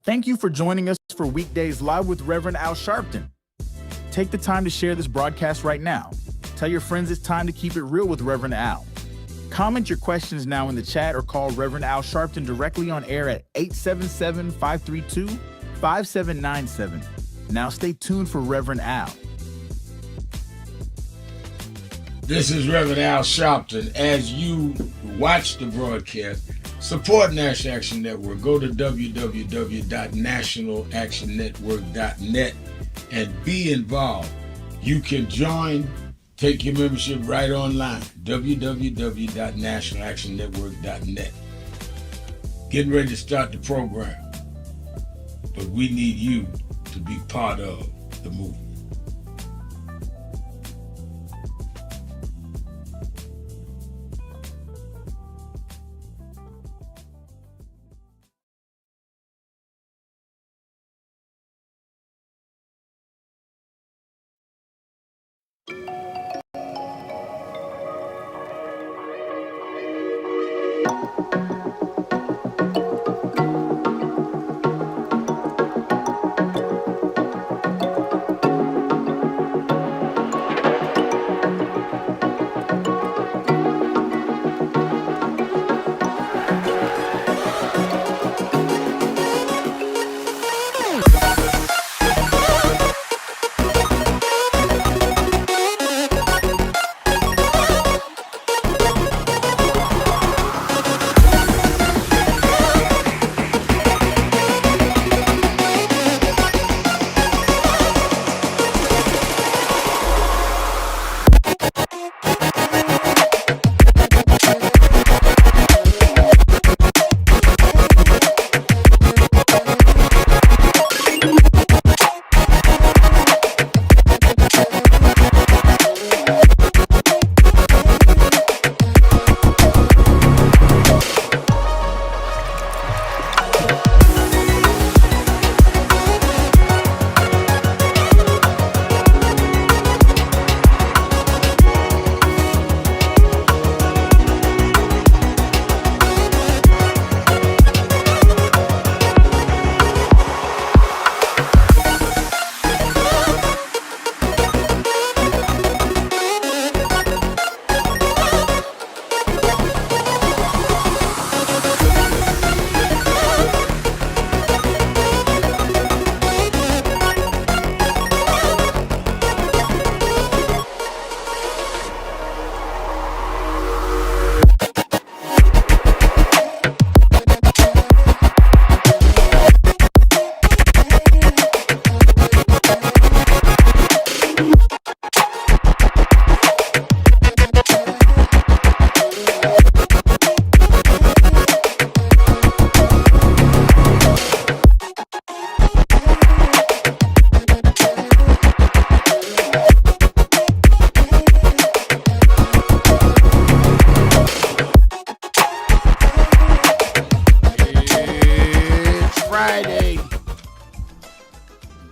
Thank you for joining us for Weekdays Live with Reverend Al Sharpton. Take the time to share this broadcast right now. Tell your friends it's time to keep it real with Reverend Al. Comment your questions now in the chat or call Reverend Al Sharpton directly on air at 877-532-5797. Now stay tuned for Reverend Al. This is Reverend Al Sharpton. As you watch the broadcast, support National Action Network. Go to www.nationalactionnetwork.net and be involved. You can join, take your membership right online, www.nationalactionnetwork.net. Getting ready to start the program, but we need you to be part of the movement.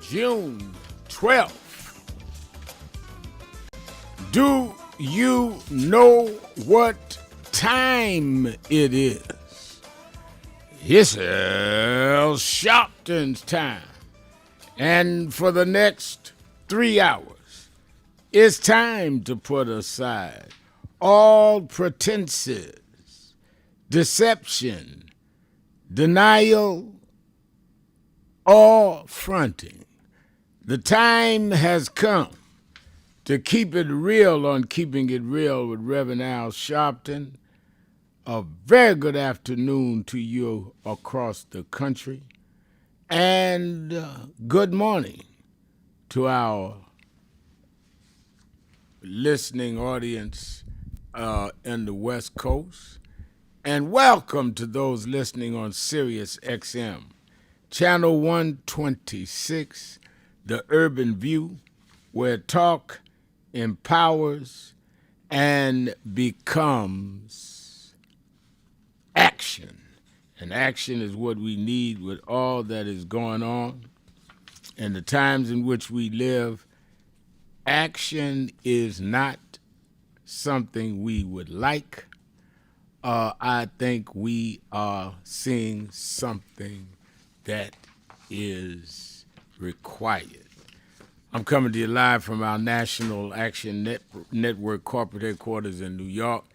June 12th. Do you know what time it is? It's Al Sharpton's time. And for the next 3 hours, it's time to put aside all pretenses, deception, denial, or fronting. The time has come to keep it real on Keeping It Real with Reverend Al Sharpton. A very good afternoon to you across the country, and good morning to our listening audience in the West Coast, and welcome to those listening on Sirius XM, Channel 126, The Urban View, where talk empowers and becomes action. And action is what we need with all that is going on. And the times in which we live, action is not something we would like. I think we are seeing something that is required. I'm coming to you live from our National Action Network corporate headquarters in New York.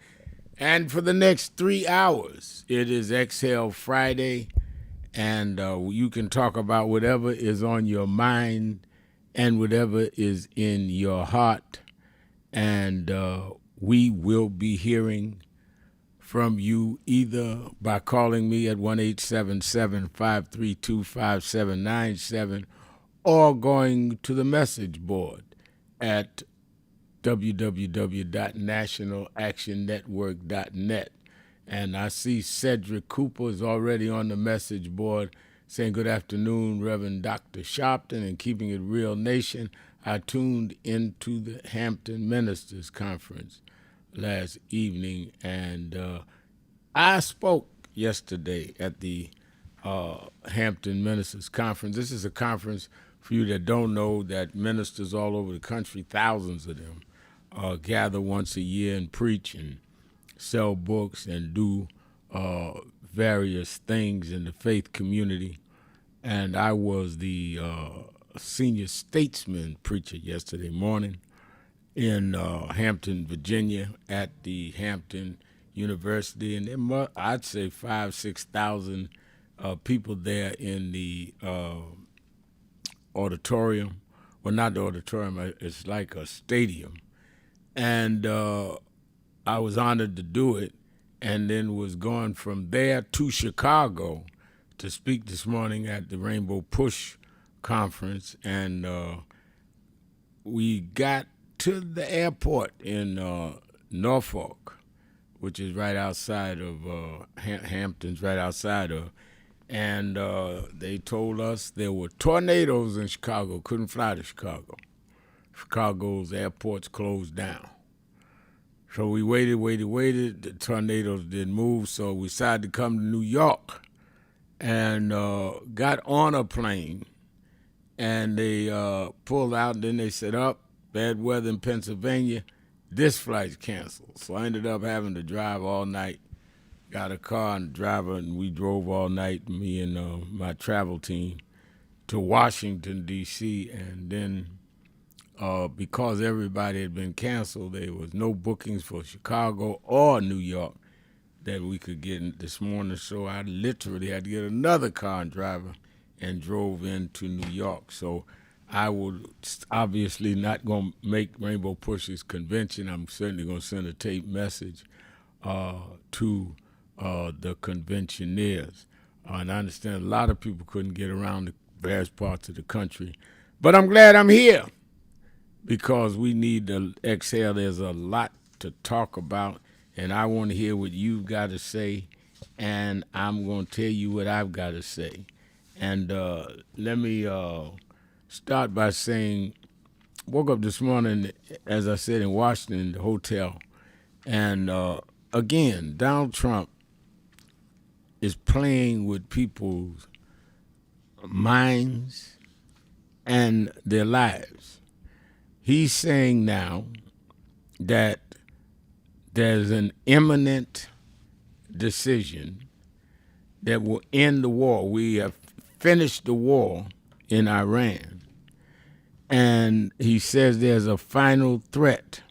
And for the next 3 hours, it is Exhale Friday, and you can talk about whatever is on your mind and whatever is in your heart. And we will be hearing from you either by calling me at 1-877-532-5797 or going to the message board at www.nationalactionnetwork.net. And I see Cedric Cooper is already on the message board saying, good afternoon, Reverend Dr. Sharpton and Keeping It Real Nation. I tuned into the Hampton Ministers Conference last evening, and I spoke yesterday at the Hampton Ministers Conference. This is a conference, for you that don't know, that ministers all over the country, thousands of them, gather once a year and preach and sell books and do various things in the faith community. And I was the senior statesman preacher yesterday morning in Hampton, Virginia, at the Hampton University, and there I'd say 5,000-6,000 people there in the auditorium. Well, not the auditorium; it's like a stadium. And I was honored to do it, and then was going from there to Chicago to speak this morning at the Rainbow Push Conference, and we got to the airport in Norfolk, which is right outside of Hampton's, right outside of, and they told us there were tornadoes in Chicago. Couldn't fly to Chicago. Chicago's airport's closed down. So we waited. The tornadoes didn't move, so we decided to come to New York and got on a plane, and they pulled out, and then they said, bad weather in Pennsylvania, this flight's canceled. So I ended up having to drive all night. Got a car and a driver, and we drove all night, me and my travel team, to Washington, D.C., and then because everybody had been canceled, there was no bookings for Chicago or New York that we could get in this morning, so I literally had to get another car and driver and drove into New York. So I will obviously not going to make Rainbow Push's convention. I'm certainly going to send a tape message to the conventioneers. And I understand a lot of people couldn't get around the various parts of the country. But I'm glad I'm here because we need to exhale. There's a lot to talk about, and I want to hear what you've got to say, and I'm going to tell you what I've got to say. And let me start by saying, woke up this morning, as I said, in Washington, in the hotel, and again, Donald Trump is playing with people's minds and their lives. He's saying now that there's an imminent decision that will end the war. We have finished the war in Iran. And he says there's a final threat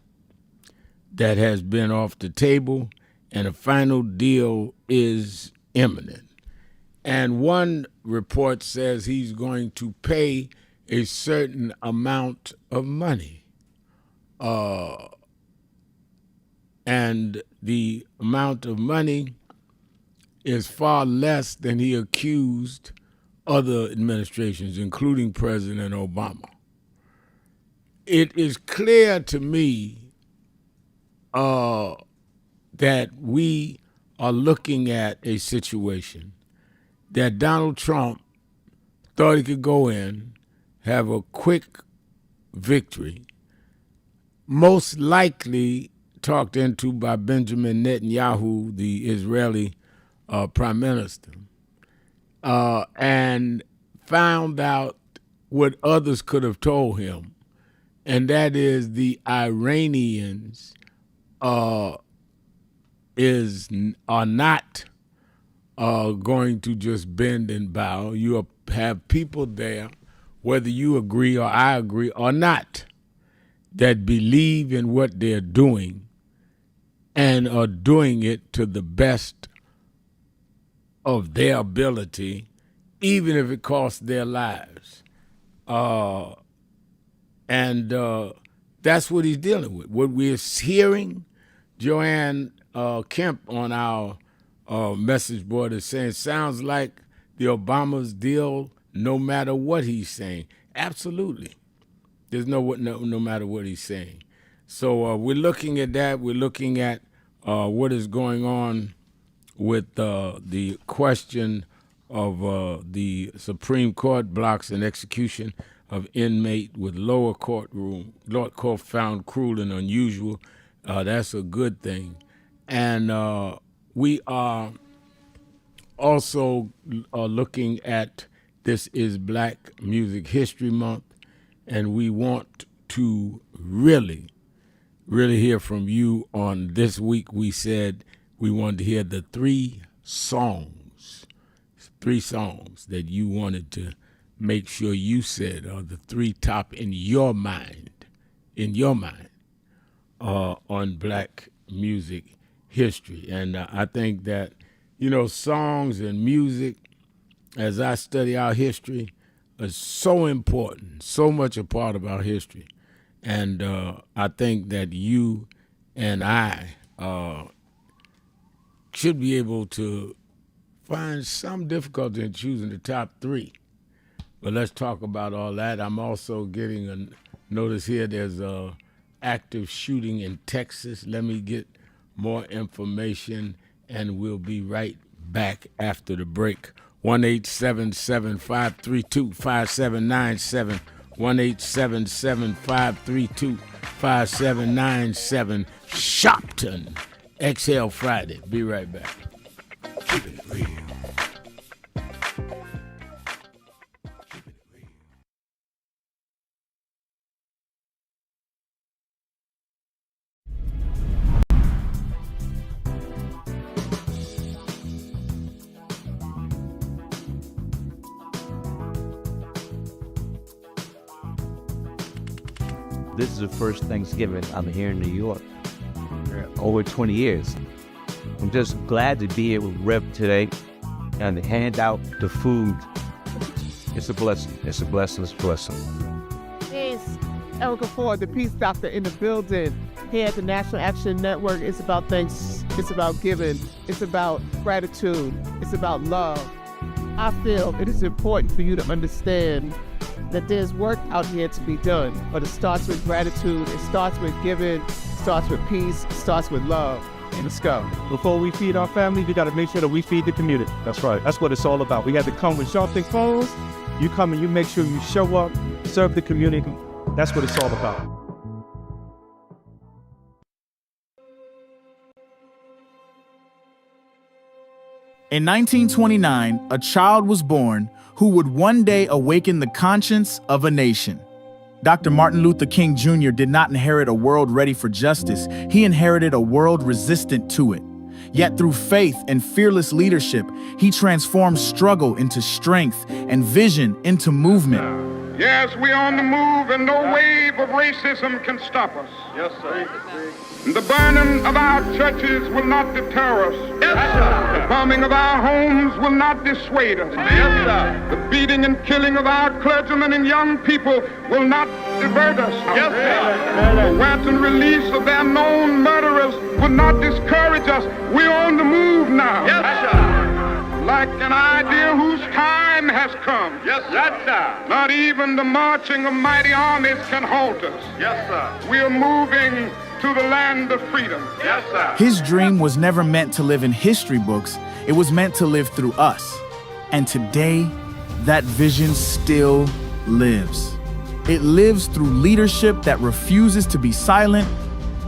that has been off the table, and a final deal is imminent. And one report says he's going to pay a certain amount of money. And the amount of money is far less than he accused other administrations, including President Obama. It is clear to me that we are looking at a situation that Donald Trump thought he could go in, have a quick victory, most likely talked into by Benjamin Netanyahu, the Israeli prime minister, and found out what others could have told him, and that is the Iranians are not going to just bend and bow. You are have people there, whether you agree or I agree or not, that believe in what they're doing and are doing it to the best of their ability, even if it costs their lives. And that's what he's dealing with. What we're hearing, Joanne Kemp on our message board is saying, sounds like the Obama's deal no matter what he's saying. Absolutely. There's no matter what he's saying. So we're looking at that. We're looking at what is going on with the question of the Supreme Court blocks an execution of inmate with lower court found cruel and unusual. That's a good thing. And we are also looking at this is Black Music History Month, and we want to really hear from you on this week. We said we wanted to hear the three songs that you wanted to make sure you said are the three top in your mind on Black music history. And I think that, songs and music, as I study our history, is so important, so much a part of our history. And I think that you and I should be able to find some difficulty in choosing the top three. But let's talk about all that. I'm also getting a notice here there's a active shooting in Texas. Let me get more information, and we'll be right back after the break. 1-877-532-5797. 1-877-532-5797. Sharpton. Exhale Friday. Be right back. Keep it real. This is the first Thanksgiving I'm here in New York. Over 20 years. I'm just glad to be here with Rev today and to hand out the food. It's a blessing. It's a blessing. It's a blessing. It's Erica Ford, the Peace Doctor in the building. Here at the National Action Network, it's about thanks. It's about giving. It's about gratitude. It's about love. I feel it is important for you to understand that there's work out here to be done, but it starts with gratitude, it starts with giving, it starts with peace, it starts with love. Let's go. Before we feed our family, we got to make sure that we feed the community. That's right. That's what it's all about. We got to come with Sharpton phones. You come and you make sure you show up, serve the community. That's what it's all about. In 1929, a child was born who would one day awaken the conscience of a nation. Dr. Martin Luther King Jr. did not inherit a world ready for justice. He inherited a world resistant to it. Yet through faith and fearless leadership, he transformed struggle into strength and vision into movement. Yes, we're on the move, and no wave of racism can stop us. Yes, sir. The burning of our churches will not deter us. Yes, sir. The bombing of our homes will not dissuade us. Yes, sir. The beating and killing of our clergymen and young people will not divert us. Yes, sir. The wanton release of their known murderers will not discourage us. We're on the move now. Yes, sir. Like an idea whose time has come. Yes, sir. Not even the marching of mighty armies can halt us. Yes, sir. We're moving to the land of freedom. Yes, sir. His dream was never meant to live in history books. It was meant to live through us. And today, that vision still lives. It lives through leadership that refuses to be silent,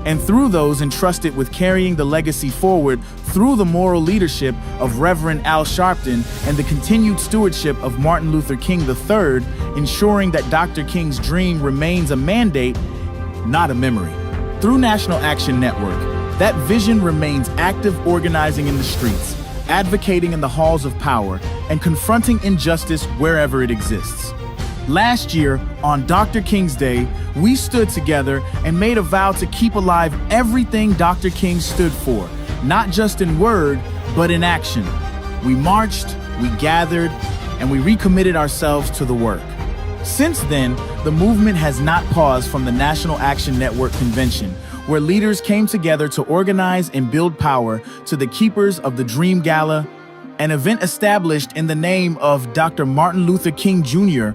and through those entrusted with carrying the legacy forward through the moral leadership of Reverend Al Sharpton and the continued stewardship of Martin Luther King III, ensuring that Dr. King's dream remains a mandate, not a memory. Through National Action Network, that vision remains active, organizing in the streets, advocating in the halls of power, and confronting injustice wherever it exists. Last year, on Dr. King's Day, we stood together and made a vow to keep alive everything Dr. King stood for, not just in word, but in action. We marched, we gathered, and we recommitted ourselves to the work. Since then, the movement has not paused from the National Action Network convention, where leaders came together to organize and build power, to the Keepers of the Dream Gala, an event established in the name of Dr. Martin Luther King Jr.,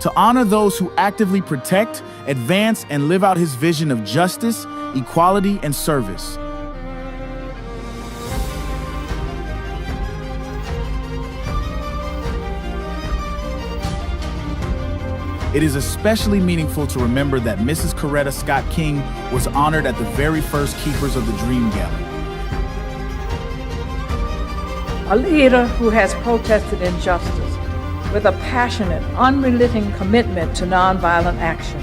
to honor those who actively protect, advance, and live out his vision of justice, equality, and service. It is especially meaningful to remember that Mrs. Coretta Scott King was honored at the very first Keepers of the Dream Gala. A leader who has protested injustice with a passionate, unrelenting commitment to nonviolent action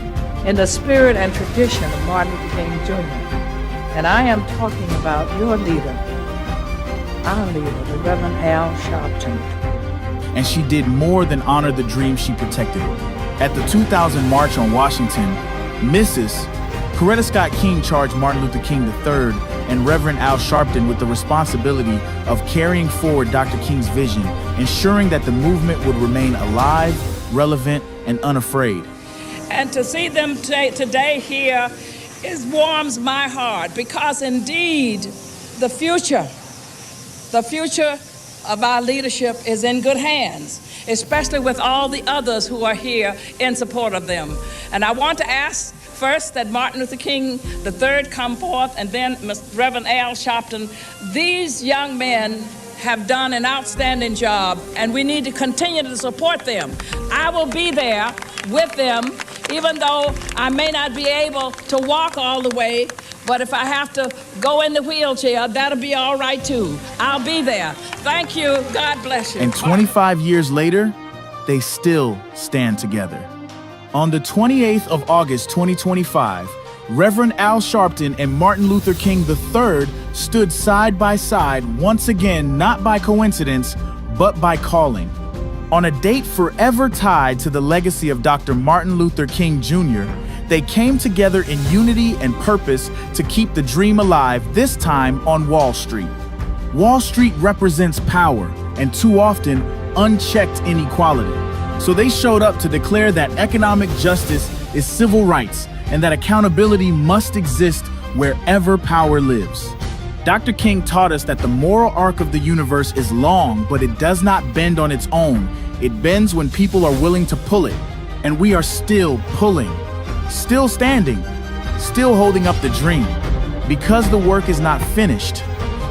in the spirit and tradition of Martin Luther King Jr. And I am talking about your leader, our leader, the Reverend Al Sharpton. And she did more than honor the dream she protected. At the 2000 March on Washington, Mrs. Coretta Scott King charged Martin Luther King III and Reverend Al Sharpton with the responsibility of carrying forward Dr. King's vision, ensuring that the movement would remain alive, relevant, and unafraid. And to see them today here warms my heart, because indeed the future of our leadership is in good hands, especially with all the others who are here in support of them. And I want to ask first that Martin Luther King III come forth, and then Reverend Al Sharpton. These young men have done an outstanding job, and we need to continue to support them. I will be there with them, even though I may not be able to walk all the way, but if I have to go in the wheelchair, that'll be all right too. I'll be there. Thank you. God bless you. And 25 years later, they still stand together. On the 28th of August, 2025, Reverend Al Sharpton and Martin Luther King III stood side by side once again, not by coincidence, but by calling. On a date forever tied to the legacy of Dr. Martin Luther King Jr., they came together in unity and purpose to keep the dream alive, this time on Wall Street. Wall Street represents power and too often unchecked inequality. So they showed up to declare that economic justice is civil rights and that accountability must exist wherever power lives. Dr. King taught us that the moral arc of the universe is long, but it does not bend on its own. It bends when people are willing to pull it. And we are still pulling, still standing, still holding up the dream, because the work is not finished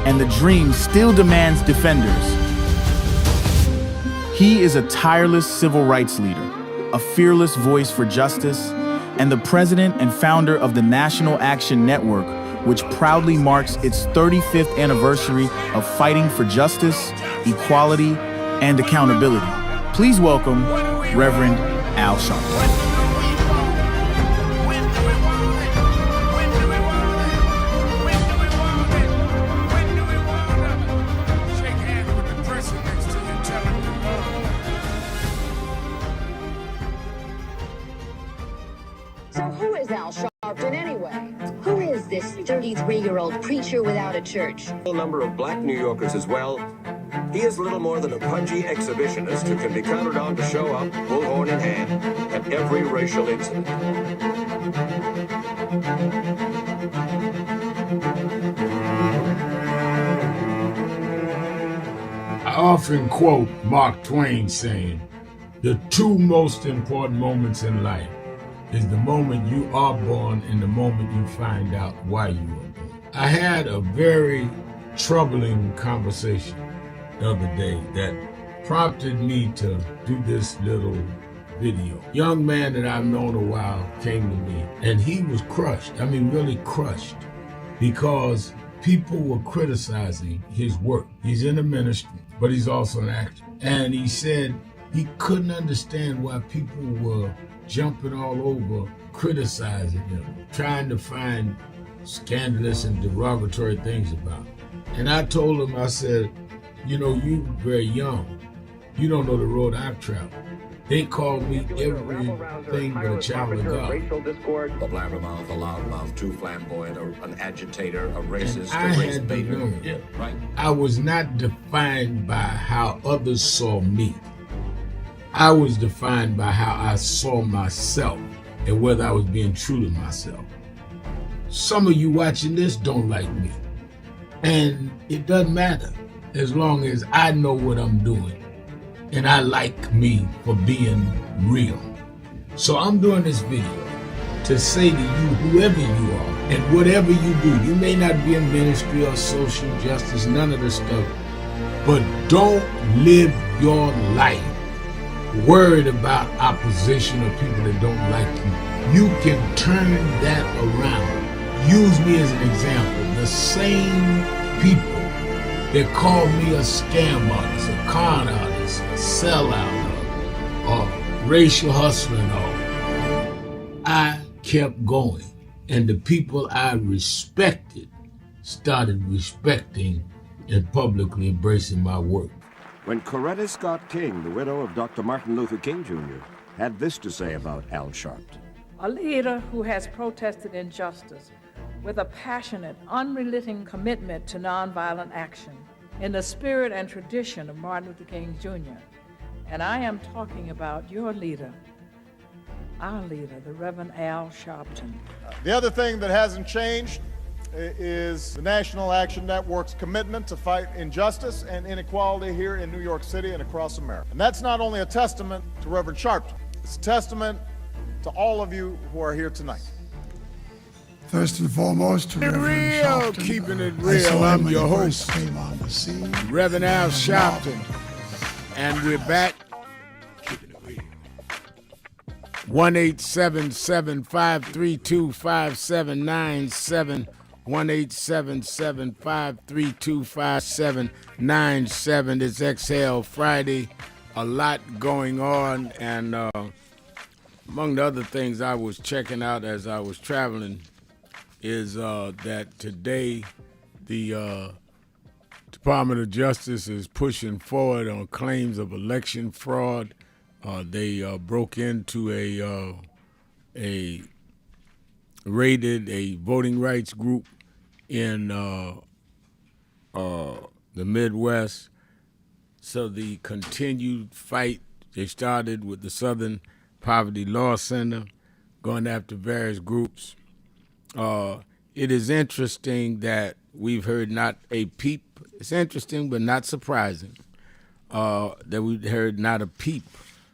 and the dream still demands defenders. He is a tireless civil rights leader, a fearless voice for justice, and the president and founder of the National Action Network, which proudly marks its 35th anniversary of fighting for justice, equality, and accountability. Please welcome Reverend Al Sharpton. So who is Al Sharpton anyway? Who is this 33-year-old preacher without a church? A number of black New Yorkers as well. He is little more than a pudgy exhibitionist who can be counted on to show up, bullhorn in hand, at every racial incident. I often quote Mark Twain saying, "The two most important moments in life is the moment you are born and the moment you find out why you were born." I had a very troubling conversation the other day that prompted me to do this little video. Young man that I've known a while came to me, and he was crushed. I mean, really crushed, because people were criticizing his work. He's in the ministry, but he's also an actor. And he said he couldn't understand why people were jumping all over, criticizing him, trying to find scandalous and derogatory things about him. And I told him, I said, you know, you're very young, You don't know the road I've traveled. They called me everything but a child of God. The blabbermouth, the loudmouth, too flamboyant, an agitator, a racist, I a race had to baiter. learn. Yeah, right. I was not defined by how others saw me. I was defined by how I saw myself and whether I was being true to myself. Some of you watching this don't like me. And it doesn't matter as long as I know what I'm doing. And I like me for being real. So I'm doing this video to say to you, whoever you are, and whatever you do, you may not be in ministry or social justice, none of this stuff, but don't live your life worried about opposition or people that don't like you. You can turn that around. Use me as an example. The same people that call me a scam artist, a con artist, a sellout, or racial hustler and all, I kept going. And the people I respected started respecting and publicly embracing my work. When Coretta Scott King, the widow of Dr. Martin Luther King Jr., had this to say about Al Sharpton. A leader who has protested injustice with a passionate, unrelenting commitment to nonviolent action in the spirit and tradition of Martin Luther King Jr. And I am talking about your leader, our leader, the Reverend Al Sharpton. The other thing that hasn't changed is the National Action Network's commitment to fight injustice and inequality here in New York City and across America. And that's not only a testament to Reverend Sharpton, it's a testament to all of you who are here tonight. First and foremost, to Reverend Real, Sharpton. keeping it I real. saw I'm him when your he host, first came on the scene. Reverend Al Sharpton. And we're back. 1-877-532-5797. 1-877-532-5797. It's Exhale Friday. A lot going on. And among the other things I was checking out as I was traveling is that today the Department of Justice is pushing forward on claims of election fraud. They broke into raided a voting rights group in the Midwest. So the continued fight, they started with the Southern Poverty Law Center, going after various groups. It is interesting that we've heard not a peep. It's interesting, but not surprising that we've heard not a peep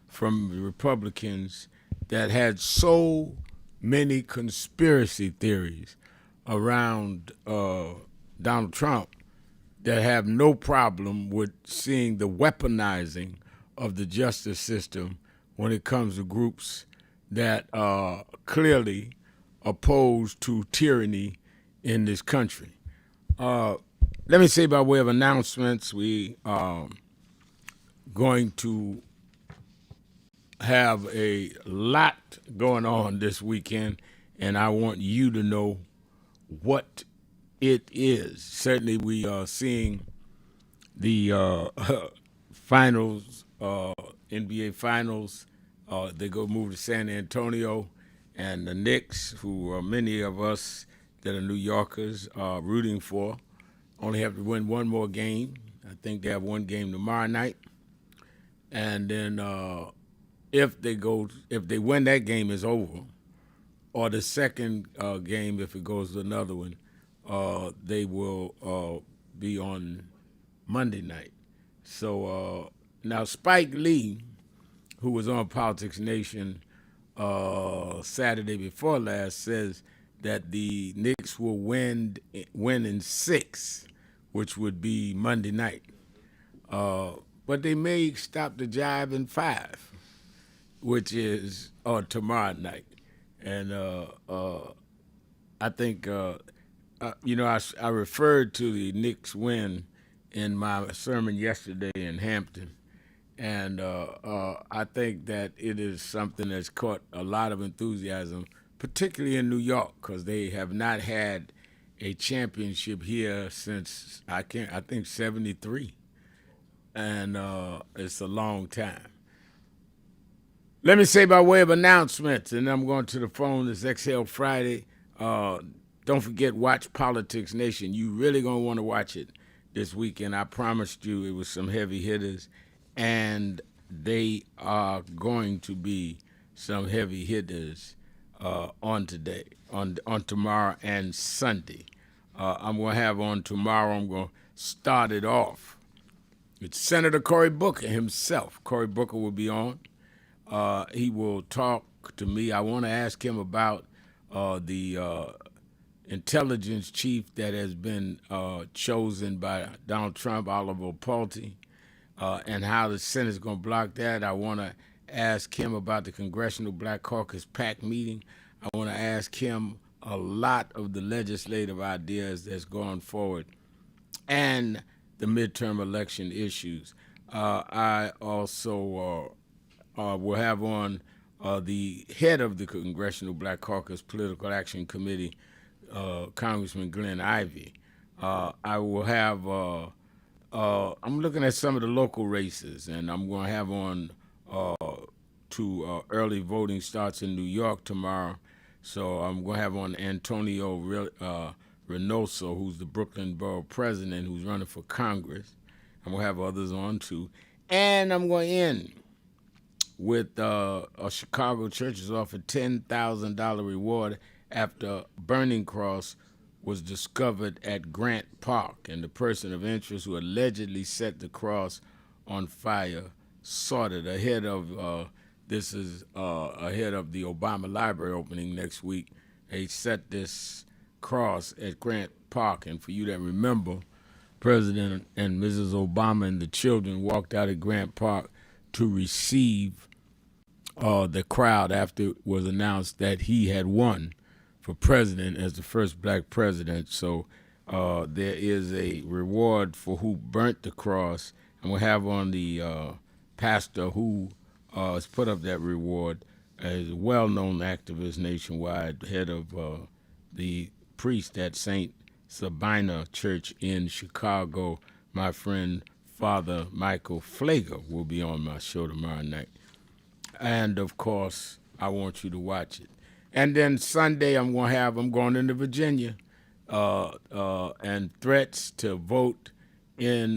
from the Republicans that had so many conspiracy theories around Donald Trump that have no problem with seeing the weaponizing of the justice system when it comes to groups that are clearly opposed to tyranny in this country. Let me say by way of announcements, we are going to have a lot going on this weekend, and I want you to know what it is. Certainly we are seeing the finals, NBA finals. They go move to San Antonio, and the Knicks, who are many of us that are New Yorkers are rooting for, only have to win one more game. I think they have one game tomorrow night. And then if they win that game, is over. Or the second game, if it goes to another one, they will be on Monday night. So now Spike Lee, who was on Politics Nation Saturday before last, says that the Knicks will win in 6, which would be Monday night. But they may stop the jive in 5, which is tomorrow night. And I think, I referred to the Knicks win in my sermon yesterday in Hampton. And I think that it is something that's caught a lot of enthusiasm, particularly in New York, because they have not had a championship here since, I think, 73. and it's a long time. Let me say by way of announcements, and I'm going to the phone. This Exhale Friday. Don't forget, watch Politics Nation. You really going to want to watch it this weekend. I promised you it was some heavy hitters, and they are going to be some heavy hitters on tomorrow and Sunday. I'm going to have on tomorrow, I'm going to start it off. It's Senator Cory Booker himself. Cory Booker will be on. He will talk to me. I want to ask him about the intelligence chief that has been chosen by Donald Trump, Oliver Palty, and how the Senate's going to block that. I want to ask him about the Congressional Black Caucus PAC meeting. I want to ask him a lot of the legislative ideas that's going forward and the midterm election issues. I also will have on the head of the Congressional Black Caucus Political Action Committee, Congressman Glenn Ivey. I will have, I'm looking at some of the local races, and I'm going to have on early voting starts in New York tomorrow. So I'm going to have on Antonio Reynoso, who's the Brooklyn Borough president, who's running for Congress. I'm going to have others on too. And I'm going to end with a Chicago church has offered $10,000 reward after Burning Cross was discovered at Grant Park, and the person of interest who allegedly set the cross on fire sought it ahead of ahead of the Obama Library opening next week. They set this cross at Grant Park, and for you that remember, President and Mrs. Obama and the children walked out at Grant Park to receive the crowd after it was announced that he had won for president as the first black president. So there is a reward for who burnt the cross, and we'll have on the pastor who has put up that reward, as a well-known activist nationwide, head of the priest at St. Sabina Church in Chicago. My friend Father Michael Flager will be on my show tomorrow night. And, of course, I want you to watch it. And then Sunday I'm going into Virginia, and threats to vote in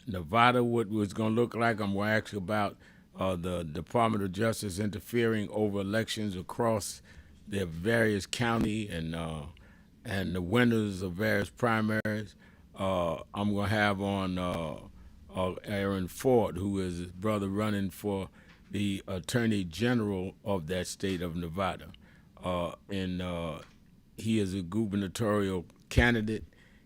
Nevada, what was going to look like. I'm going to ask about the Department of Justice interfering over elections across the various county and the winners of various primaries. I'm going to have on Aaron Ford, who is his brother running for the Attorney General of that state of Nevada. And he is a gubernatorial candidate,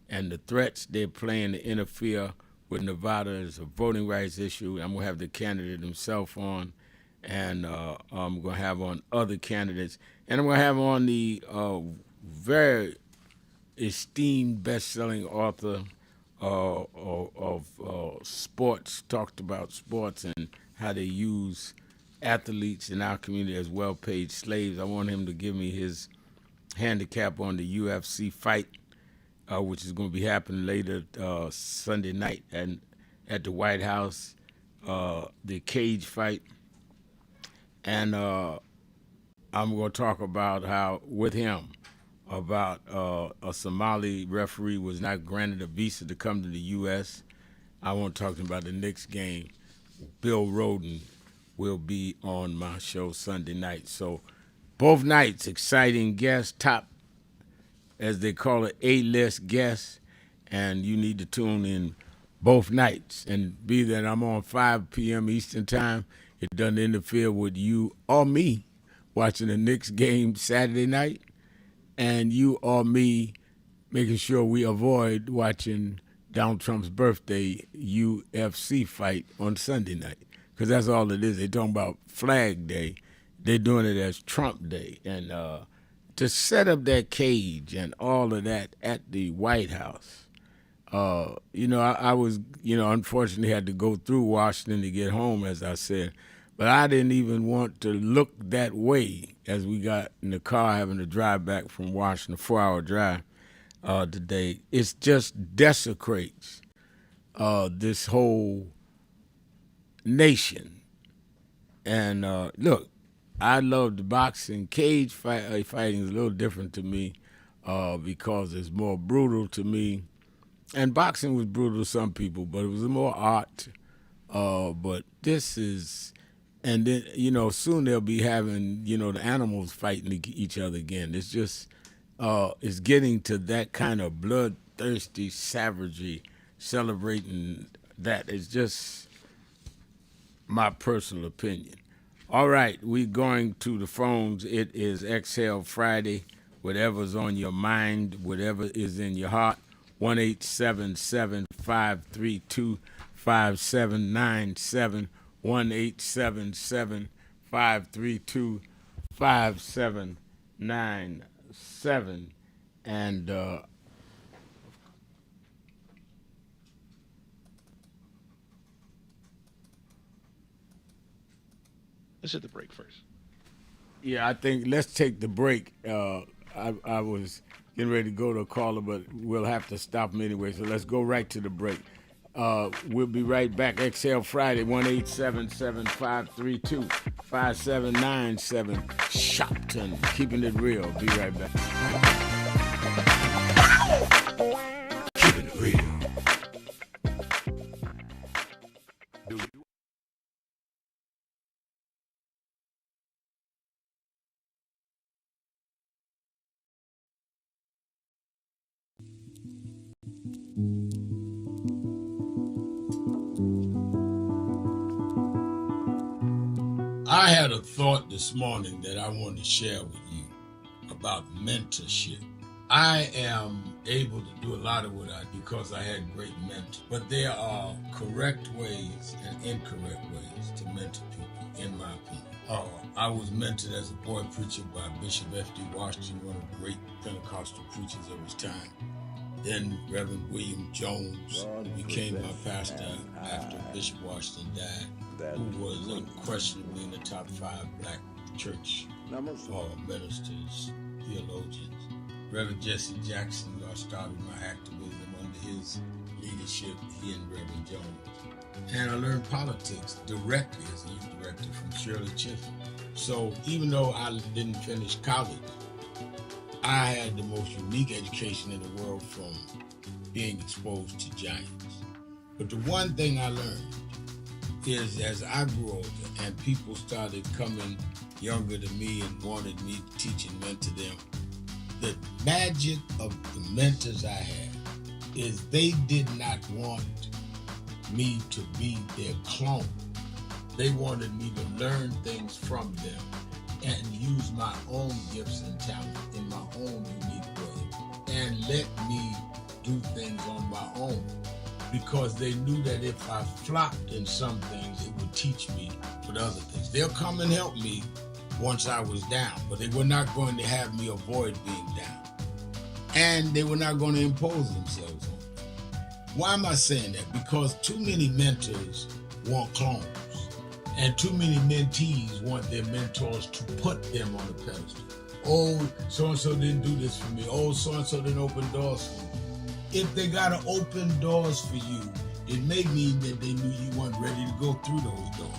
and the threats they're playing to interfere with Nevada is a voting rights issue. I'm going to have the candidate himself on, and I'm going to have on other candidates. And I'm going to have on the very esteemed best-selling author of sports, talked about sports and how they use athletes in our community as well-paid slaves. I want him to give me his handicap on the UFC fight, which is going to be happening later Sunday night and at the White House, the cage fight. And I'm going to talk about how, with him, about a Somali referee was not granted a visa to come to the U.S. I want to talk to him about the Knicks game. Bill Rhoden will be on my show Sunday night. So both nights, exciting guests, top, as they call it, A-list guests, and you need to tune in both nights. And be that I'm on 5 p.m. Eastern Time, it doesn't interfere with you or me watching the Knicks game Saturday night, and you or me making sure we avoid watching Donald Trump's birthday UFC fight on Sunday night, because that's all it is. They're talking about Flag Day. They're doing it as Trump Day. And to set up that cage and all of that at the White House, I was, unfortunately had to go through Washington to get home, as I said. But I didn't even want to look that way as we got in the car having to drive back from Washington, a 4-hour drive today. It just desecrates this whole nation. And look, I love the boxing. Cage fighting is a little different to me because it's more brutal to me. And boxing was brutal to some people, but it was more art. But this is, and then, soon they'll be having, the animals fighting each other again. It's just, it's getting to that kind of bloodthirsty savagery, celebrating that. It's just my personal opinion. All right, we're going to the phones. It is Exhale Friday. Whatever's on your mind, whatever is in your heart, 1-877-532-5797, 1-877-532-5797. And let's hit the break first. Yeah, I think let's take the break. I was getting ready to go to a caller, but we'll have to stop him anyway, so let's go right to the break. We'll be right back. Exhale Friday, 1-877-532-5797. Sharpton, keeping it real. Be right back. Keeping it real. I had a thought this morning that I want to share with you about mentorship. I am able to do a lot of what I do because I had great mentors, but there are correct ways and incorrect ways to mentor people, in my opinion. I was mentored as a boy preacher by Bishop F.D. Washington, one of the great Pentecostal preachers of his time. Then Reverend William Jones, who became my pastor after Bishop Washington died, who was unquestionably in the top 5 black church ministers, theologians. Reverend Jesse Jackson, who I started my activism under his leadership, he and Reverend Jones. And I learned politics directly as a youth director from Shirley Chisholm. So even though I didn't finish college, I had the most unique education in the world from being exposed to giants. But the one thing I learned is as I grew older and people started coming younger than me and wanted me to teach and mentor them, the magic of the mentors I had is they did not want me to be their clone. They wanted me to learn things from them and use my own gifts and talent in my own unique way and let me do things on my own, because they knew that if I flopped in some things, it would teach me for the other things. They'll come and help me once I was down, but they were not going to have me avoid being down. And they were not going to impose themselves on me. Why am I saying that? Because too many mentors want clones. And too many mentees want their mentors to put them on a pedestal. Oh, so-and-so didn't do this for me. Oh, so-and-so didn't open doors for me. If they got to open doors for you, it may mean that they knew you weren't ready to go through those doors.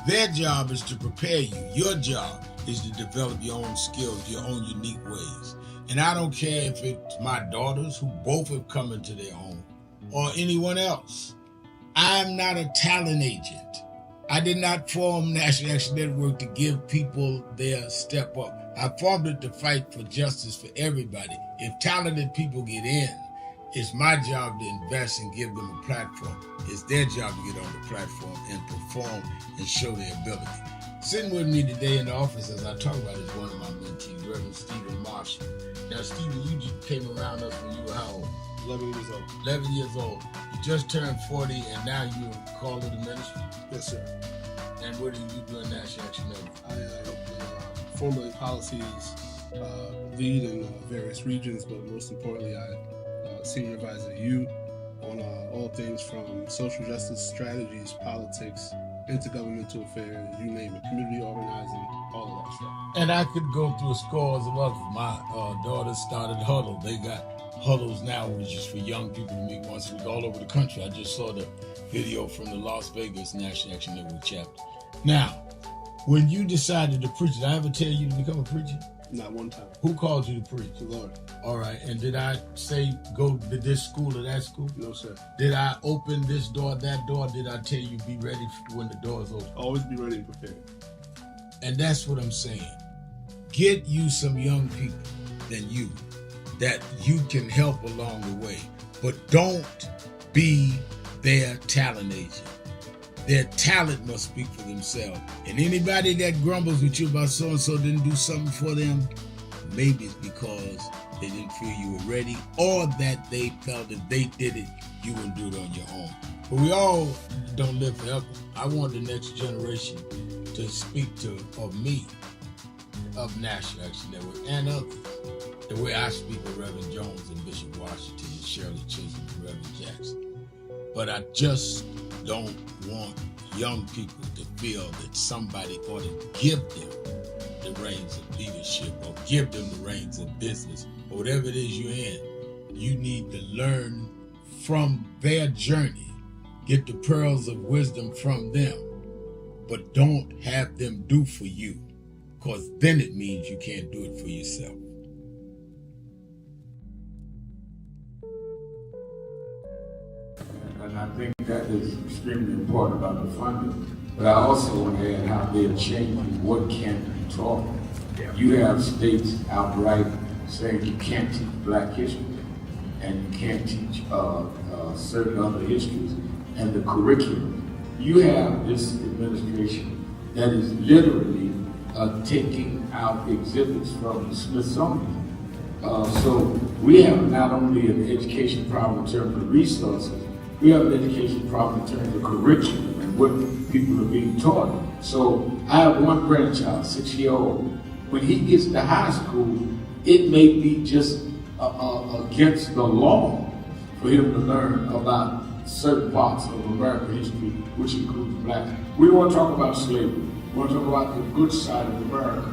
Their job is to prepare you. Your job is to develop your own skills, your own unique ways. And I don't care if it's my daughters, who both have come into their own, or anyone else. I'm not a talent agent. I did not form National Action Network to give people their step up. I formed it to fight for justice for everybody. If talented people get in, it's my job to invest and give them a platform. It's their job to get on the platform and perform and show their ability. Sitting with me today in the office as I talk about it is one of my mentees, Reverend Stephen Marshall. Now, Stephen, you just came around us when you were how old? 11 years old. 11 years old. You just turned 40 and now you're called to the ministry? Yes, sir. And what do you do in National Action Network? I formulate policies, lead in various regions, but most importantly, I senior advisor to you on all things from social justice strategies, politics, intergovernmental affairs, you name it, community organizing, all of that stuff. And I could go through scores of others. My daughters started Huddle. They got huddles now, which is for young people to meet once a week all over the country. I just saw the video from the Las Vegas National Action Network chapter. Now, when you decided to preach, did I ever tell you to become a preacher? Not one time. Who called you to preach? The Lord. All right. And did I say go to this school or that school? No, sir. Did I open this door, that door? Did I tell you be ready when the door is open? Always be ready and prepared. And that's what I'm saying. Get you some young people than you that you can help along the way. But don't be their talent agent. Their talent must speak for themselves. And anybody that grumbles with you about so-and-so didn't do something for them, maybe it's because they didn't feel you were ready, or that they felt if they did it, you wouldn't do it on your own. But we all don't live forever. I want the next generation to speak to of me, of National Action Network, and others, the way I speak of Reverend Jones and Bishop Washington and Shirley Chisholm and Reverend Jackson. But I just don't want young people to feel that somebody ought to give them the reins of leadership or give them the reins of business or whatever it is you're in. You need to learn from their journey, get the pearls of wisdom from them, but don't have them do for you, because then it means you can't do it for yourself. And I think that is extremely important about the funding. But I also want to add how they're changing what can be taught. You have states outright saying you can't teach Black history and you can't teach certain other histories and the curriculum. You have this administration that is literally taking out exhibits from the Smithsonian. So we have not only an education problem in terms of resources, we have an education problem in terms of curriculum and what people are being taught. So I have one grandchild, 6-year-old. When he gets to high school, it may be just against the law for him to learn about certain parts of American history, which includes Black. We want to talk about slavery. We want to talk about the good side of America.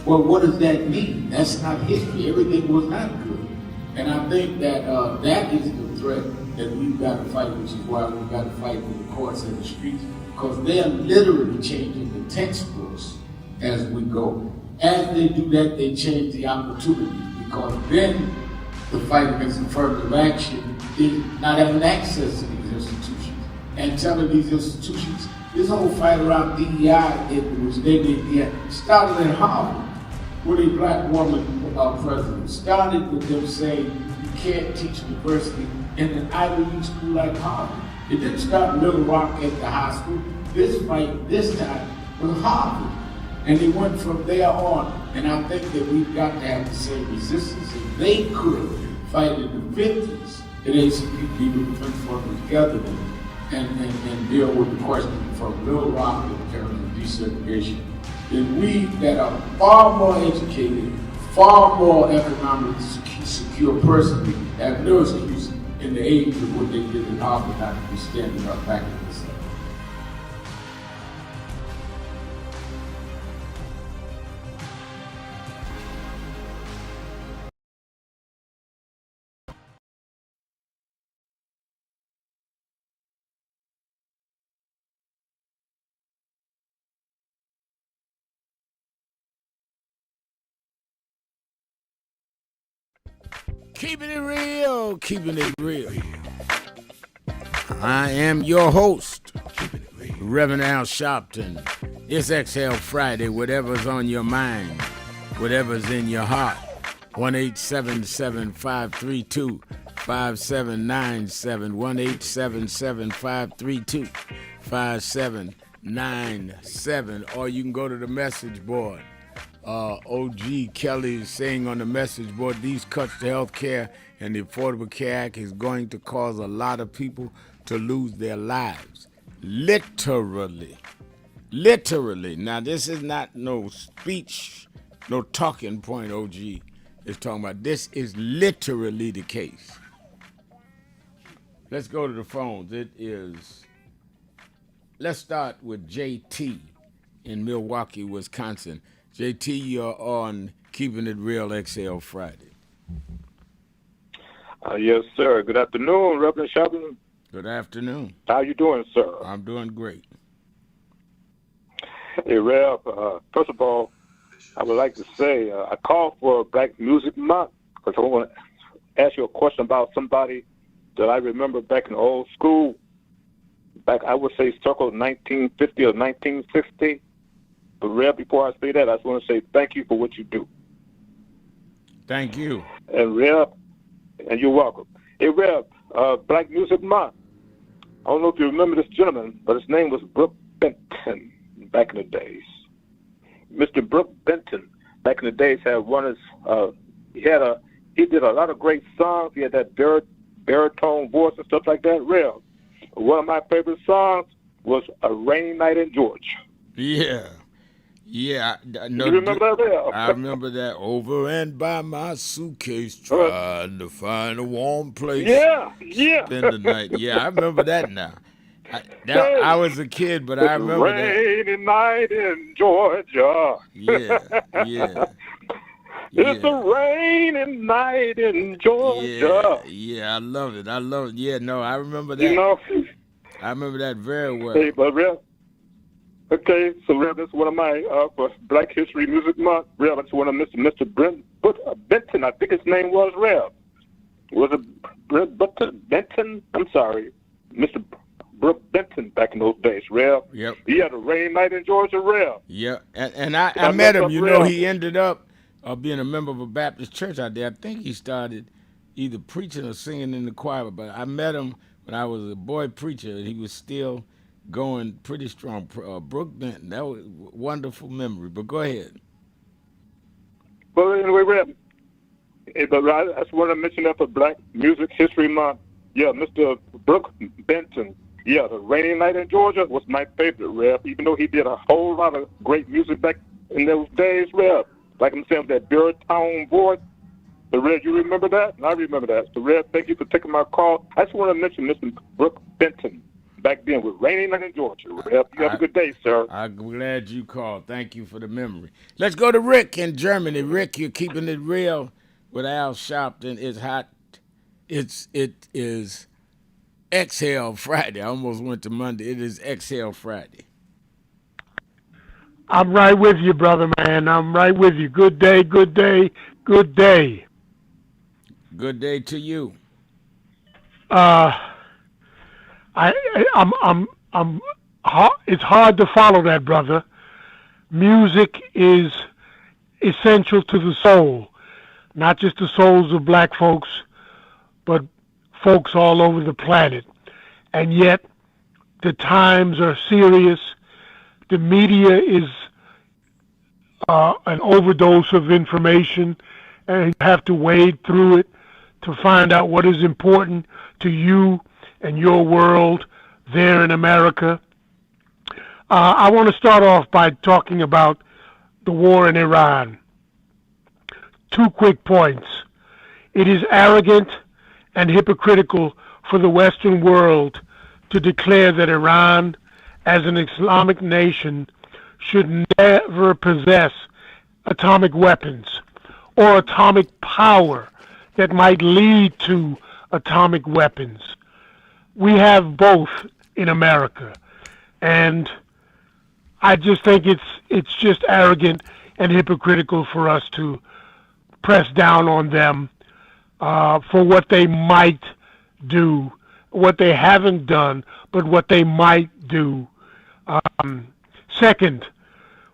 Well, what does that mean? That's not history. Everything was not good. And I think that that is the threat that we've got to fight, which is why we've got to fight with the courts and the streets, because they are literally changing the textbooks as we go. As they do that, they change the opportunities, because then the fight against affirmative action is not having access to these institutions and telling these institutions, this whole fight around DEI, which they did, started at Harvard with a Black woman president. Started with them saying you can't teach diversity in an Ivy League school like Harvard. It didn't start in Little Rock at the high school. This fight, this time, was Harvard. And they went from there on. And I think that we've got to have the same resistance. If they could fight in the 50s, at ACP with the Defense Forces together and deal with the question from Little Rock in terms of desegregation, then we that are far more educated, far more economically secure personally, have no excuse in the age of what they did in Harvard not to be standing up back to this. Keeping it real, keeping it real. I am your host, Reverend Al Sharpton. It's Exhale Friday, whatever's on your mind, whatever's in your heart. 1-877-532-5797, 1-877-532-5797, or you can go to the message board. OG Kelly is saying on the message board, these cuts to health care and the Affordable Care Act is going to cause a lot of people to lose their lives. Literally. Now, this is not no speech, no talking point OG is talking about. This is literally the case. Let's go to the phones. Let's start with JT in Milwaukee, Wisconsin. JT, you're on Keeping It Real XL Friday. Yes, sir. Good afternoon, Reverend Sharpton. Good afternoon. How you doing, sir? I'm doing great. Hey, Rev, first of all, I would like to say I called for Black Music Month because I want to ask you a question about somebody that I remember back in old school, back, I would say, circle 1950 or 1960. But, Rev, before I say that, I just want to say thank you for what you do. Thank you. And, Rev, and you're welcome. Hey, Rev, Black Music Month. I don't know if you remember this gentleman, but his name was Brooke Benton back in the days. Mr. Brooke Benton back in the days had he did a lot of great songs. He had that baritone voice and stuff like that. Real. One of my favorite songs was A Rainy Night in Georgia. Yeah. Yeah, no, you remember that? Real? I remember that. Over and by my suitcase, trying to find a warm place. Yeah. Spend the night. Yeah, I remember that now. I was a kid, but I remember that. Rainy night in Georgia. Yeah. It's a rainy night in Georgia. Yeah, I love it. Yeah, no, I remember that. You know, I remember that very well. Hey, but Rev, okay, so Rev, that's one of my for Black History Music Month. Rev, that's one of Mr. Benton. I think his name was Rev. Was it Benton? I'm sorry, Mr. Brooke Benton back in those days, Rev. Yep. He had a rainy night in Georgia, Rev. Yeah, and I met him. You know, he ended up being a member of a Baptist church out there. I think he started either preaching or singing in the choir, but I met him when I was a boy preacher, and he was still going pretty strong. Brooke Benton, that was a wonderful memory, but go ahead. But anyway, Rev, I just want to mention that for Black Music History Month. Yeah, Mr. Brooke Benton. Yeah, The Rainy Night in Georgia was my favorite, Rev, even though he did a whole lot of great music back in those days, Rev. Like I'm saying, that baritone voice. So, Rev, you remember that? And I remember that. So, Rev, thank you for taking my call. I just want to mention Mr. Brooke Benton back then with Rainy Night in Georgia, Rev. You have a good day, sir. I'm glad you called. Thank you for the memory. Let's go to Rick in Germany. Rick, you're keeping it real with Al Sharpton. It's hot. It is Exhale Friday. I almost went to Monday. It is Exhale Friday. I'm right with you, brother, man. I'm right with you. Good day, good day, good day. Good day to you. It's hard to follow that, brother. Music is essential to the soul, not just the souls of black folks, but folks all over the planet. And yet, the times are serious. The media is an overdose of information, and you have to wade through it to find out what is important to you and your world there in America. I want to start off by talking about the war in Iran. 2 quick points. It is arrogant and hypocritical for the Western world to declare that Iran, as an Islamic nation, should never possess atomic weapons or atomic power that might lead to atomic weapons. We have both in America, and I just think it's just arrogant and hypocritical for us to press down on them for what they might do, what they haven't done, but what they might do. Second,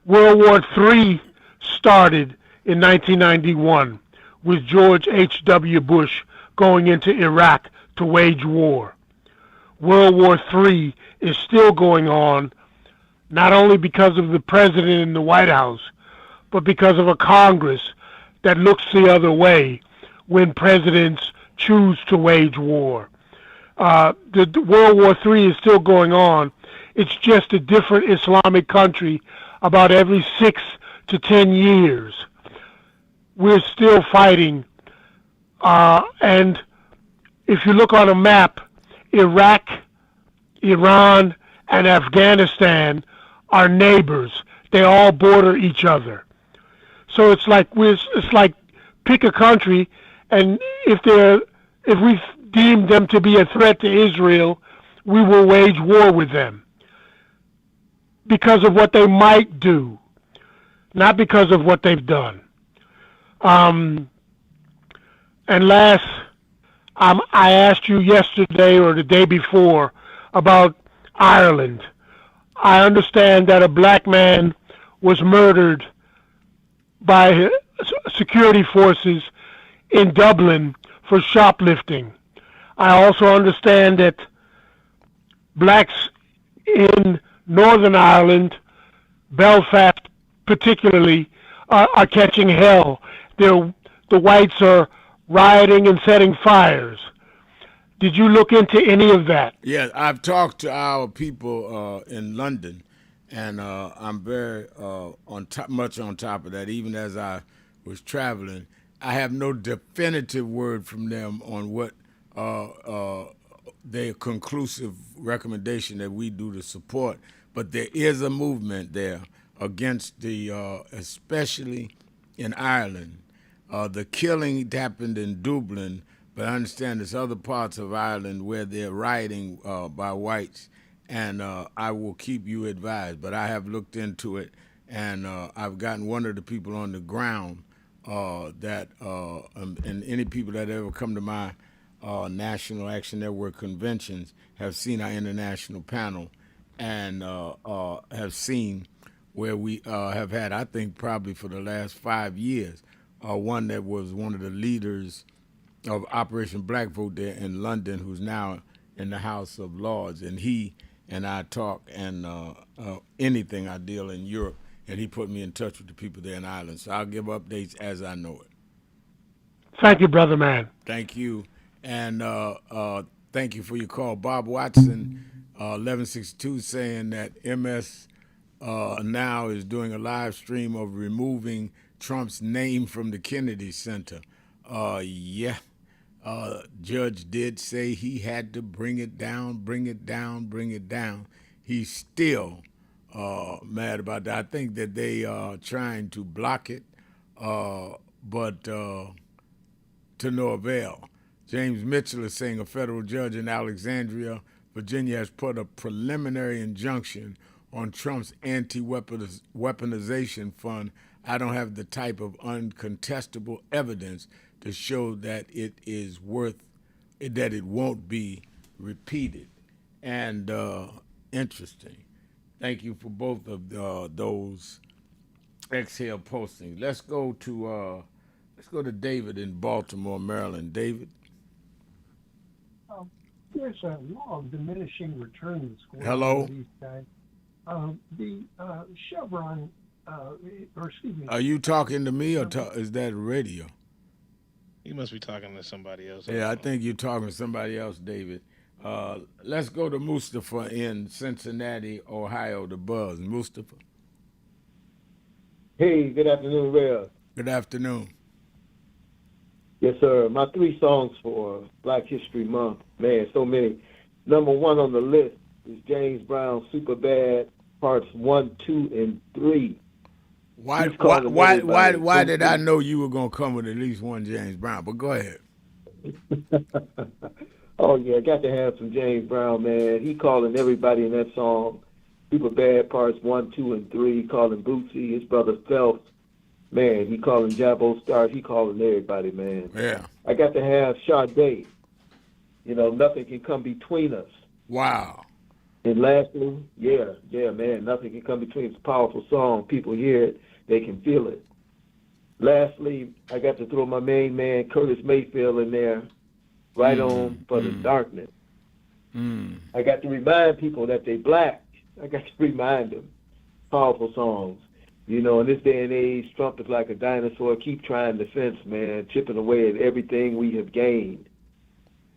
World War III started in 1991 with George H.W. Bush going into Iraq to wage war. World War III is still going on, not only because of the president in the White House, but because of a Congress that looks the other way when presidents choose to wage war. The World War III is still going on. It's just a different Islamic country about every 6 to 10 years. We're still fighting. And if you look on a map, Iraq, Iran, and Afghanistan are neighbors. They all border each other. So it's like pick a country, and if they're if we deem them to be a threat to Israel, we will wage war with them because of what they might do, not because of what they've done. And last, I asked you yesterday or the day before about Ireland. I understand that a black man was murdered by security forces in Dublin for shoplifting. I also understand that blacks in Northern Ireland, Belfast particularly, are catching hell. The whites are rioting and setting fires. Did you look into any of that? Yeah, I've talked to our people in London, and I'm very much on top of that. Even as I was traveling, I have no definitive word from them on what their conclusive recommendation that we do to support. But there is a movement there against the, especially in Ireland. The killing happened in Dublin, but I understand there's other parts of Ireland where they're rioting by whites, and I will keep you advised. But I have looked into it, and I've gotten one of the people on the ground and any people that ever come to my National Action Network conventions have seen our international panel and have seen where we have had, I think probably for the last 5 years, one that was one of the leaders of Operation Black Vote there in London, who's now in the House of Lords, and he and I talk and anything I deal in Europe, and he put me in touch with the people there in Ireland. So I'll give updates as I know it. Thank you, brother man. Thank you, and thank you for your call. Bob Watson, 1162, saying that MS now is doing a live stream of removing Trump's name from the Kennedy Center. Yeah. Judge did say he had to bring it down. He's still mad about that. I think that they are trying to block it, but to no avail. James Mitchell is saying a federal judge in Alexandria, Virginia, has put a preliminary injunction on Trump's anti-weaponization fund. I don't have the type of uncontestable evidence to show that it is that it won't be repeated. And interesting. Thank you for both of those exhale postings. Let's go to David in Baltimore, Maryland. David. There's a law of diminishing returns. Hello. The Chevron, or excuse me. Are you talking to me, or is that radio? You must be talking to somebody else. Yeah, I think you're talking to somebody else, David. Let's go to Mustafa in Cincinnati, Ohio, the Buzz. Mustafa. Hey, good afternoon, Rev. Good afternoon. Yes, sir. My 3 songs for Black History Month. Man, so many. Number 1 on the list is James Brown's Super Bad, parts 1, 2, and 3. Why did I know you were going to come with at least one James Brown? But go ahead. Oh, yeah, got to have some James Brown, man. He calling everybody in that song Super Bad, parts 1, 2, and 3. He calling Bootsy, his brother Phelps. Man, he calling Jabbo Stars. He calling everybody, man. Yeah. I got to have Sade. You know, Nothing Can Come Between Us. Wow. And lastly, yeah, man, Nothing Can Come Between. It's a powerful song. People hear it, they can feel it. Lastly, I got to throw my main man, Curtis Mayfield, in there. Right on for the darkness. I got to remind people that they black. I got to remind them. Powerful songs. You know, in this day and age, Trump is like a dinosaur. Keep trying the fence, man, chipping away at everything we have gained.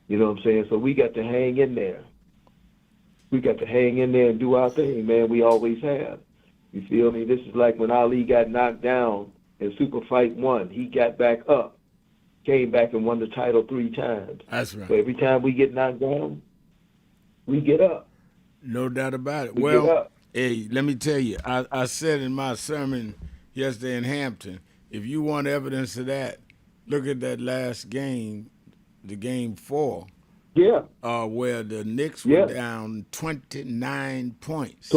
You know what I'm saying? So we got to hang in there. We got to hang in there and do our thing, man. We always have. You feel me? This is like when Ali got knocked down in Super Fight 1. He got back up, came back and won the title 3 times. That's right. So every time we get knocked down, we get up. No doubt about it. We Well, get up. hey, let me tell you, I said in my sermon yesterday in Hampton, if you want evidence of that, look at that last game the game 4. Yeah. Where the Knicks were down 29 points.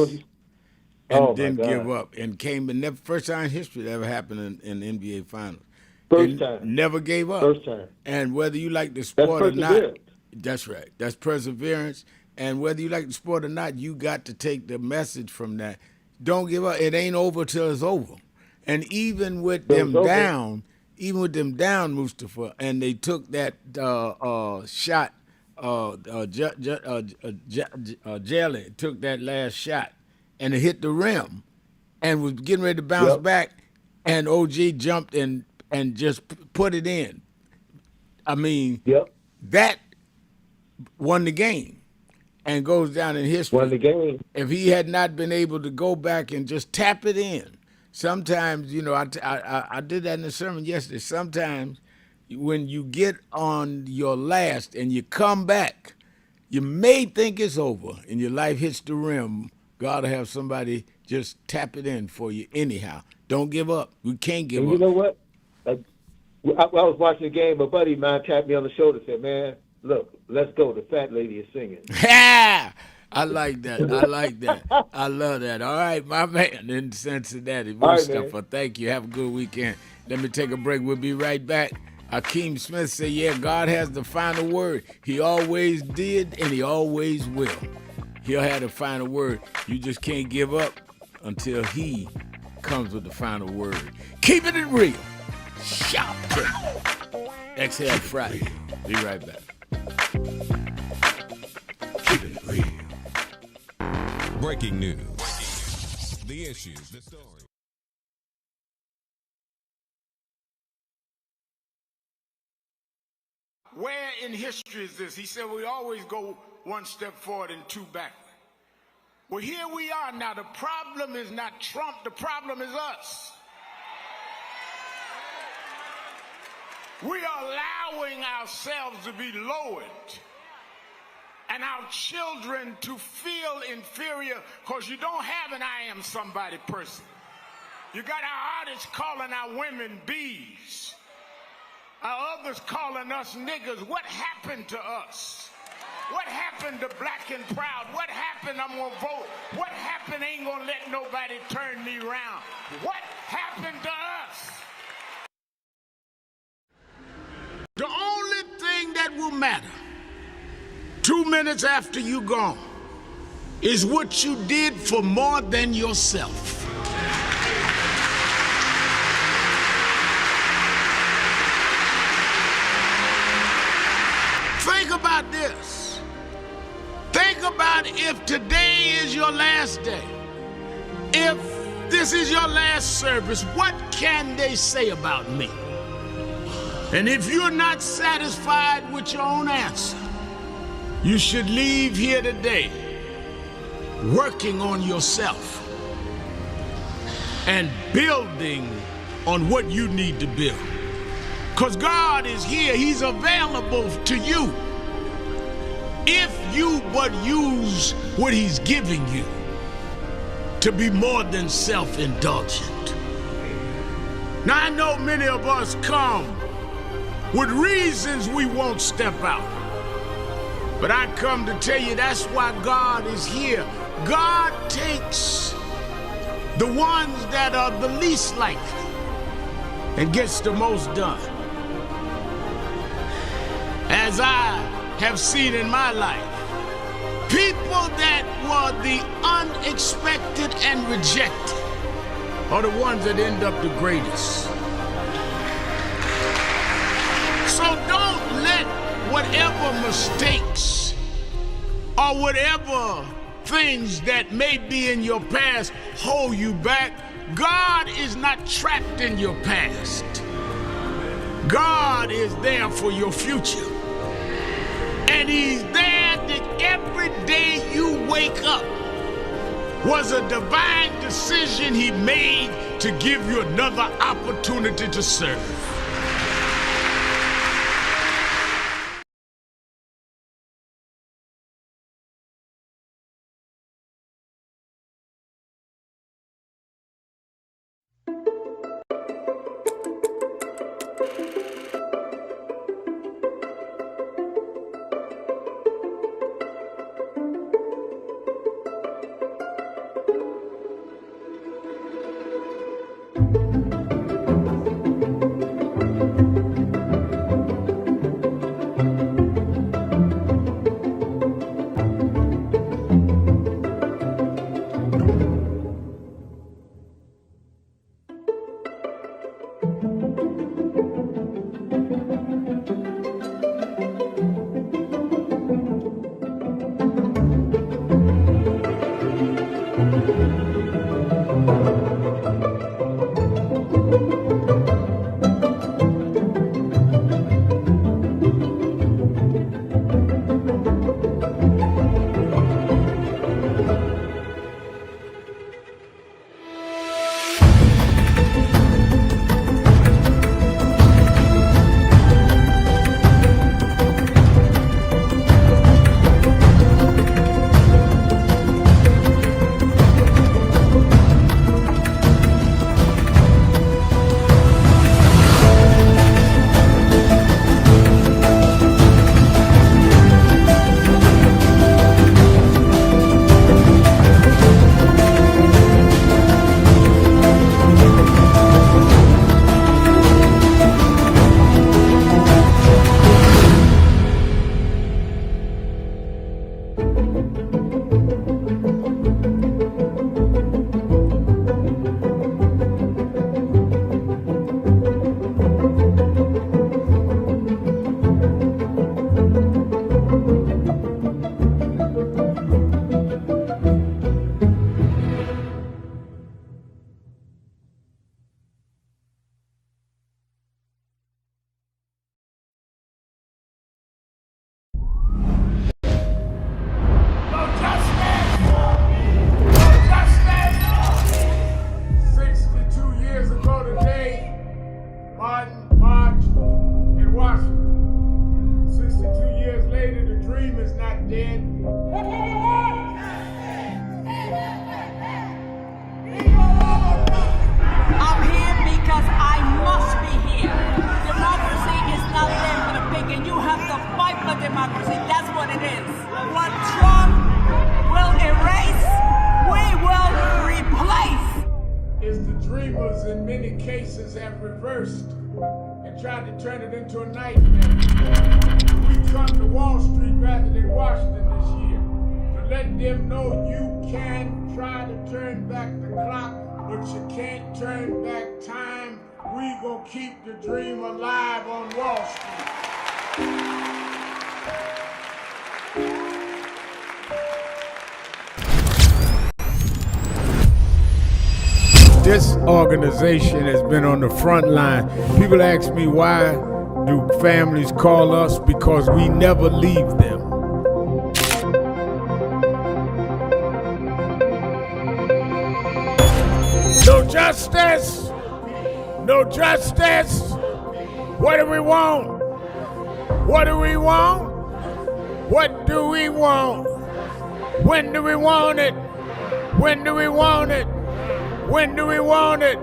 And didn't give up. And came in, first time in history that ever happened in the NBA Finals. First time. Never gave up. First time. And whether you like the sport or not. That's right. That's perseverance. And whether you like the sport or not, you got to take the message from that. Don't give up. It ain't over till it's over. And even with them down, Mustafa, and they took that shot, Jelly took that last shot, and it hit the rim, and was getting ready to bounce back, and OG jumped and just put it in. I mean, that won the game and goes down in history. Won the game. If he had not been able to go back and just tap it in, sometimes, you know, I did that in the sermon yesterday. Sometimes when you get on your last and you come back, you may think it's over and your life hits the rim. God will have somebody just tap it in for you anyhow. Don't give up. We can't give up. You know what? I was watching the game. A buddy of mine tapped me on the shoulder and said, man, look, let's go. The fat lady is singing. I like that. I like that. I love that. All right, my man in Cincinnati, Mustafa, thank you. Have a good weekend. Let me take a break. We'll be right back. Akeem Smith said, yeah, God has the final word. He always did, and he always will. He'll have the final word. You just can't give up until he comes with the final word. Keeping it real. Sharpton. Exhale Friday. Be right back. Keep it real. Breaking news. The issues, the story. Where in history is this? He said we always go one step forward and two backward. Well, here we are now. The problem is not Trump. The problem is us. We are allowing ourselves to be lowered and our children to feel inferior because you don't have an I am somebody person. You got our artists calling our women bees. Our others calling us niggas. What happened to us? What happened to black and proud? What happened? I'm gonna vote. What happened? Ain't gonna let nobody turn me around. What happened to us? The only thing that will matter 2 minutes after you gone is what you did for more than yourself. Think about this. Think about if today is your last day. If this is your last service, what can they say about me? And if you're not satisfied with your own answer, you should leave here today working on yourself and building on what you need to build. Because God is here. He's available to you if you but use what he's giving you to be more than self-indulgent. Now, I know many of us come with reasons we won't step out. But I come to tell you that's why God is here. God takes the ones that are the least likely and gets the most done. As I have seen in my life, people that were the unexpected and rejected are the ones that end up the greatest. So don't let whatever mistakes or whatever things that may be in your past hold you back. God is not trapped in your past. God is there for your future. And he's there that every day you wake up was a divine decision he made to give you another opportunity to serve. dead. I'm here because I must be here. Democracy is not there for the pig, and you have to fight for democracy. That's what it is. What Trump will erase, we will replace. It's the dreamers in many cases have reversed and tried to turn it into a nightmare. We come to Wall Street rather than Washington this year to let them know you can try to turn back the clock, but you can't turn back time. We gonna keep the dream alive on Wall Street. This organization has been on the front line. People ask me, why do families call us? Because we never leave them. No justice! No justice! What do we want? What do we want? What do we want? When do we want it? When do we want it? When do we want it?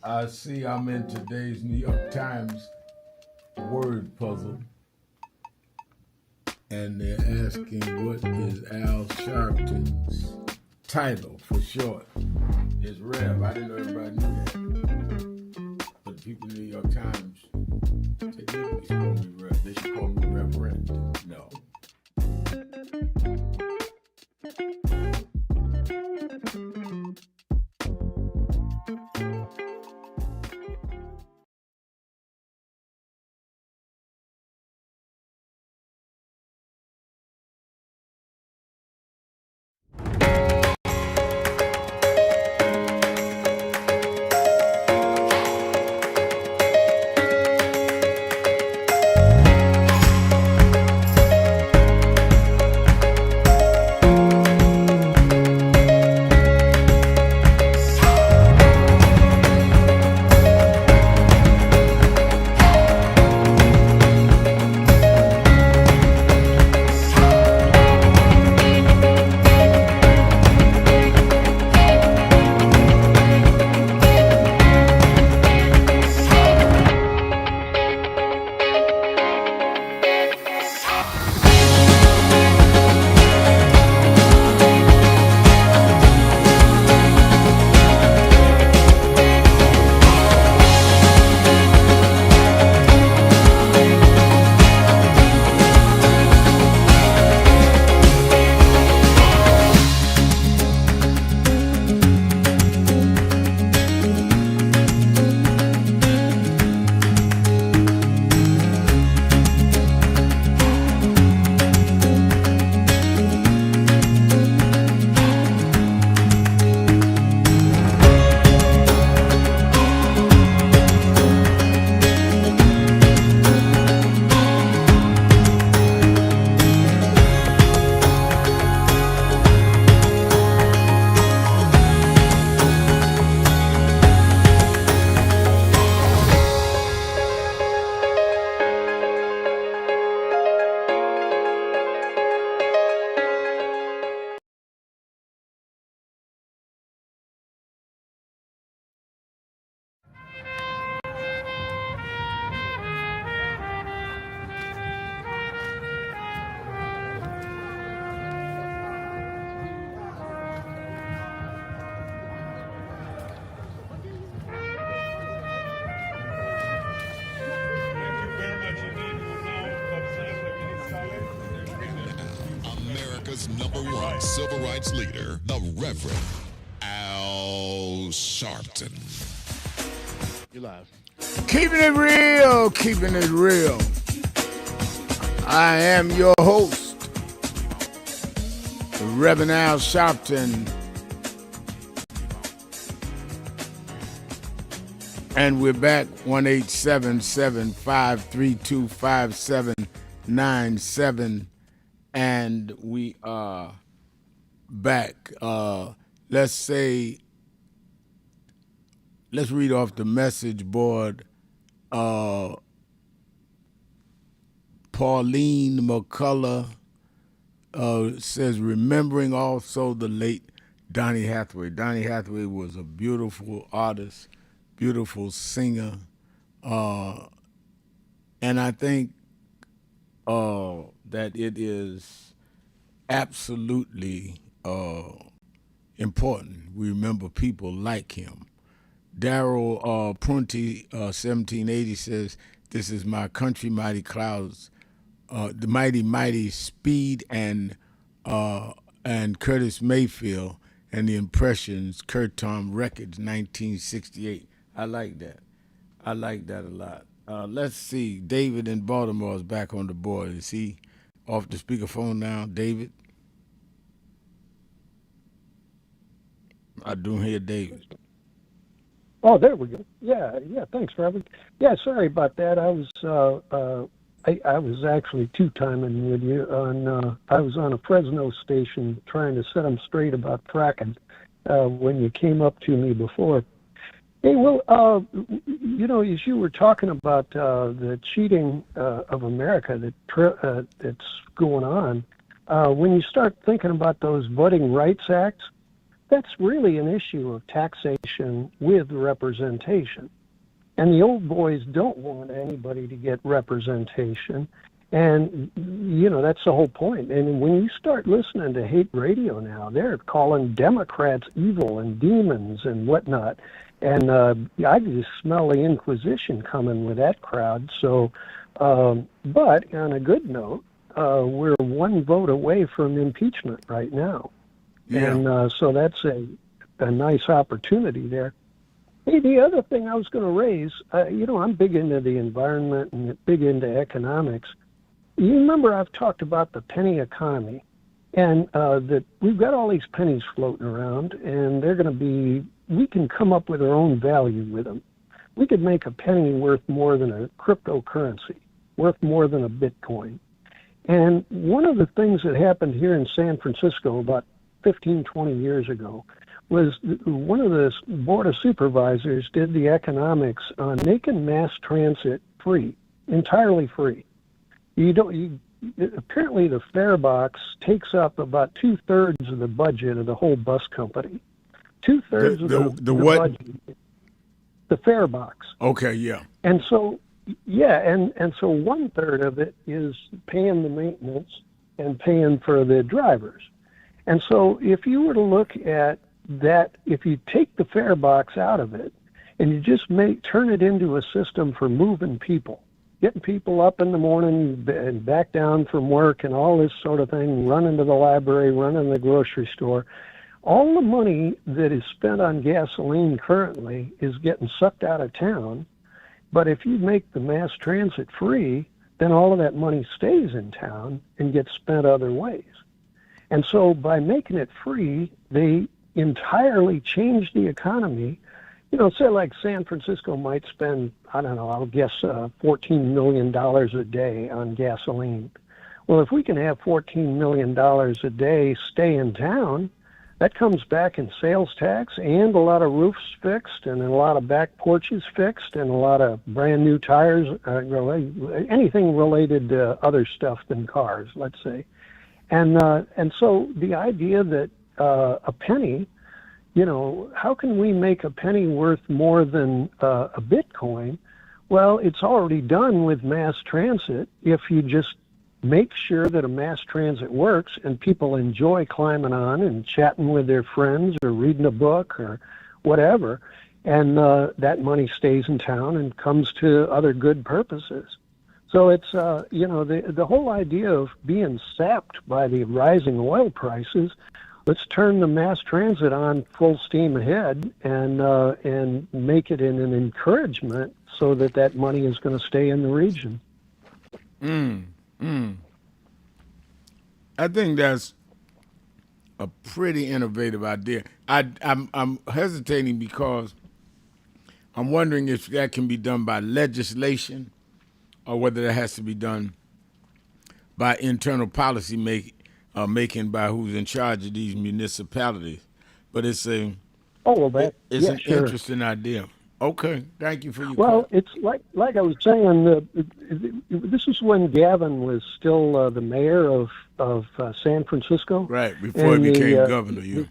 I see I'm in today's New York Times word puzzle, and they're asking what is Al Sharpton's title for short. It's Rev. I didn't know everybody knew that. But the people in the New York Times, they didn't call me Rev. They should call me Reverend. No. America's #1 civil rights leader, the Reverend Al Sharpton. You live. Keeping it real, keeping it real. I am your host, Reverend Al Sharpton, and we're back 1-877-532-5797, and we are back. Let's read off the message board. Pauline McCullough says, remembering also the late Donny Hathaway. Donny Hathaway was a beautiful artist, beautiful singer, and I think that it is absolutely important we remember people like him. Daryl Prunty, 1780, says, this is my country, mighty clouds, the mighty Speed and Curtis Mayfield and the Impressions, Kurt Tom Records, 1968. I like that. I like that a lot. Let's see. David in Baltimore is back on the board. Is he off the speakerphone now, David? I don't hear David. Oh, there we go. Yeah. Thanks, Robert. Yeah, sorry about that. I was actually two-timing with you on. I was on a Fresno station trying to set them straight about fracking when you came up to me before. Hey, well, as you were talking about the cheating of America that's going on, when you start thinking about those Voting Rights Acts, that's really an issue of taxation with representation. And the old boys don't want anybody to get representation. And, that's the whole point. And when you start listening to hate radio now, they're calling Democrats evil and demons and whatnot. And I just smell the Inquisition coming with that crowd. So, but on a good note, we're one vote away from impeachment right now. Yeah. And so that's a nice opportunity there. Hey, the other thing I was going to raise, I'm big into the environment and big into economics. You remember I've talked about the penny economy, and that we've got all these pennies floating around, and they're going to be, we can come up with our own value with them. We could make a penny worth more than a cryptocurrency, worth more than a Bitcoin. And one of the things that happened here in San Francisco about 15, 20 years ago was one of the board of supervisors did the economics on making mass transit free, entirely free. Apparently the fare box takes up about 2/3 of the budget of the whole bus company. 2/3 of the what? budget. The fare box. Okay, yeah. And so, and so 1/3 of it is paying the maintenance and paying for the drivers. And so if you were to look at that, if you take the fare box out of it and you just turn it into a system for moving people, getting people up in the morning and back down from work and all this sort of thing, running to the library, running to the grocery store, all the money that is spent on gasoline currently is getting sucked out of town. But if you make the mass transit free, then all of that money stays in town and gets spent other ways. And so by making it free, they entirely changed the economy. Say like San Francisco might spend, I don't know, I'll guess $14 million a day on gasoline. Well, if we can have $14 million a day stay in town, that comes back in sales tax and a lot of roofs fixed and a lot of back porches fixed and a lot of brand new tires, anything related to other stuff than cars, let's say. And so the idea that a penny, how can we make a penny worth more than a Bitcoin? Well, it's already done with mass transit. If you just make sure that a mass transit works and people enjoy climbing on and chatting with their friends or reading a book or whatever, and that money stays in town and comes to other good purposes. So it's, the whole idea of being sapped by the rising oil prices, let's turn the mass transit on full steam ahead and make it in an encouragement so that money is going to stay in the region. I think that's a pretty innovative idea. I'm hesitating because I'm wondering if that can be done by legislation or whether that has to be done by internal policy making by who's in charge of these municipalities. But it's an sure. interesting idea. Okay, thank you for your Well, call. it's like I was saying. This is when Gavin was still the mayor of San Francisco. Right before he became governor. Yeah.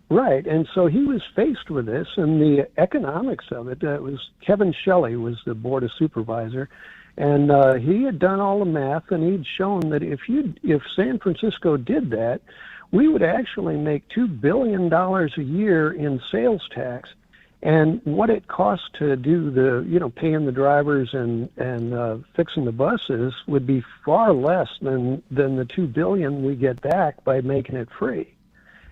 Right, and so he was faced with this, and the economics of it. Was Kevin Shelley was the board of supervisor, and he had done all the math, and he'd shown that if San Francisco did that, we would actually make $2 billion a year in sales tax. And what it costs to do paying the drivers and fixing the buses would be far less than the $2 billion we get back by making it free.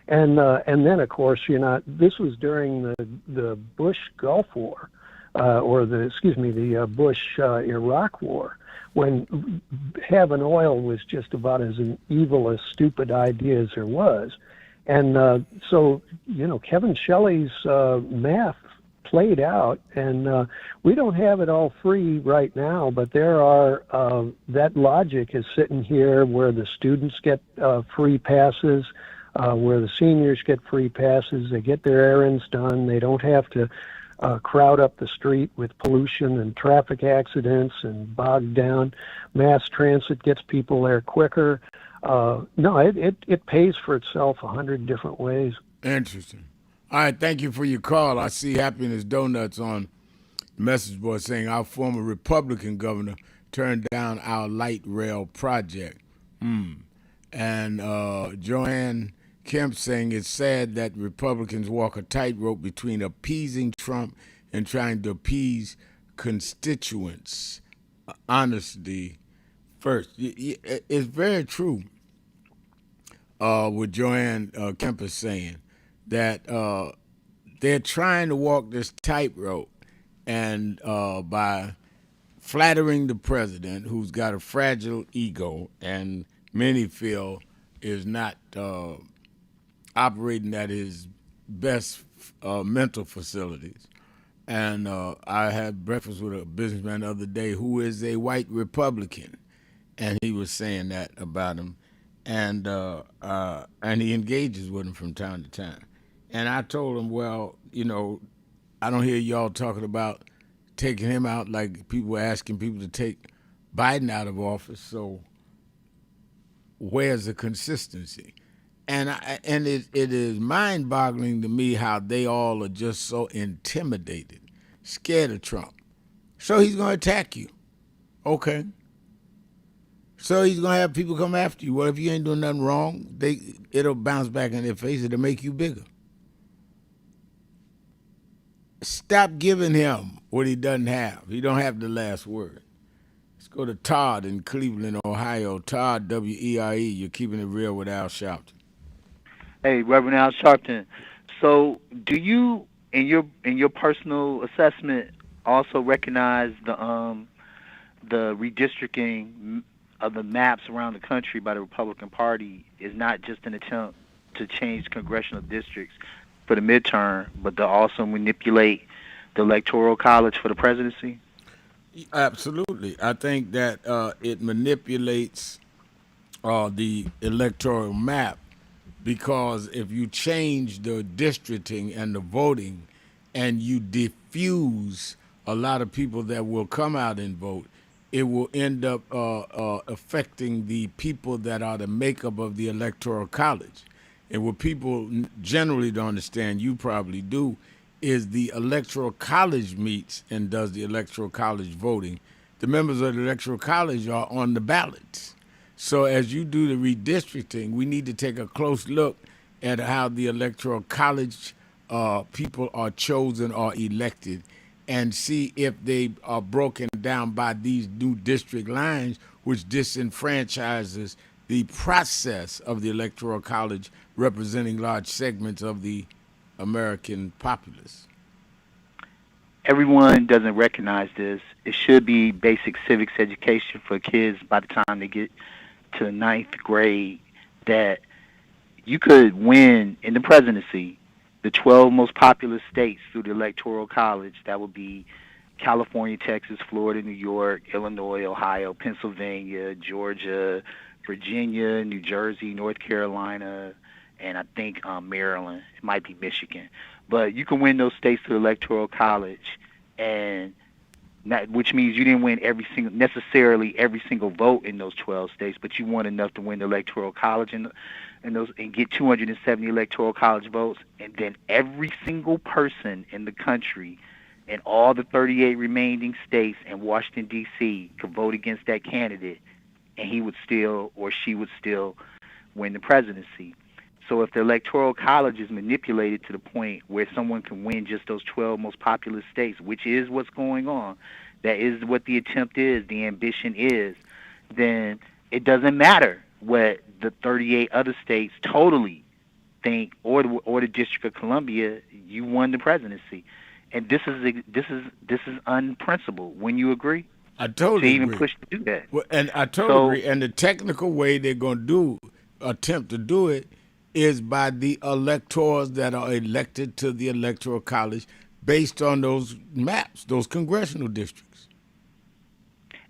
And then of course this was during the Bush Gulf War, the Bush Iraq War, when having oil was just about as an evil, as stupid idea as there was. And so Kevin Shelley's math played out, and we don't have it all free right now, but there are that logic is sitting here where the students get free passes, where the seniors get free passes. They get their errands done. They don't have to crowd up the street with pollution and traffic accidents and bogged down. Mass transit gets people there quicker. No, it pays for itself 100 different ways. Interesting. All right, thank you for your call. I see Happiness Donuts on the message board saying our former Republican governor turned down our light rail project. And Joanne Kemp saying it's sad that Republicans walk a tightrope between appeasing Trump and trying to appease constituents. Honesty first. It's very true. What Joanne Kemp is saying, that they're trying to walk this tightrope, and by flattering the president, who's got a fragile ego and many feel is not operating at his best mental facilities. And I had breakfast with a businessman the other day who is a white Republican, and he was saying that about him. And he engages with him from time to time. And I told him, well, I don't hear y'all talking about taking him out like people were asking people to take Biden out of office. So where's the consistency? And it is mind-boggling to me how they all are just so intimidated, scared of Trump. So he's going to attack you. Okay. So he's going to have people come after you. Well, if you ain't doing nothing wrong, it'll bounce back in their face. It'll make you bigger. Stop giving him what he doesn't have. He don't have the last word. Let's go to Todd in Cleveland, Ohio. Todd, WERE, you're keeping it real with Al Sharpton. Hey, Reverend Al Sharpton. So do you, in your personal assessment, also recognize the redistricting of the maps around the country by the Republican Party is not just an attempt to change congressional districts for the midterm, but to also manipulate the Electoral College for the presidency? Absolutely. I think that it manipulates the electoral map, because if you change the districting and the voting and you diffuse a lot of people that will come out and vote, it will end up affecting the people that are the makeup of the Electoral College. And what people generally don't understand, you probably do, is the Electoral College meets and does the Electoral College voting. The members of the Electoral College are on the ballots. So as you do the redistricting, we need to take a close look at how the Electoral College people are chosen or elected, and see if they are broken down by these new district lines, which disenfranchises the process of the Electoral College representing large segments of the American populace. Everyone doesn't recognize this. It should be basic civics education for kids by the time they get to the ninth grade that you could win in the presidency the 12 most populous states through the Electoral College. That would be California, Texas, Florida, New York, Illinois, Ohio, Pennsylvania, Georgia, Virginia, New Jersey, North Carolina, and I think Maryland. It might be Michigan. But you can win those states through the Electoral College, and which means you didn't win necessarily every single vote in those 12 states, but you won enough to win the Electoral College and get 270 Electoral College votes, and then every single person in the country in all the 38 remaining states and Washington, D.C. could vote against that candidate, and he would still or she would still win the presidency. So if the Electoral College is manipulated to the point where someone can win just those 12 most populous states, which is what's going on, that is what the attempt is, the ambition is, then it doesn't matter what the 38 other states totally think, or the District of Columbia. You won the presidency. And this is unprincipled. Wouldn't you agree? I totally to even agree. Push to do that. Well, and I totally agree. And the technical way they're going to attempt to do it is by the electors that are elected to the Electoral College based on those maps, those congressional districts.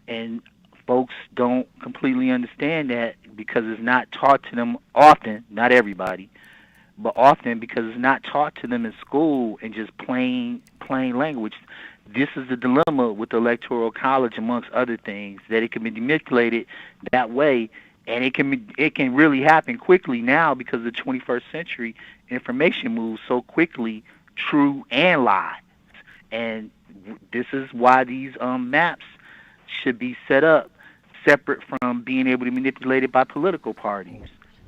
And folks don't completely understand that because it's not taught to them often, not everybody, but often because it's not taught to them in school in just plain language. This is the dilemma with the Electoral College, amongst other things, that it can be manipulated that way, and it can really happen quickly now because the 21st century information moves so quickly, true and lies. And this is why these maps should be set up separate from being able to be manipulated by political parties.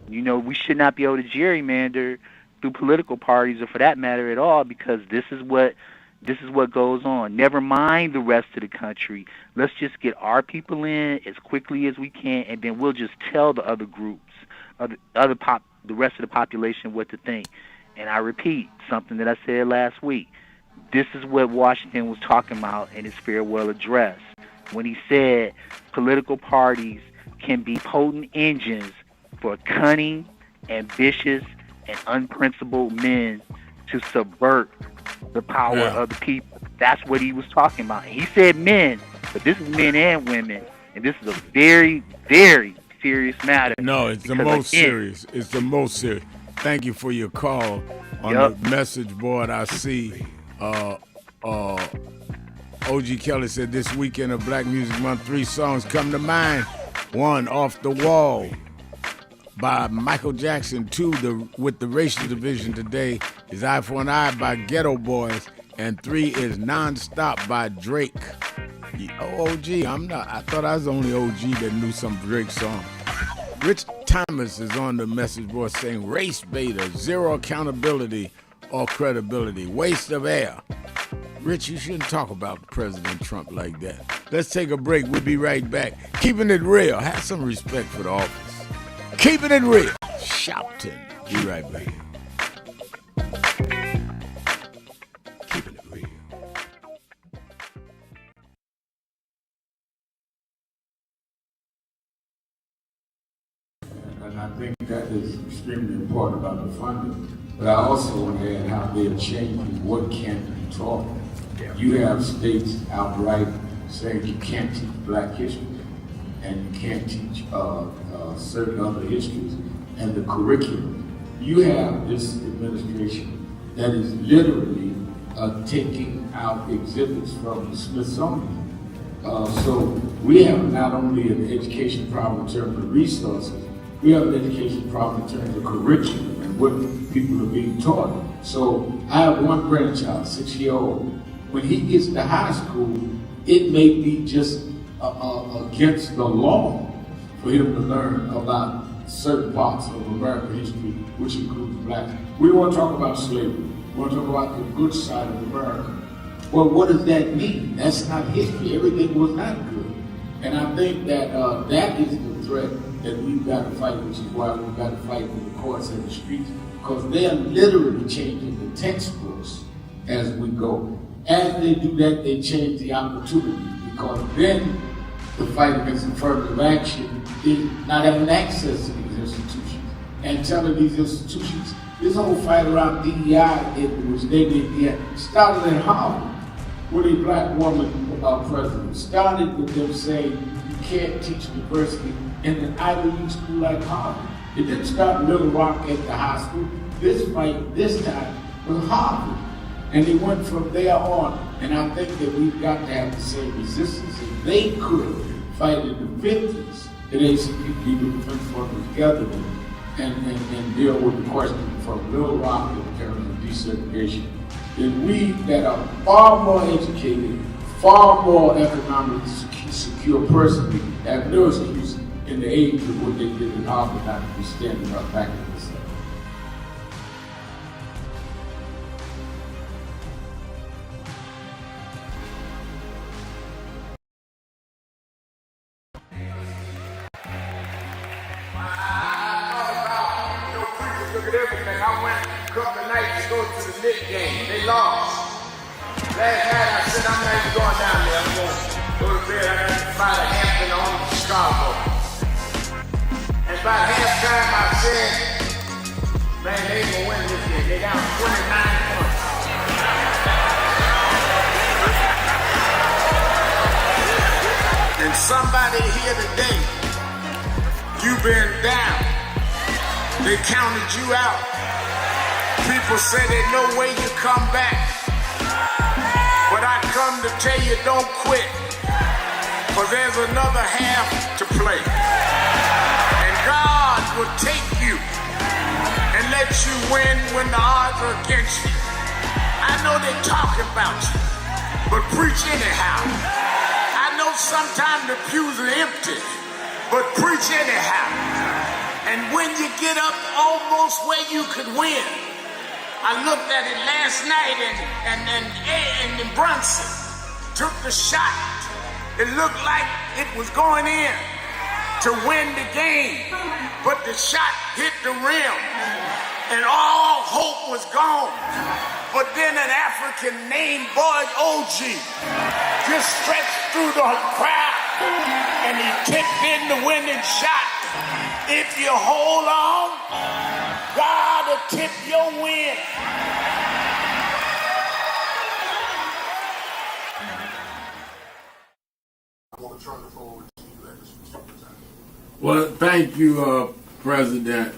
You know, we should not be able to gerrymander through political parties, or for that matter at all, because this is what goes on. Never mind the rest of the country. Let's just get our people in as quickly as we can, and then we'll just tell the other groups, the rest of the population what to think. And I repeat something that I said last week. This is what Washington was talking about in his farewell address when he said political parties can be potent engines for cunning, ambitious, and unprincipled men to subvert the power of the people. That's what he was talking about. And he said men, but this is men and women, and this is a very, very serious matter. No, it's the most serious. It's the most serious. Thank you for your call. On the message board, I see O.G. Kelly said this weekend of Black Music Month, 3 songs come to mind. 1, Off the Wall by Michael Jackson. 2, With the Racial Division Today is Eye for an Eye by Ghetto Boys. And 3 is Non-Stop by Drake. OG, I thought I was the only OG that knew some Drake song. Rich Thomas is on the message board saying race beta, zero accountability or credibility, waste of air. Rich, you shouldn't talk about President Trump like that. Let's take a break. We'll be right back. Keeping it real. Have some respect for the office. Keeping it real. Sharpton. Be right back. Keeping it real. And I think that is extremely important about the funding. But I also want to add how they're changing what can be taught. You have states outright saying you can't teach Black history and you can't teach certain other histories and the curriculum. You have this administration that is literally taking out exhibits from the Smithsonian. So we have not only an education problem in terms of resources, we have an education problem in terms of curriculum and what people are being taught. So I have one grandchild, 6-year-old. When he gets to high school, it may be just against the law for him to learn about certain parts of American history, which includes Black. We want to talk about slavery. We want to talk about the good side of America. Well, what does that mean? That's not history. Everything was not good. And I think that that is the threat that we've got to fight, which is why we've got to fight with the courts and the streets, because they're literally changing the textbooks as we go. As they do that, they change the opportunity, because then the fight against affirmative action is not having access to these institutions and telling these institutions this whole fight around DEI, which they did, started in Harvard with a black woman president. Started with them saying you can't teach diversity in an Ivy League school like Harvard. It didn't start in Little Rock at the high school. This fight, this time, was Harvard. And they went from there on. And I think that we've got to have the same resistance. If they could fight in the 50s, the ACP Defense Fund was together and deal with the question from Little Rock in terms of desegregation, then we that are far more educated, far more economically secure personally, have no excuse in the age of what they did in Harvard not to be standing up back in this. They lost. Last night I said I'm not even going down there. I'm going to go to bed. I got to fly to Hampton on to Chicago. And by halftime I said, man, they ain't gonna win this game. They down 29 points. And somebody here today, you've been down. They counted you out. People say there's no way you come back. But I come to tell you, don't quit. For there's another half to play. And God will take you and let you win when the odds are against you. I know they're talking about you, but preach anyhow. I know sometimes the pews are empty, but preach anyhow. And when you get up almost where you could win, I looked at it last night and Brunson took the shot. It looked like it was going in to win the game, but the shot hit the rim and all hope was gone. But then an African named Boyd OG just stretched through the crowd and he kicked in the winning shot. If you hold on, God will tip your win. I want to turn the floor over to you, Well, thank you, President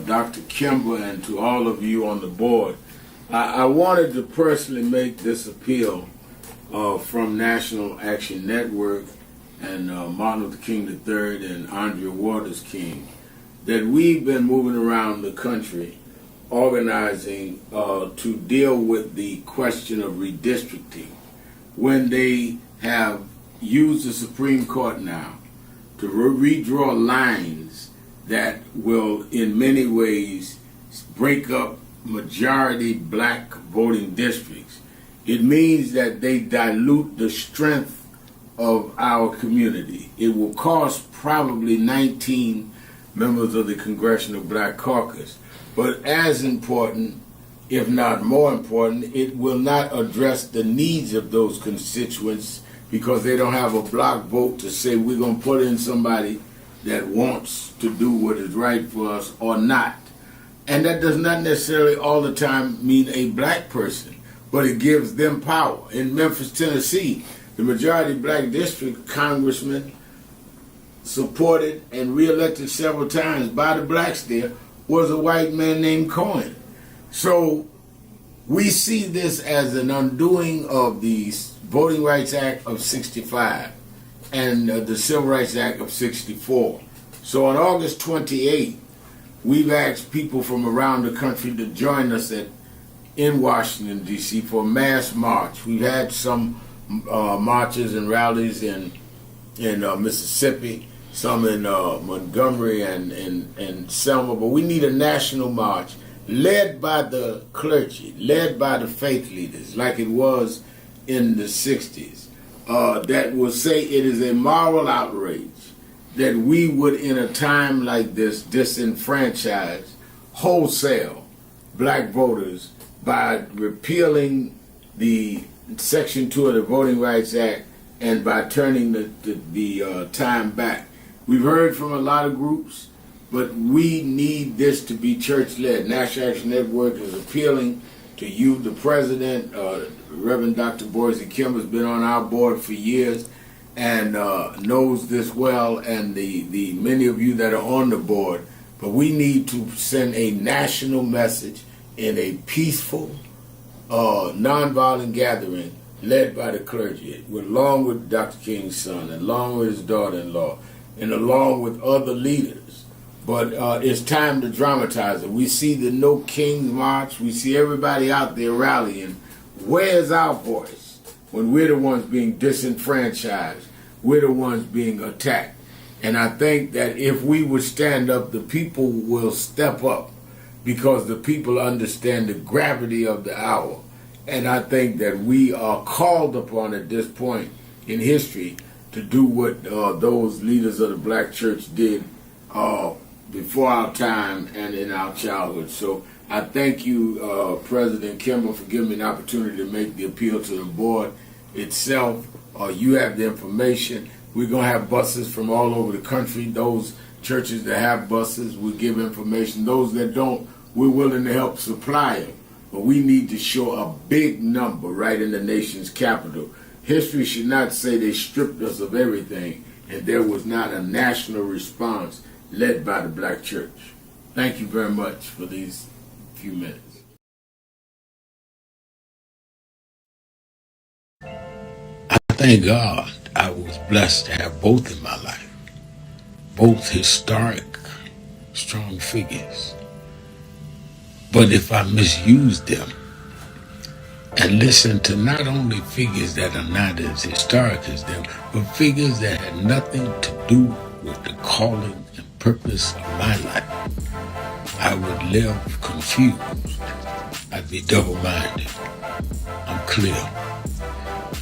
Dr. Kimber, and to all of you on the board. I wanted to personally make this appeal from National Action Network and Martin Luther King III and Andrea Waters King, that we've been moving around the country organizing to deal with the question of redistricting when they have used the Supreme Court now to redraw lines that will in many ways break up majority black voting districts. It means that they dilute the strength of our community. It will cost probably 19 members of the Congressional Black Caucus. But as important, if not more important, it will not address the needs of those constituents because they don't have a block vote to say we're going to put in somebody that wants to do what is right for us or not. And that does not necessarily all the time mean a black person, but it gives them power. In Memphis, Tennessee, the majority black district congressman supported and reelected several times by the blacks there was a white man named Cohen. So we see this as an undoing of the Voting Rights Act of 65 and the Civil Rights Act of 64. So on August 28th, we've asked people from around the country to join us in Washington, D.C. for a mass march. We've had some marches and rallies in Mississippi, some in Montgomery and Selma, but we need a national march led by the clergy, led by the faith leaders, like it was in the 60s, that will say it is a moral outrage that we would, in a time like this, disenfranchise wholesale black voters by repealing the Section 2 of the Voting Rights Act and by turning the time back. We've heard from a lot of groups, but we need this to be church-led. National Action Network is appealing to you, the president. Reverend Dr. Boise Kim has been on our board for years and knows this well, and the many of you that are on the board. But we need to send a national message in a peaceful, nonviolent gathering led by the clergy, along with Dr. King's son, along with his daughter-in-law, and along with other leaders. But it's time to dramatize it. We see the No Kings March. We see everybody out there rallying. Where's our voice when we're the ones being disenfranchised? We're the ones being attacked. And I think that if we would stand up, the people will step up, because the people understand the gravity of the hour. And I think that we are called upon at this point in history to do what those leaders of the black church did before our time and in our childhood. So I thank you, President Kimball, for giving me an opportunity to make the appeal to the board itself. You have the information. We're going to have buses from all over the country. Those churches that have buses, we give information. Those that don't, we're willing to help supply them. But we need to show a big number right in the nation's capital. History should not say they stripped us of everything and there was not a national response led by the black church. Thank you very much for these few minutes. I thank God I was blessed to have both in my life, both historic, strong figures. But if I misuse them and listen to not only figures that are not as historic as them, but figures that had nothing to do with the calling and purpose of my life, I would live confused. I'd be double-minded. I'm clear.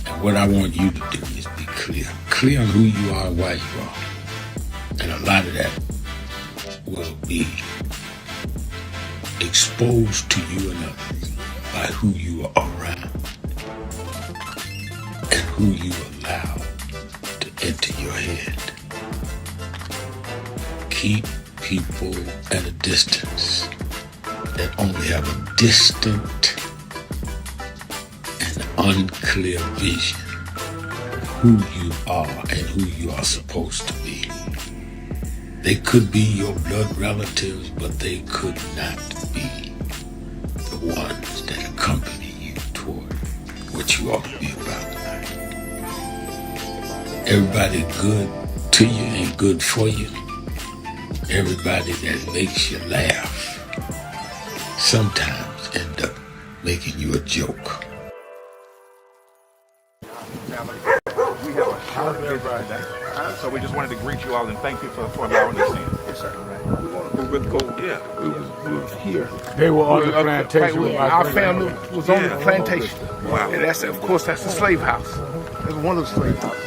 And what I want you to do is be clear. Clear on who you are and why you are. And a lot of that will be exposed to you and others by who you are around and who you allow to enter your head. Keep people at a distance that only have a distant and unclear vision of who you are and who you are supposed to be. They could be your blood relatives, but they could not be the ones that accompany you toward what you ought to be about. Everybody good to you ain't good for you. Everybody that makes you laugh sometimes end up making you a joke. We have a short visit today, so we just wanted to greet you all and thank you for allowing us in. Yes, sir. We was here. They were on the plantation. Our family was on the plantation. Wow. And that's, of course, that's the slave house. That's one of the slave houses.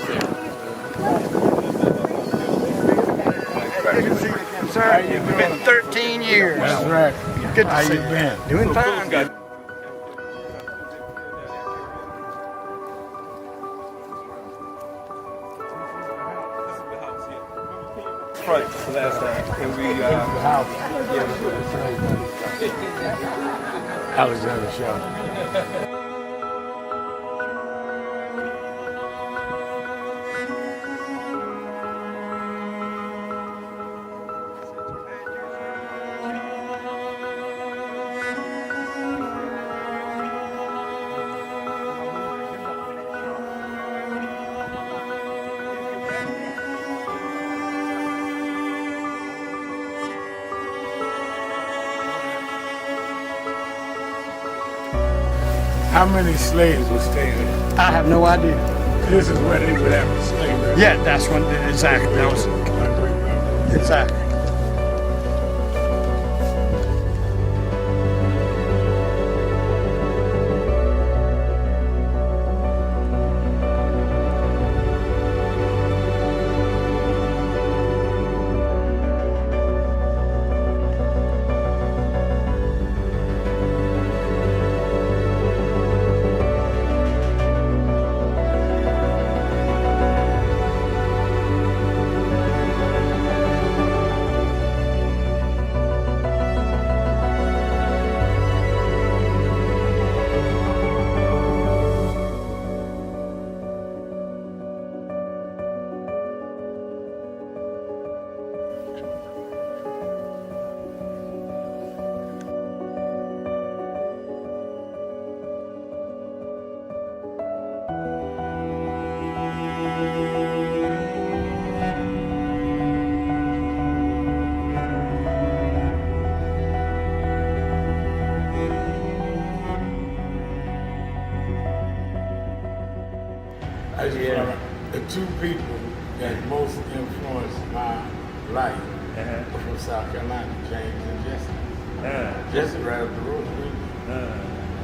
Sir, it's been 13 years. That's right. Good to How see you you. been? Doing fine. Good. Right, so that's that. And we, Alexander Sharpton. How many slaves were staying there? I have no idea. This is where they would have a slave. Yeah, that's when exactly. That was exactly. two people that most influenced my life are from South Carolina, James and Jesse. Jesse right up the road from me. I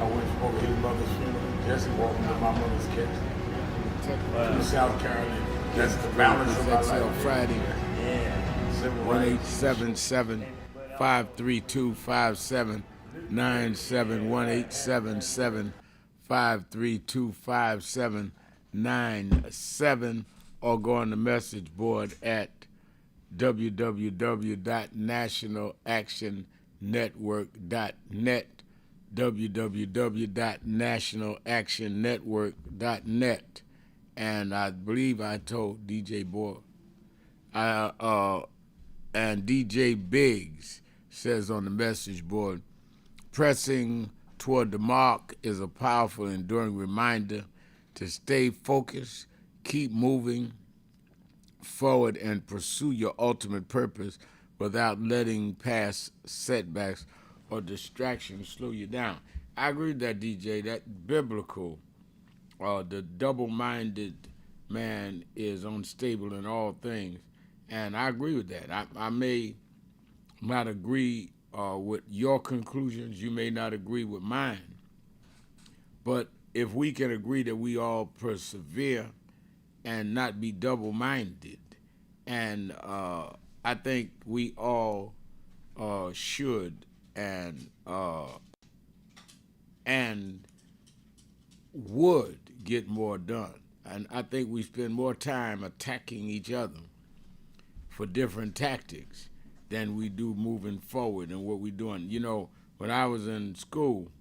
went over his mother's funeral. Jesse walked to my mother's casket. To South Carolina. That's the balance of my life. Friday. Yeah. 1-877-532-5797. 1-877-532-5797, or go on the message board at www.nationalactionnetwork.net, www.nationalactionnetwork.net. And I believe I told DJ Boy, and DJ Biggs says on the message board, pressing toward the mark is a powerful, enduring reminder to stay focused, keep moving forward, and pursue your ultimate purpose without letting past setbacks or distractions slow you down. I agree with that, DJ. That biblical, the double-minded man is unstable in all things, and I agree with that. I may not agree with your conclusions. You may not agree with mine. But if we can agree that we all persevere and not be double-minded, and I think we all should and would get more done. And I think we spend more time attacking each other for different tactics than we do moving forward and what we're doing. You know, when I was in school,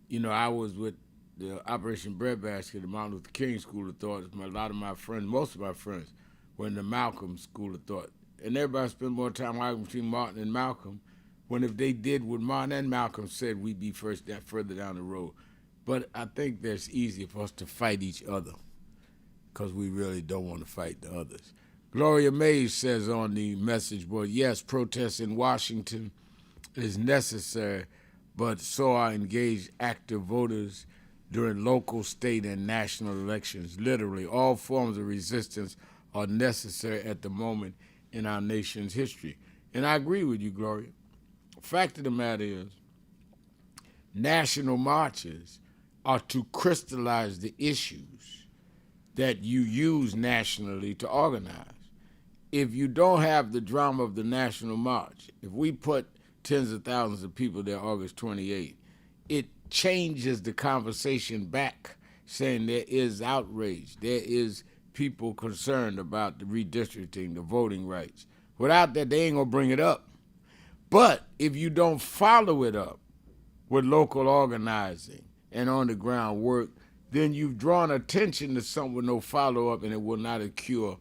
you know, I was with the Operation Breadbasket, the Martin Luther King School of Thought. A lot of my friends, most of my friends, were in the Malcolm School of Thought. And everybody spent more time arguing between Martin and Malcolm, when if they did what Martin and Malcolm said, we'd be further down the road. But I think that's easier for us to fight each other because we really don't want to fight the others. Gloria Mays says on the message board, yes, protests in Washington is necessary, but so are engaged active voters during local, state, and national elections. Literally, all forms of resistance are necessary at the moment in our nation's history. And I agree with you, Gloria. Fact of the matter is, national marches are to crystallize the issues that you use nationally to organize. If you don't have the drama of the national march, if we put tens of thousands of people there August 28th, it changes the conversation back, saying there is outrage, there is people concerned about the redistricting, the voting rights. Without that, they ain't gonna bring it up. But if you don't follow it up with local organizing and on-the-ground work, then you've drawn attention to something with no follow-up, and it will not occur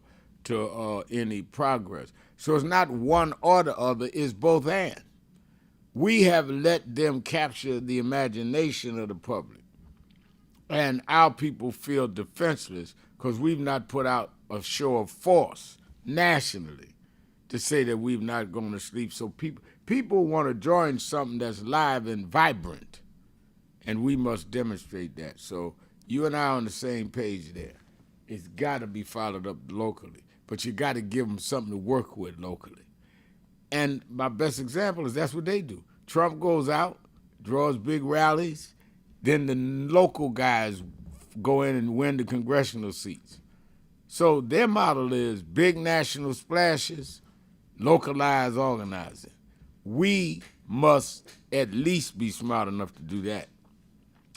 to any progress. So it's not one or the other, it's both and. We have let them capture the imagination of the public, and our people feel defenseless because we've not put out a show of force nationally to say that we've not gone to sleep. So people want to join something that's live and vibrant, and we must demonstrate that. So you and I are on the same page there. It's got to be followed up locally, but you got to give them something to work with locally. And my best example is that's what they do. Trump goes out, draws big rallies, then the local guys go in and win the congressional seats. So their model is big national splashes, localized organizing. We must at least be smart enough to do that.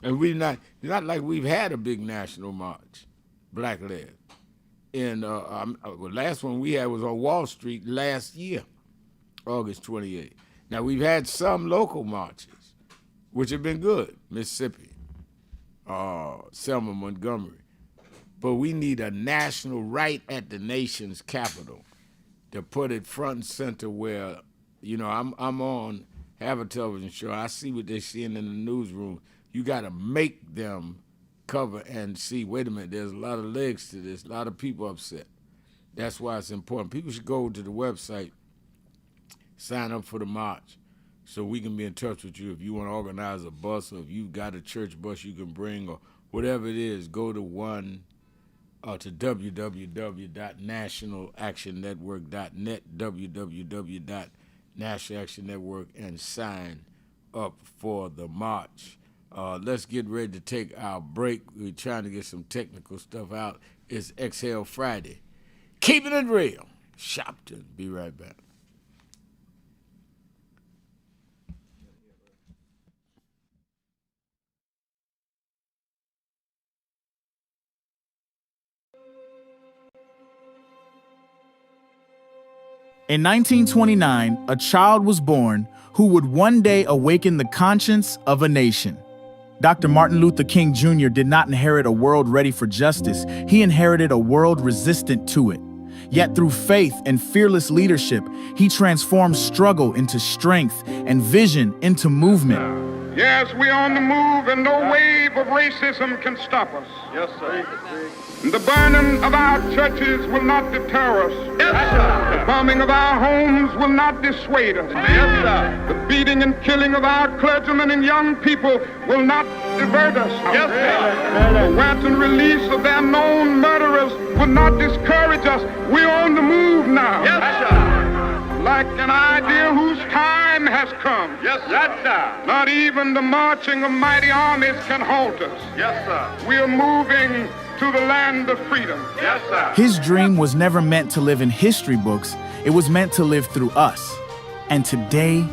And it's not like we've had a big national march, black-led. And the last one we had was on Wall Street last year, August 28th. Now, we've had some local marches, which have been good, Mississippi, Selma, Montgomery. But we need a national right at the nation's capital to put it front and center where, you know, I'm on, have a television show. I see what they're seeing in the newsroom. You got to make them cover and see, wait a minute, there's a lot of legs to this, a lot of people upset. That's why it's important. People should go to the website, sign up for the march so we can be in touch with you. If you want to organize a bus, or if you got a church bus you can bring, or whatever it is, go to to www.nationalactionnetwork.net, www.National Action Network, and sign up for the march. Let's get ready to take our break. We're trying to get some technical stuff out. It's Exhale Friday. Keeping it real. Sharpton. Be right back. In 1929, a child was born who would one day awaken the conscience of a nation. Dr. Martin Luther King Jr. did not inherit a world ready for justice. He inherited a world resistant to it. Yet through faith and fearless leadership, he transformed struggle into strength and vision into movement. Yes, we're on the move and no wave of racism can stop us. Yes, sir. The burning of our churches will not deter us. Yes, sir. The bombing of our homes will not dissuade us. Yes, sir. The beating and killing of our clergymen and young people will not divert us. Yes, sir. The wanton release of their known murderers will not discourage us. We're on the move now. Yes, sir. Like an idea whose time has come. Yes, sir. Not even the marching of mighty armies can halt us. Yes, sir. We're moving to the land of freedom. Yes, sir. His dream was never meant to live in history books. It was meant to live through us. And today,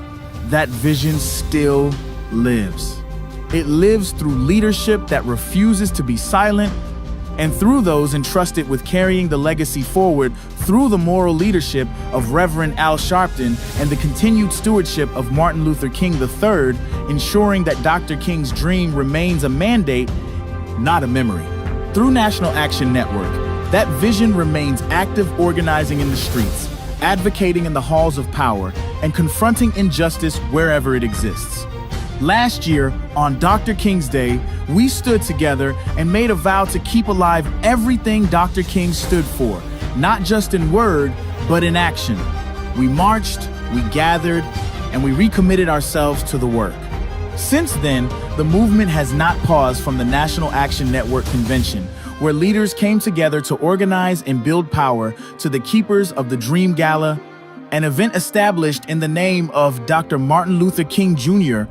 that vision still lives. It lives through leadership that refuses to be silent, and through those entrusted with carrying the legacy forward through the moral leadership of Reverend Al Sharpton and the continued stewardship of Martin Luther King III, ensuring that Dr. King's dream remains a mandate, not a memory. Through National Action Network, that vision remains active, organizing in the streets, advocating in the halls of power, and confronting injustice wherever it exists. Last year, on Dr. King's Day, we stood together and made a vow to keep alive everything Dr. King stood for, not just in word, but in action. We marched, we gathered, and we recommitted ourselves to the work. Since then, the movement has not paused from the National Action Network convention, where leaders came together to organize and build power, to the Keepers of the Dream Gala, an event established in the name of Dr. Martin Luther King Jr.,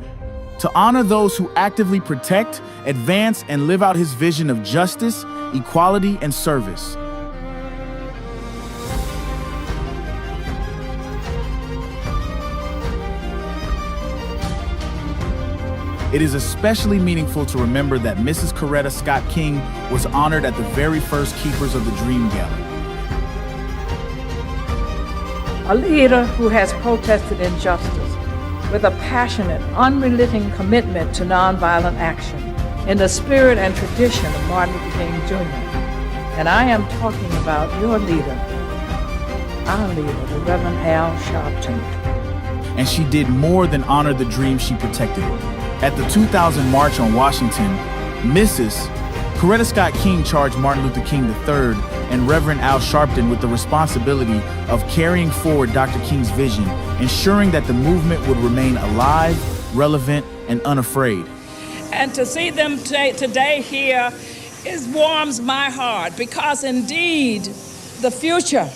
to honor those who actively protect, advance, and live out his vision of justice, equality, and service. It is especially meaningful to remember that Mrs. Coretta Scott King was honored at the very first Keepers of the Dream Gala. A leader who has protested injustice with a passionate, unrelenting commitment to nonviolent action in the spirit and tradition of Martin Luther King Jr. And I am talking about your leader, our leader, the Reverend Al Sharpton. And she did more than honor the dream she protected. At the 2000 March on Washington, Mrs. Coretta Scott King charged Martin Luther King III and Reverend Al Sharpton with the responsibility of carrying forward Dr. King's vision, ensuring that the movement would remain alive, relevant, and unafraid. And to see them today here warms my heart, because indeed the future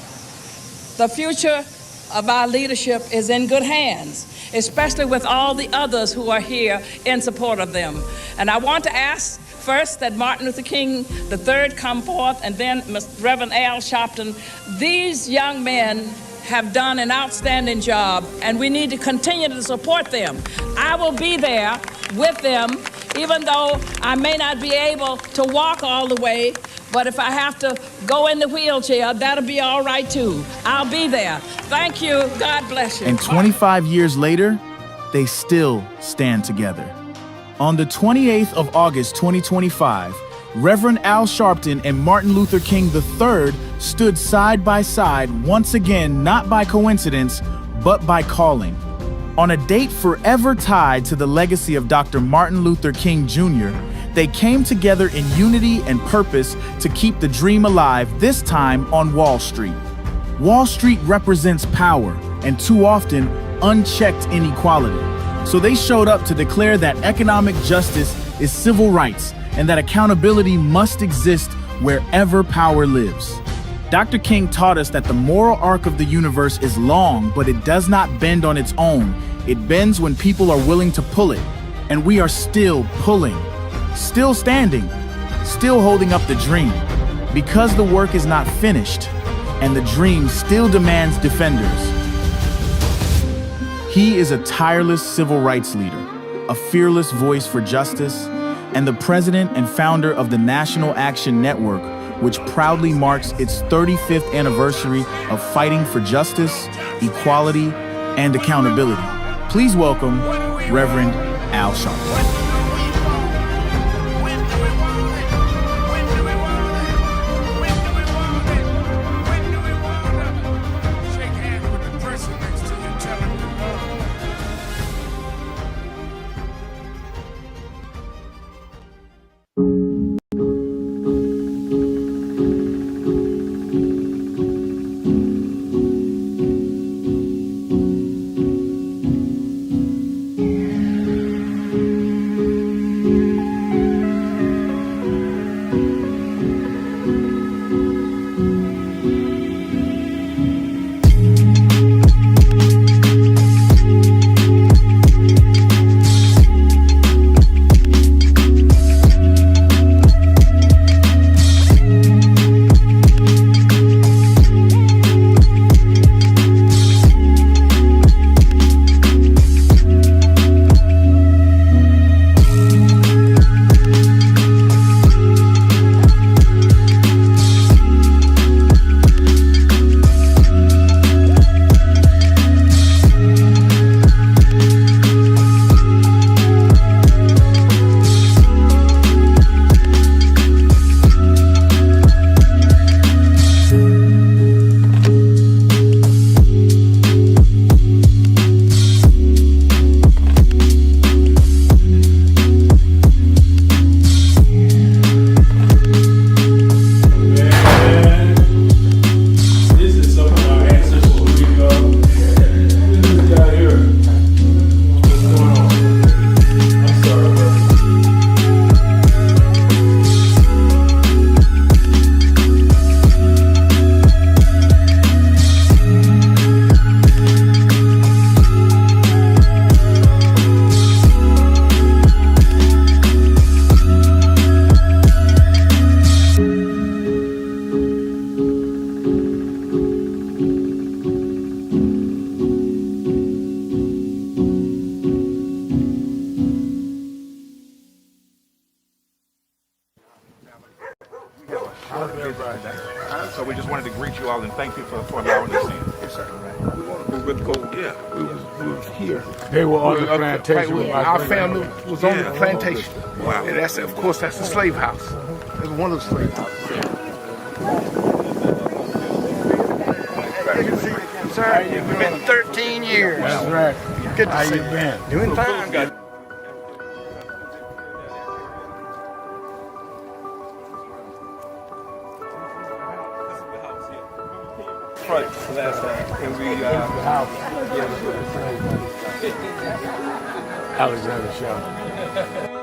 of our leadership is in good hands, especially with all the others who are here in support of them. And I want to ask first that Martin Luther King III come forth, and then Reverend Al Sharpton. These young men have done an outstanding job, and we need to continue to support them. I will be there with them, even though I may not be able to walk all the way, but if I have to go in the wheelchair, that'll be all right too. I'll be there. Thank you. God bless you. And 25 years later, they still stand together. On the 28th of August, 2025, Reverend Al Sharpton and Martin Luther King III stood side by side once again, not by coincidence, but by calling. On a date forever tied to the legacy of Dr. Martin Luther King Jr., they came together in unity and purpose to keep the dream alive, this time on Wall Street. Wall Street represents power and too often unchecked inequality. So they showed up to declare that economic justice is civil rights and that accountability must exist wherever power lives. Dr. King taught us that the moral arc of the universe is long, but it does not bend on its own. It bends when people are willing to pull it. And we are still pulling, still standing, still holding up the dream. Because the work is not finished, and the dream still demands defenders. He is a tireless civil rights leader, a fearless voice for justice, and the president and founder of the National Action Network, which proudly marks its 35th anniversary of fighting for justice, equality, and accountability. Please welcome Reverend Al Sharpton. So we just wanted to greet you all and thank you for allowing us in. Yes, sir. Right. We want to move with gold. Yeah, we was here. They were on the plantation. Right, our family was on the plantation. Wow. And that's, of course, that's the slave house. That's one of the slave houses. Sir, it's been 13 years. That's right. Good to How see you been? Doing fine. Good. Last time. And we, Alexander Sharpton.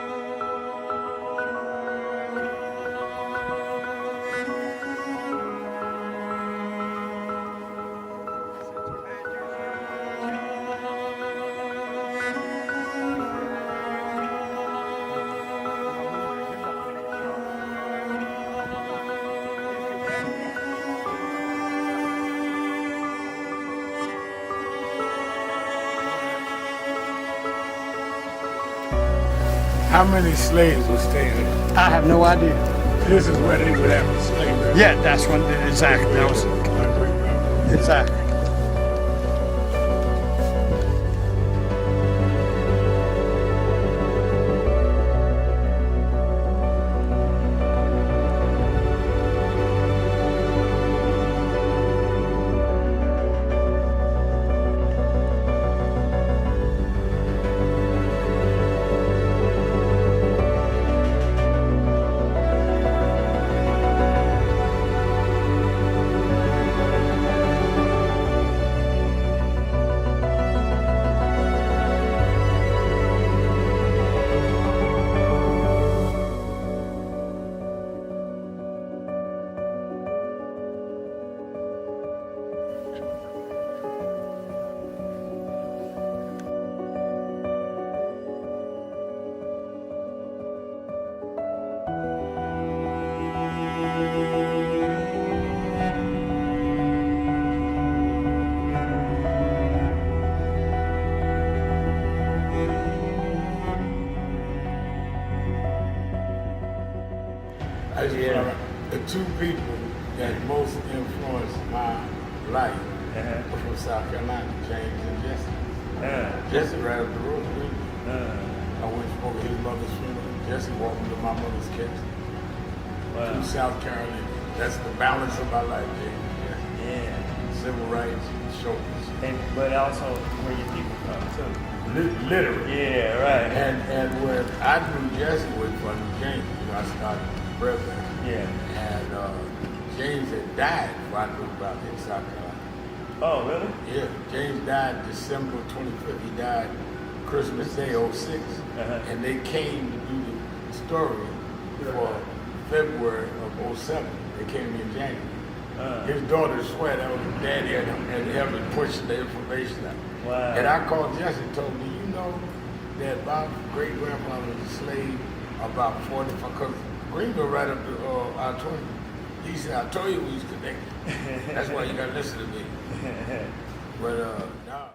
How many slaves were staying there? I have no idea. This is where they would have the slavery. Yeah, that's when exactly. That was exactly. two people that most influenced my life were from South Carolina, James and Jesse. Jesse right up the road with me. I went for his mother's funeral. Jesse walked me to my mother's casket. To South Carolina. That's the balance of my life, James. Yeah. Civil rights, shoulders. But also where your people come too. Literally. Yeah, right. And when I knew Jesse was from James, I started president. Yeah. And James had died before I knew about it in South Carolina. Oh, really? Yeah. James died December 25th. He died Christmas Day, 06. And they came to do the story for February of 07. They came in January. His daughter swear that was his daddy and him pushing the information out. Wow. And I called Jesse and told him, do you know that my great-grandfather was a slave about 45, because Greenville right up to I-20. He said, I told you we was connected. That's why you got to listen to me. But, no.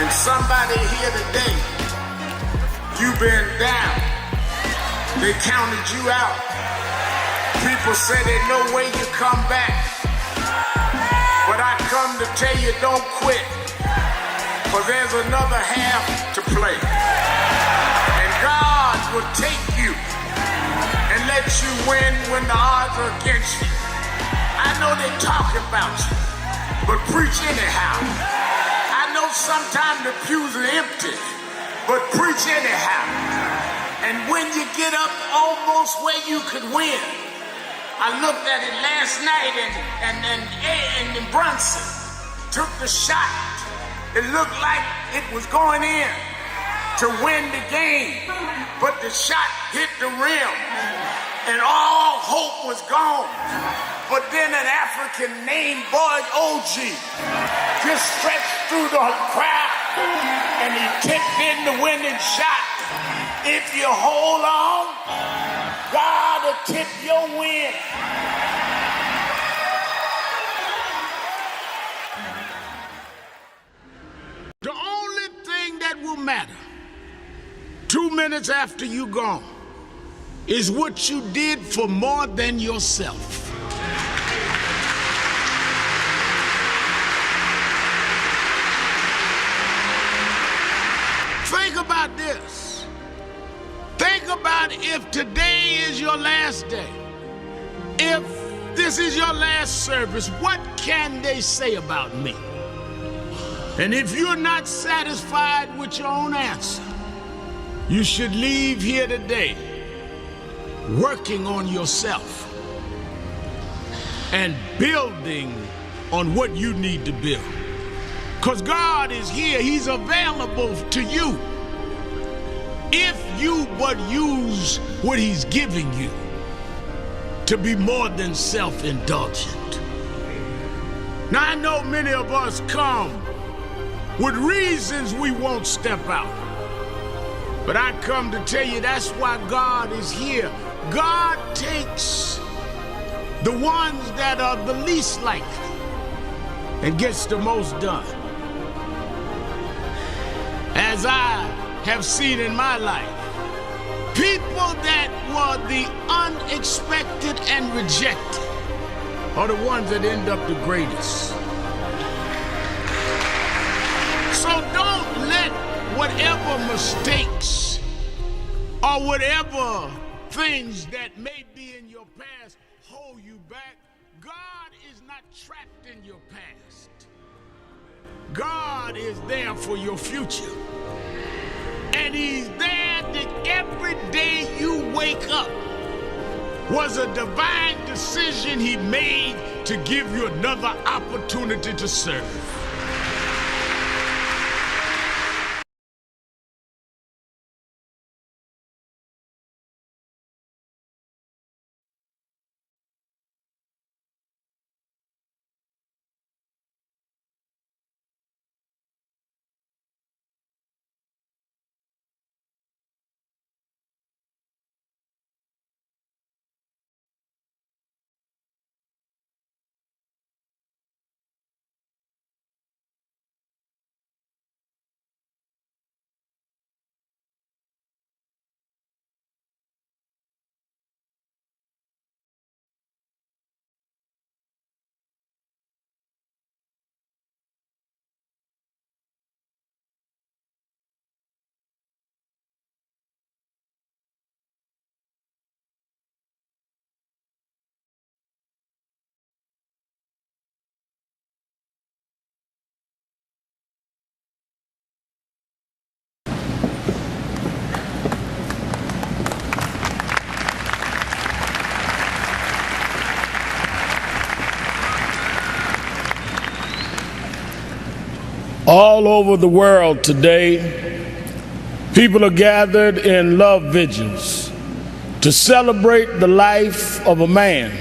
Somebody here today, you've been down. They counted you out. People say there's no way you come back. But I come to tell you, don't quit. For there's another half to play. And God will take you and let you win when the odds are against you. I know they talk about you, but preach anyhow. Sometimes the pews are empty, but preach anyhow. And when you get up almost where you could win, I looked at it last night and Brunson took the shot. It looked like it was going in to win the game, but the shot hit the rim and all hope was gone. But then an African named Boyd OG just stretched through the crowd, and he tipped in the winning shot. If you hold on, God will tip your win. The only thing that will matter 2 minutes after you gone is what you did for more than yourself. Think about this. Think about if today is your last day. If this is your last service, what can they say about me? And if you're not satisfied with your own answer, you should leave here today working on yourself and building on what you need to build. Because God is here, He's available to you if you but use what He's giving you to be more than self-indulgent. Now I know many of us come with reasons we won't step out. But I come to tell you that's why God is here. God takes the ones that are the least likely and gets the most done. As I have seen in my life, people that were the unexpected and rejected are the ones that end up the greatest. So don't let whatever mistakes or whatever things that may be in your past hold you back. God is not trapped in your past. God is there for your future. And He's there that every day you wake up was a divine decision He made to give you another opportunity to serve. All over the world today, people are gathered in love vigils to celebrate the life of a man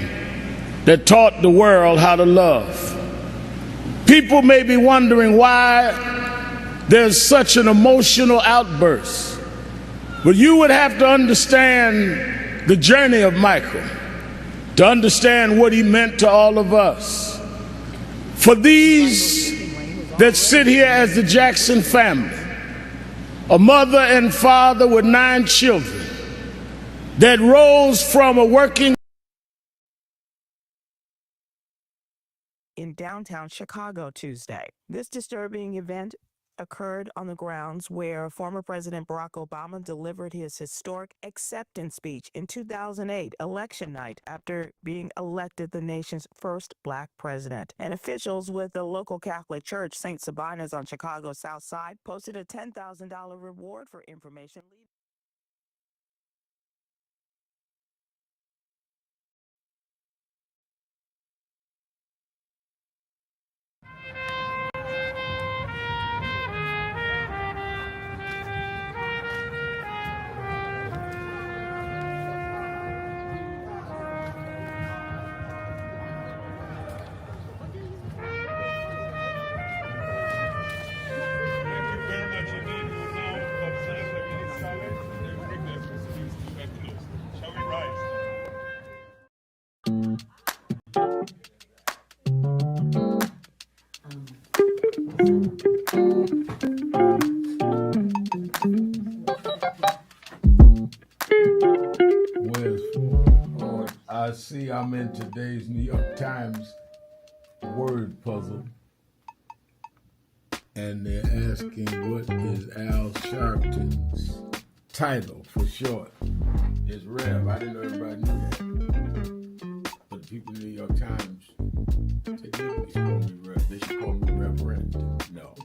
that taught the world how to love. People may be wondering why there's such an emotional outburst, but you would have to understand the journey of Michael to understand what he meant to all of us. For these that sit here as the Jackson family, a mother and father with 9 children that rose from a working in downtown Chicago Tuesday. This disturbing event occurred on the grounds where former President Barack Obama delivered his historic acceptance speech in 2008 election night after being elected the nation's first black president. And officials with the local Catholic church, St. Sabina's on Chicago's South Side, posted a $10,000 reward for information. I see I'm in today's New York Times word puzzle. And they're asking what is Al Sharpton's title for short. It's Rev. I didn't know everybody knew that. But the people in the New York Times, they should call me Rev. They should call me Reverend. No.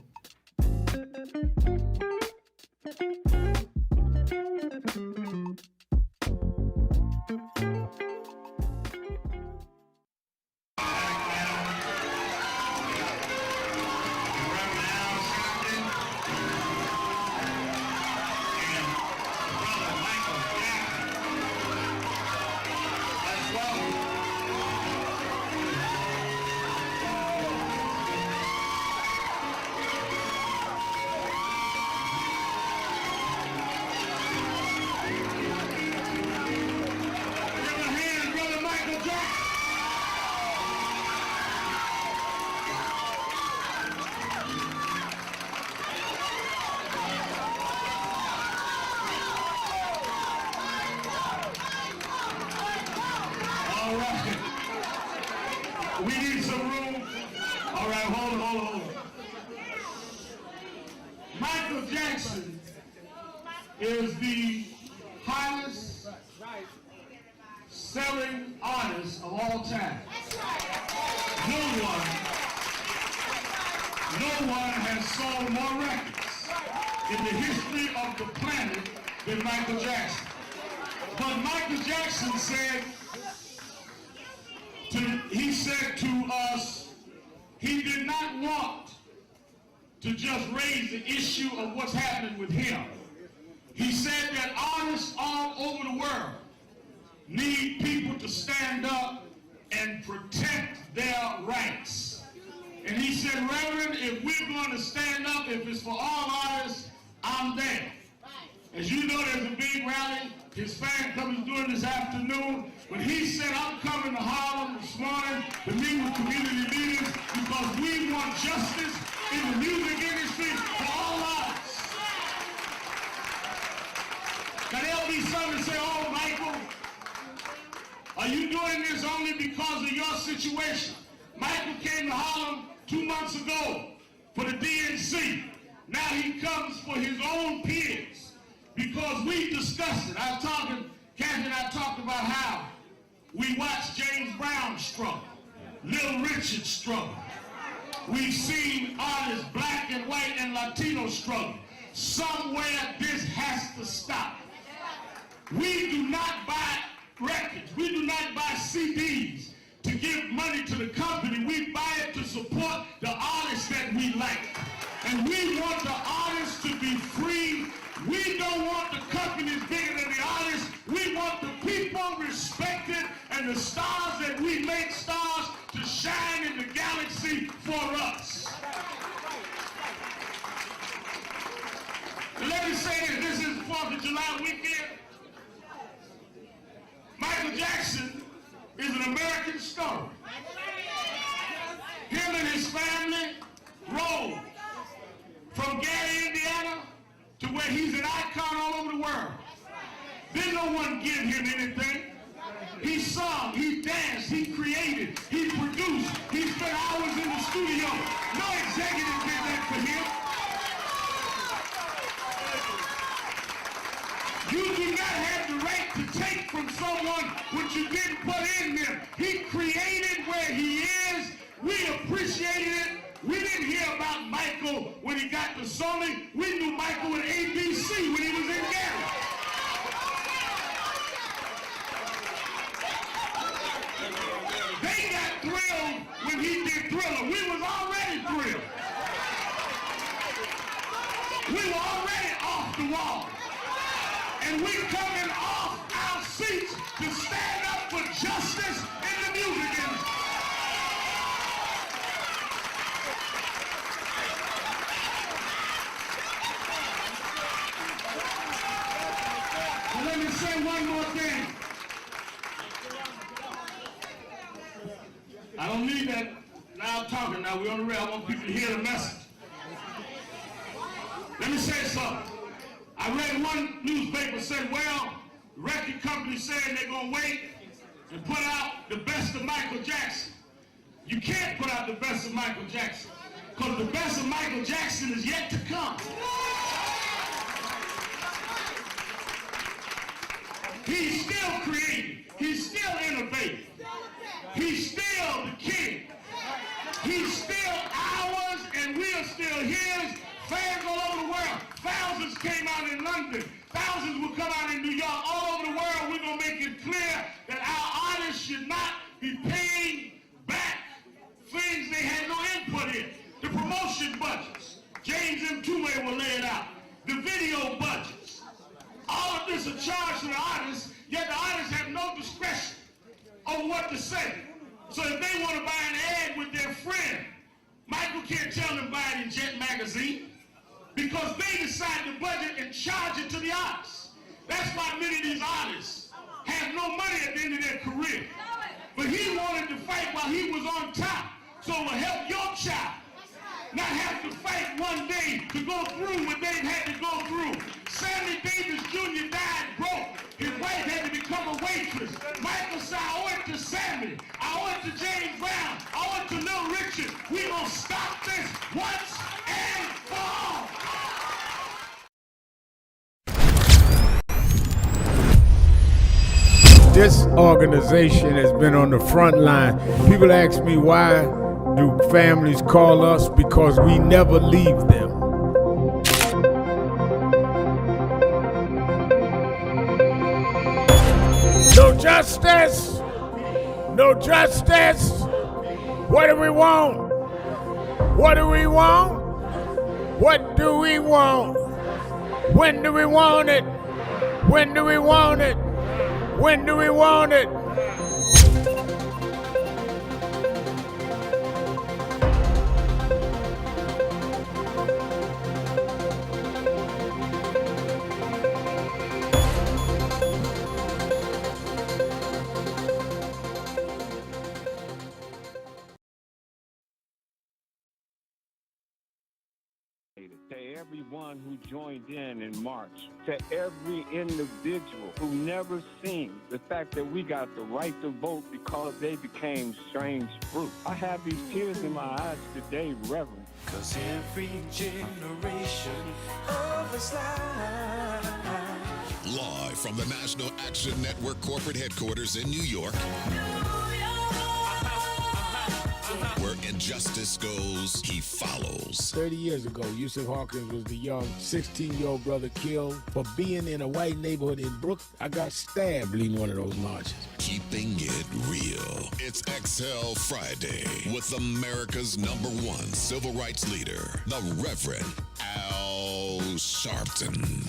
Michael Jackson is the highest selling artist of all time. No one has sold more records in the history of the planet than Michael Jackson. But Michael Jackson said to us, he did not want to just raise the issue of what's happening with him. He said that artists all over the world need people to stand up and protect their rights. And he said, Reverend, if we're going to stand up, if it's for all artists, I'm there. As you know, there's a big rally his fan club is doing this afternoon, but he said, I'm coming to Harlem this morning to meet with community leaders because we want justice in the music industry for all artists. Now there'll be some that say, oh, Michael, are you doing this only because of your situation? Michael came to Harlem 2 months ago for the DNC. Now he comes for his own peers because we discussed it. Kathy and I talked about how we watched James Brown struggle, Little Richard struggle. We've seen artists, black and white and Latino struggle. Somewhere this has to stop. We do not buy records. We do not buy CDs to give money to the company. We buy it to support the artists that we like. And we want the artists to be free. We don't want the companies bigger than the artists. We want the people respected and the stars that we make stars to shine in the galaxy for us. And let me say this is the 4th of July weekend. Michael Jackson is an American story. Him and his family rode from Gary, Indiana, to where he's an icon all over the world. Didn't no one give him anything. He sung, he danced, he created, he produced, he spent hours in the studio. No executive did that for him. You do not have the right to take from someone what you didn't put in them. He created where he is. We appreciated it. We didn't hear about Michael when he got to Sony. We knew Michael with ABC when he was in Gary. They got thrilled when he did Thriller. We was already thrilled. We were already off the wall. And we coming off our seats to stand up for justice in the music industry. Let me say one more thing. I don't need that now talking. Now we're on the rail. I want people to hear the message. Let me say something. I read one newspaper say, well, the record company saying they're going to wait to put out the best of Michael Jackson. You can't put out the best of Michael Jackson because the best of Michael Jackson is yet to come. He's still creating. He's still innovating. He's still the king. He's still ours and we are still his. Fans all over the world. Thousands came out in London. Thousands will come out in New York. All over the world, we're going to make it clear that our artists should not be paying back things they had no input in. The promotion budgets. James M. Two-Way will lay it out. The video budgets. All of this is charged to the artists, yet the artists have no discretion on what to say. So if they want to buy an ad with their friend, Michael can't tell them buy it in Jet Magazine because they decide the budget and charge it to the artists. That's why many of these artists have no money at the end of their career. But he wanted to fight while he was on top, so it will help your child not have to fight one day to go through what they've had to go through. Sammy Davis Jr. died broke. His wife had to become a waitress. Michael said, I owe it to Sammy. I owe it to James Brown. I owe it to Little Richard. We gonna stop this once and for all. This organization has been on the front line. People ask me, why do families call us? Because we never leave them. No justice! No justice! What do we want? What do we want? What do we want? When do we want it? When do we want it? When do we want it? To everyone who joined in March, to every individual who never seen the fact that we got the right to vote because they became strange fruit. I have these tears in my eyes today, Reverend. Cause every generation of us Live from the National Action Network corporate headquarters in New York, where injustice goes, he follows. 30 years ago, Yusuf Hawkins was the young 16-year-old brother killed for being in a white neighborhood in Brooklyn. I got stabbed leading one of those marches. Keeping it real. It's Exhale Friday with America's #1 civil rights leader, the Reverend Al Sharpton.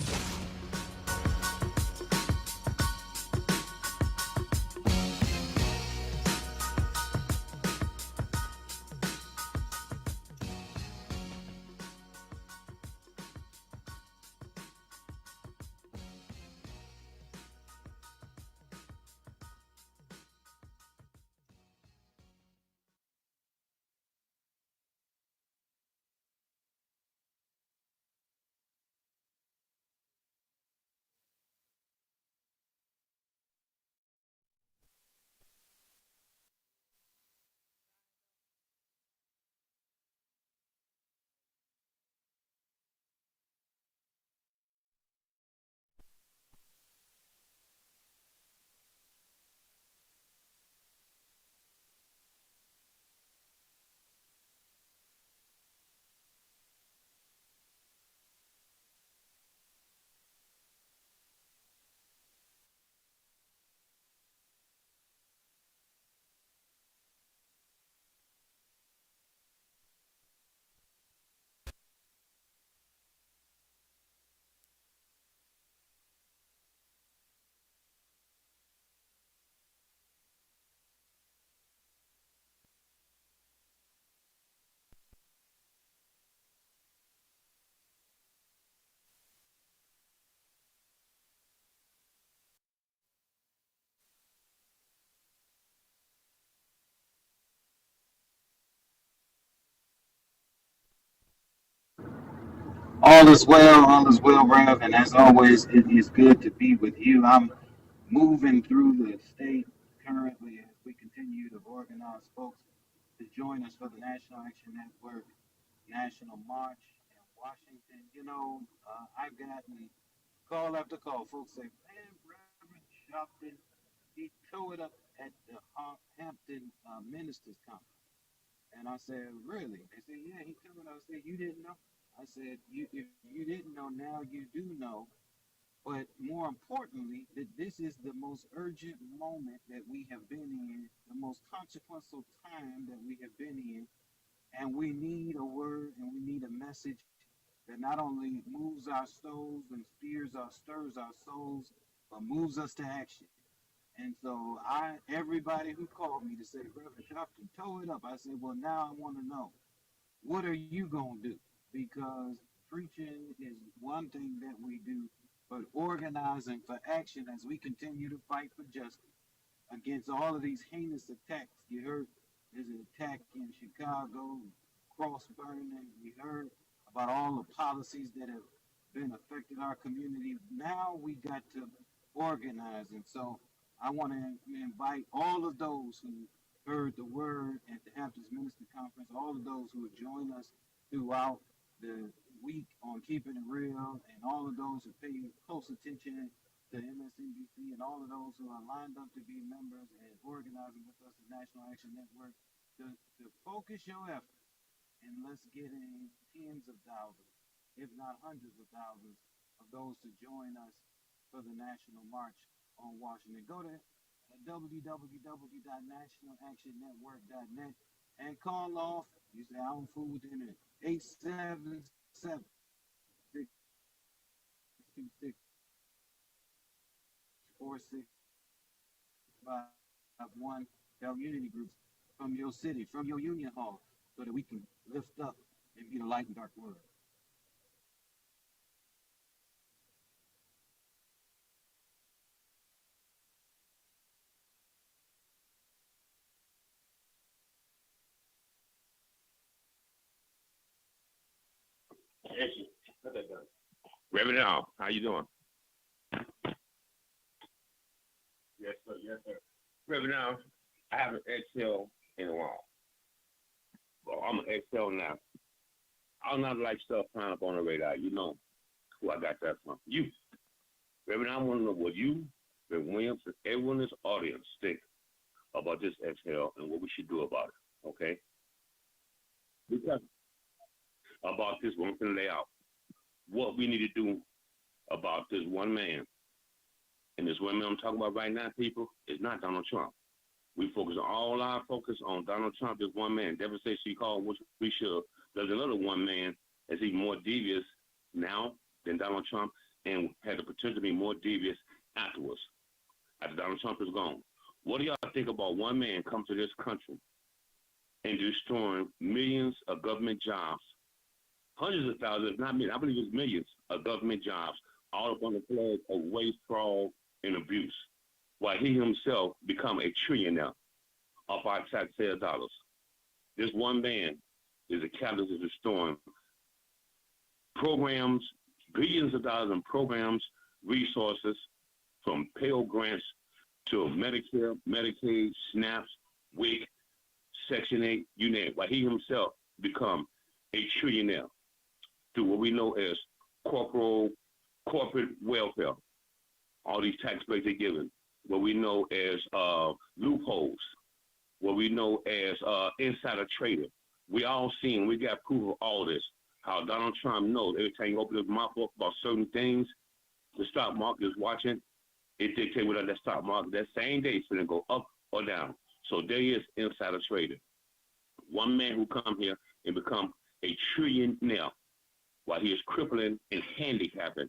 All is well, Rev, and as always, it is good to be with you. I'm moving through the state currently as we continue to organize folks to join us for the National Action Network National March in Washington. I've gotten call after call. Folks say, man, Reverend Sharpton, he tore it up at the Hampton Ministers Conference. And I said, really? They said, yeah, he tore it up. I said, you didn't know? I said, if you didn't know, now you do know. But more importantly, that this is the most urgent moment that we have been in, the most consequential time that we have been in. And we need a word and we need a message that not only moves our souls and stirs our souls, but moves us to action. And so everybody who called me to say, Reverend Sharpton, toe it up. I said, well, now I want to know, what are you going to do? Because preaching is one thing that we do, but organizing for action as we continue to fight for justice against all of these heinous attacks. You heard there's an attack in Chicago, cross burning. We heard about all the policies that have been affecting our community. Now we got to organize. And so I want to invite all of those who heard the word at the Hamptons Minister Conference, all of those who have joined us throughout the week on Keeping It Real, and all of those who pay close attention to MSNBC, and all of those who are lined up to be members and organizing with us at National Action Network, to focus your effort, and let's get in tens of thousands, if not hundreds of thousands, of those to join us for the National March on Washington. Go to www.nationalactionnetwork.net and call off. You say, I don't fool with the internet. 877 626 4651. Community groups from your city, from your union hall, so that we can lift up and be the light in dark world. Reverend Al, how you doing? Yes, sir. Yes, sir. Reverend Al, I haven't exhaled in a while. Well, I'm gonna exhale now. I'm not like stuff flying up on the radar. You know who I got that from. You. Reverend, I want to know what you, Reverend Williams, and everyone in this audience think about this exhale and what we should do about it. Okay? Because about this one thing lay out. What we need to do about this one man. And this one man I'm talking about right now, people, is not Donald Trump. We focus all our focus on Donald Trump, this one man. Devastation she called, which we should. There's another one man that's even more devious now than Donald Trump and had the potential to be more devious afterwards, after Donald Trump is gone. What do y'all think about one man come to this country and destroying millions of government jobs, hundreds of thousands, if not millions, I believe it's millions of government jobs, all up on the flag of waste, fraud, and abuse, while he himself become a trillionaire off our taxpayer dollars? This one man is a catalyst of destroying programs, billions of dollars in programs, resources, from Pell Grants to Medicare, Medicaid, SNAPs, WIC, Section 8, you name it, while he himself become a trillionaire through what we know as corporate welfare. All these tax breaks they're giving, what we know as loopholes, what we know as insider trading. We all seen, we got proof of all this, how Donald Trump knows every time you open his mouth up about certain things, the stock market is watching, it dictates whether that stock market that same day is going to go up or down. So there is insider trading. One man who come here and become a trillionaire while he is crippling and handicapping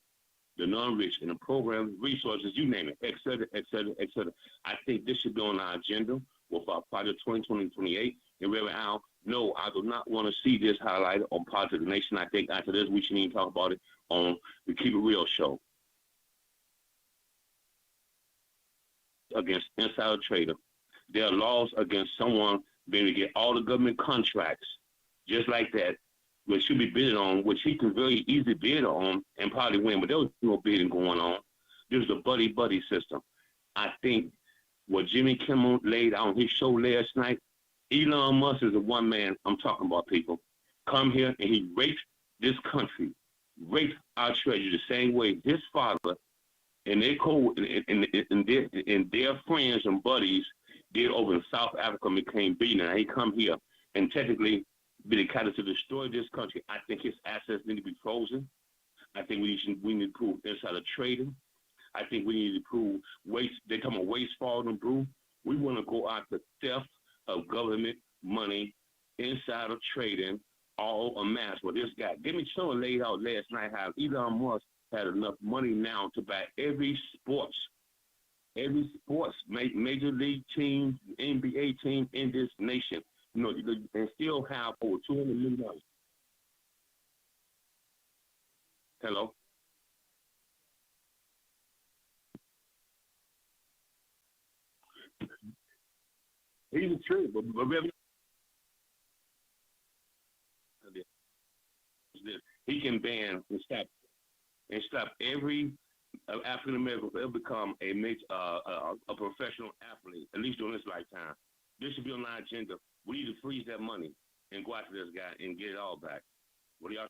the non-rich in the program, resources, you name it, et cetera, et cetera, et cetera. I think this should be on our agenda with our Project 2020-28. And Reverend Al, no, I do not want to see this highlighted on Project Nation. I think after this, we shouldn't even talk about it on the Keep It Real show. Against insider trader. There are laws against someone being able to get all the government contracts just like that, which should be bid on, which he can very easily bid on and probably win, but there was no bidding going on. There's a buddy-buddy system. I think what Jimmy Kimmel laid out on his show last night. Elon Musk is the one man I'm talking about, people. Come here and he raped this country, raped our treasure the same way his father and their and their friends and buddies did over in South Africa and became billionaires. He come here and technically be the catalyst to destroy this country. I think his assets need to be frozen. I think we need to prove insider trading. I think we need to prove waste. They come on waste, fraud, and brew. We want to go after theft of government money, insider trading, all amassed. Well, this guy, give me someone laid out last night how Elon Musk had enough money now to buy every major league team, NBA team in this nation. You know, and still have over $200 million. Hello. He's a true, but he can ban and stop every African American will ever become a major, a professional athlete, at least during his lifetime. This should be on our agenda. We need to freeze that money and go after this guy and get it all back. What do y'all?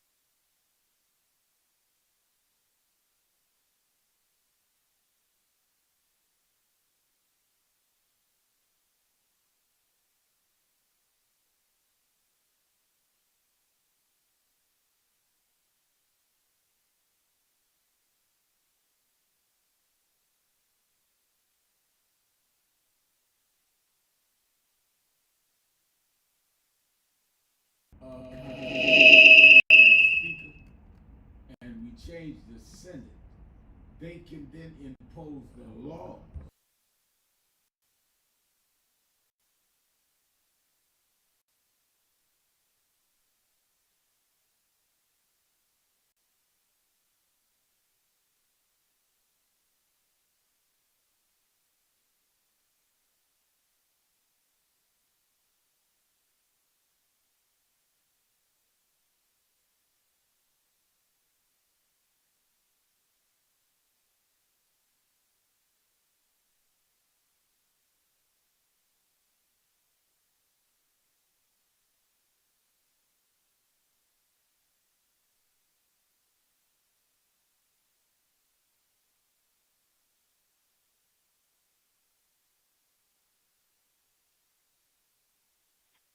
Speaker, and we change the Senate, they can then impose the law.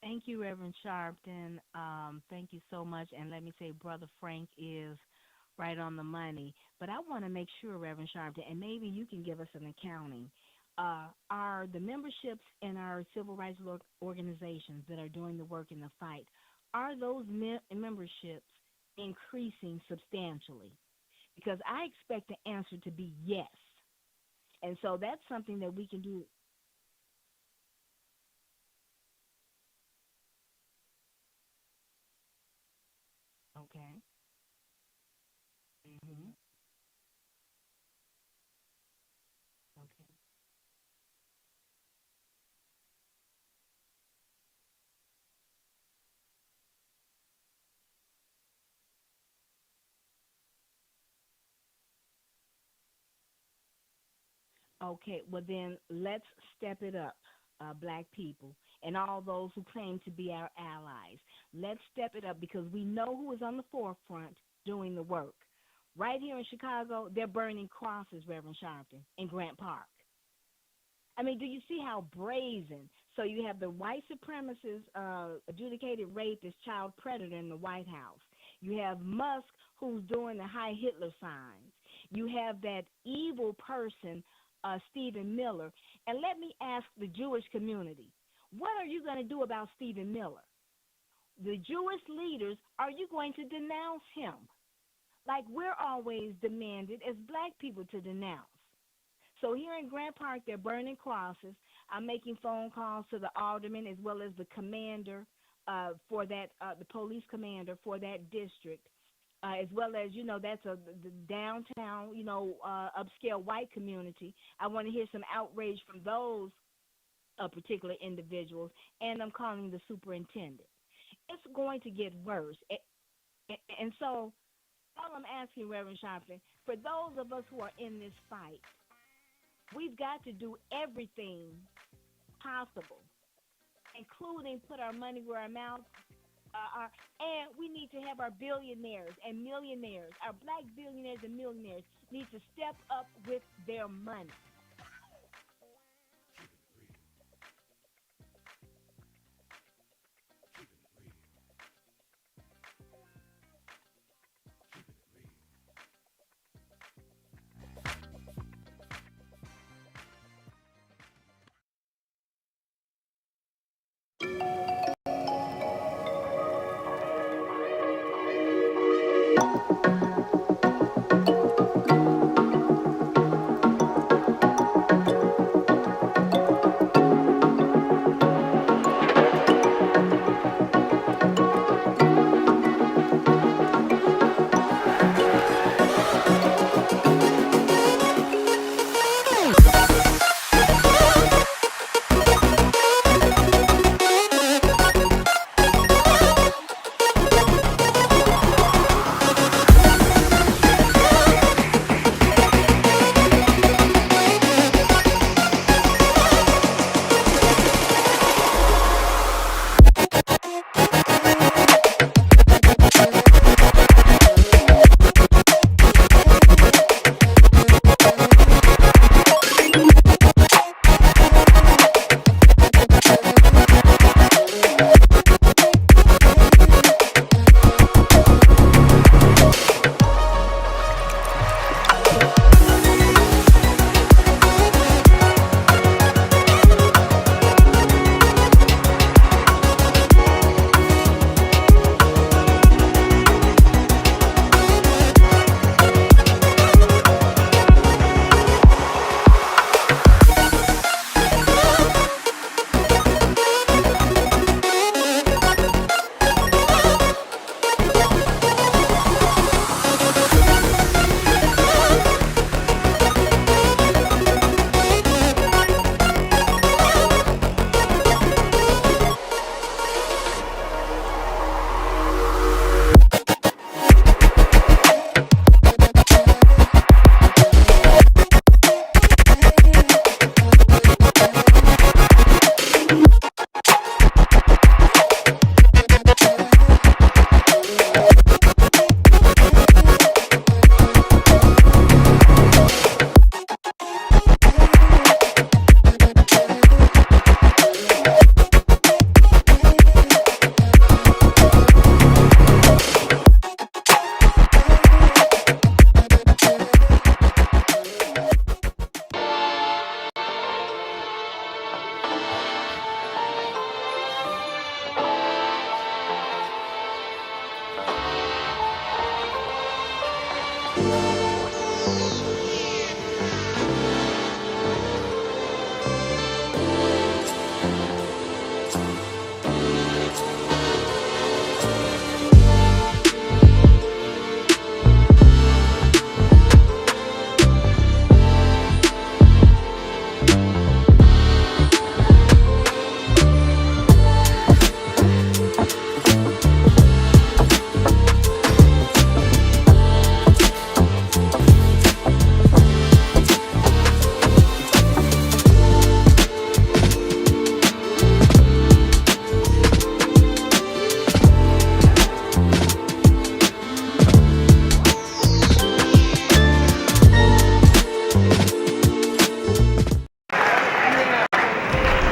Thank you, Reverend Sharpton. Thank you so much. And let me say, Brother Frank is right on the money. But I want to make sure, Reverend Sharpton, and maybe you can give us an accounting. Are the memberships in our civil rights organizations that are doing the work in the fight, are those memberships increasing substantially? Because I expect the answer to be yes. And so that's something that we can do. Okay. Mm-hmm. Okay. Okay, well then let's step it up, black people, and all those who claim to be our allies. Let's step it up because we know who is on the forefront doing the work. Right here in Chicago, they're burning crosses, Reverend Sharpton, in Grant Park. I mean, do you see how brazen? So you have the white supremacist, adjudicated rapist, child predator in the White House. You have Musk, who's doing the High Hitler signs. You have that evil person, Stephen Miller. And let me ask the Jewish community, what are you going to do about Stephen Miller? The Jewish leaders, are you going to denounce him? Like we're always demanded as black people to denounce. So here in Grant Park, they're burning crosses. I'm making phone calls to the alderman as well as the commander for that, the police commander for that district, as well as, that's the downtown, upscale white community. I want to hear some outrage from those particular individuals, and I'm calling the superintendent. It's going to get worse. And so all I'm asking, Reverend Sharpton, for those of us who are in this fight, We've got to do everything possible, including put our money where our mouths are. And we need to have our billionaires and millionaires, our black billionaires and millionaires need to step up with their money.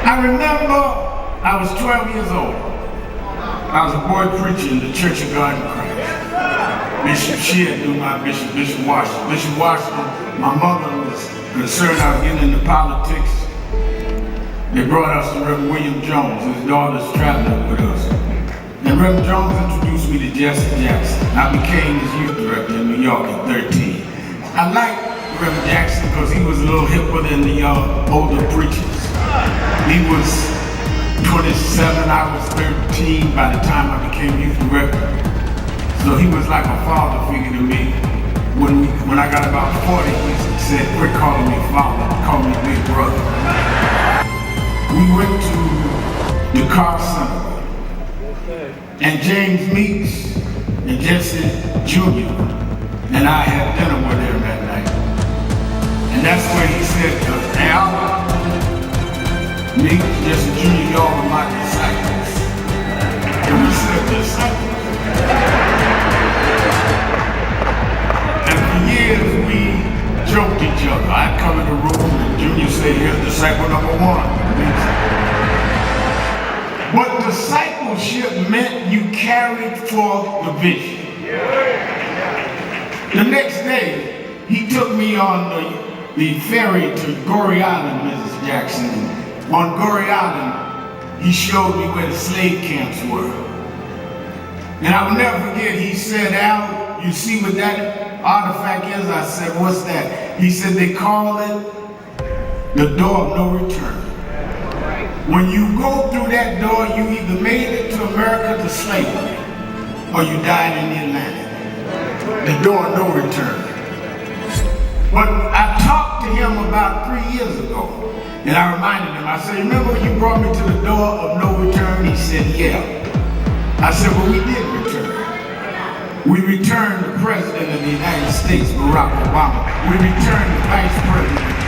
I remember I was 12 years old. I was a boy preacher in the Church of God in Christ. Bishop Shear knew my bishop, Bishop Washington. Bishop Washington, my mother was concerned I was getting into politics. They brought us to Reverend William Jones. His daughter's traveling with us. And Reverend Jones introduced me to Jesse Jackson. I became his youth director in New York at 13. I liked Reverend Jackson because he was a little hipper than the older preachers. He was 27, I was 13 by the time I became youth director. So he was like a father figure to me. When I got about 40, he said, quit calling me father, call me big brother. We went to the car center, and James Meeks and Jesse Jr. and I had dinner with him that night. And And that's when he said to Al, me, just a junior, y'all are my disciples. And we said, disciples? And for years we joked each other. I'd come in the room and Junior say, here's disciple number one. But discipleship meant you carried forth the vision. The next day, he took me on the ferry to Goree Island, Mrs. Jackson. On Goree Island, he showed me where the slave camps were. And I will never forget, he said, Al, you see what that artifact is? I said, what's that? He said, they call it the door of no return. When you go through that door, you either made it to America to slavery, or you died in the Atlantic. The door of no return. But I talked to him about 3 years ago, and I reminded him, I said, remember when you brought me to the door of no return? He said, yeah. I said, well, we did return. We returned the President of the United States, Barack Obama. We returned the Vice President,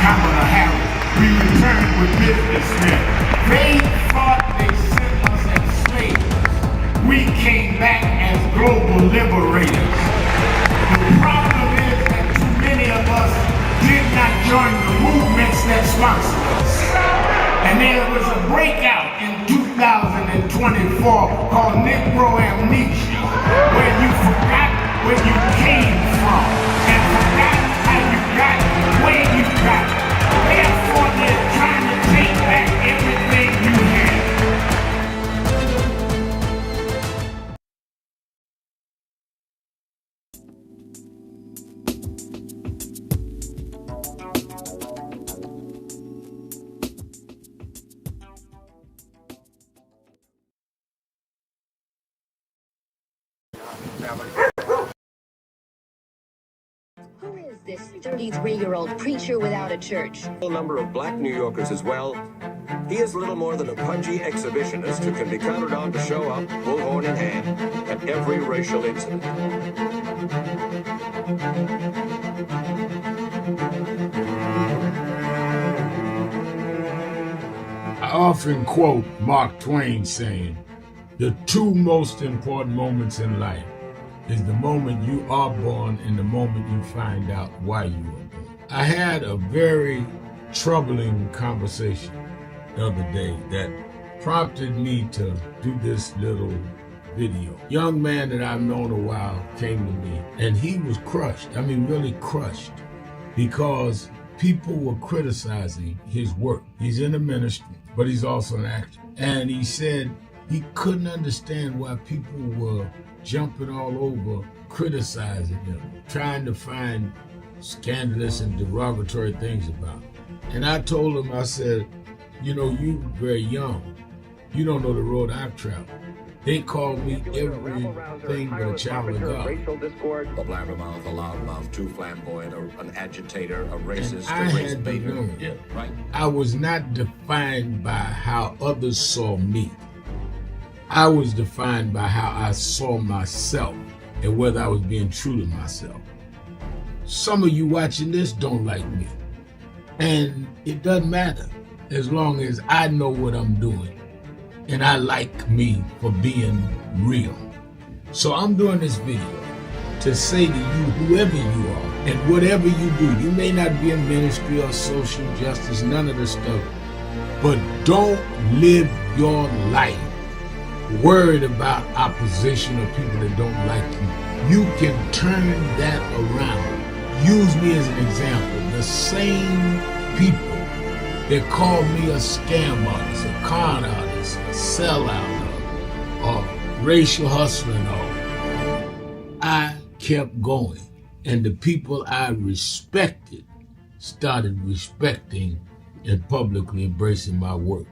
Kamala Harris. We returned with businessmen. They thought they sent us as slaves. We came back as global liberators. The problem is that too many of us did not join the movements that sponsored us. And there was a breakout in 2024 called Negro Amnesia, where you forgot where you came from and forgot how you got where you got. Therefore, they're trying to take back everything you had. Who is this 33-year-old preacher without a church? A number of black New Yorkers as well. He is little more than a pudgy exhibitionist who can be counted on to show up, bullhorn in hand, at every racial incident. I often quote Mark Twain saying, the two most important moments in life is the moment you are born and the moment you find out why you were born. I had a very troubling conversation the other day that prompted me to do this little video. Young man that I've known a while came to me and he was crushed. I mean, really crushed, because people were criticizing his work. He's in the ministry, but he's also an actor. And he said he couldn't understand why people were jumping all over, criticizing him, trying to find scandalous and derogatory things about him. And I told him, I said, you know, you very young. You don't know the road I've traveled. They call me everything but a child of God. Racial discord, a blabbermouth, a loudmouth, too flamboyant, an agitator, a racist, and I a race had to baiter. learn. Yeah, right. I was not defined by how others saw me. I was defined by how I saw myself and whether I was being true to myself. Some of you watching this don't like me. And it doesn't matter as long as I know what I'm doing and I like me for being real. So I'm doing this video to say to you, whoever you are and whatever you do, you may not be in ministry or social justice, none of this stuff, but don't live your life worried about opposition or people that don't like you. You can turn that around. Use me as an example. The same people that call me a scam artist, a con artist, a sellout, or racial hustler and all, I kept going. And the people I respected started respecting and publicly embracing my work.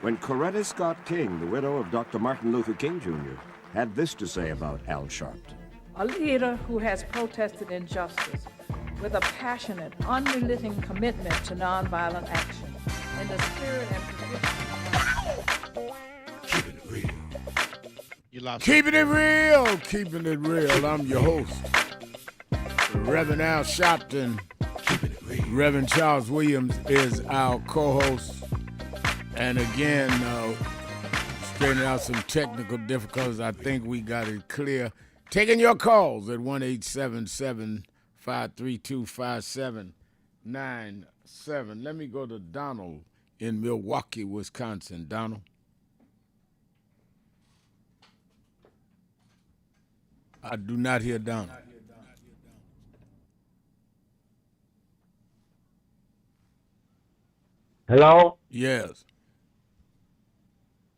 When Coretta Scott King, the widow of Dr. Martin Luther King Jr., had this to say about Al Sharpton. A leader who has protested injustice with a passionate, unrelenting commitment to nonviolent action in the spirit and Keeping it real. Keeping it real, keeping it real. I'm your host, Reverend Al Sharpton. Keeping it real. Reverend Charles Williams is our co-host. And again, straightening out some technical difficulties. I think we got it clear. Taking your calls at 1-877-532-5797. Let me go to Donald in Milwaukee, Wisconsin. Donald. I do not hear Donald. Hello? Yes.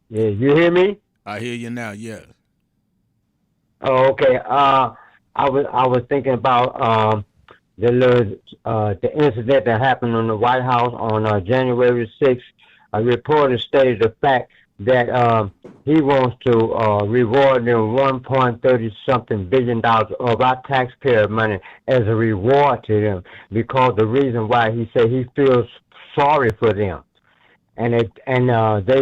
Yeah, you hear me? I hear you now, yes. Oh, okay. I was thinking about the incident that happened in the White House on January 6th. A reporter stated the fact that he wants to reward them 1.30 something billion dollars of our taxpayer money as a reward to them, because the reason why he said he feels sorry for them, and they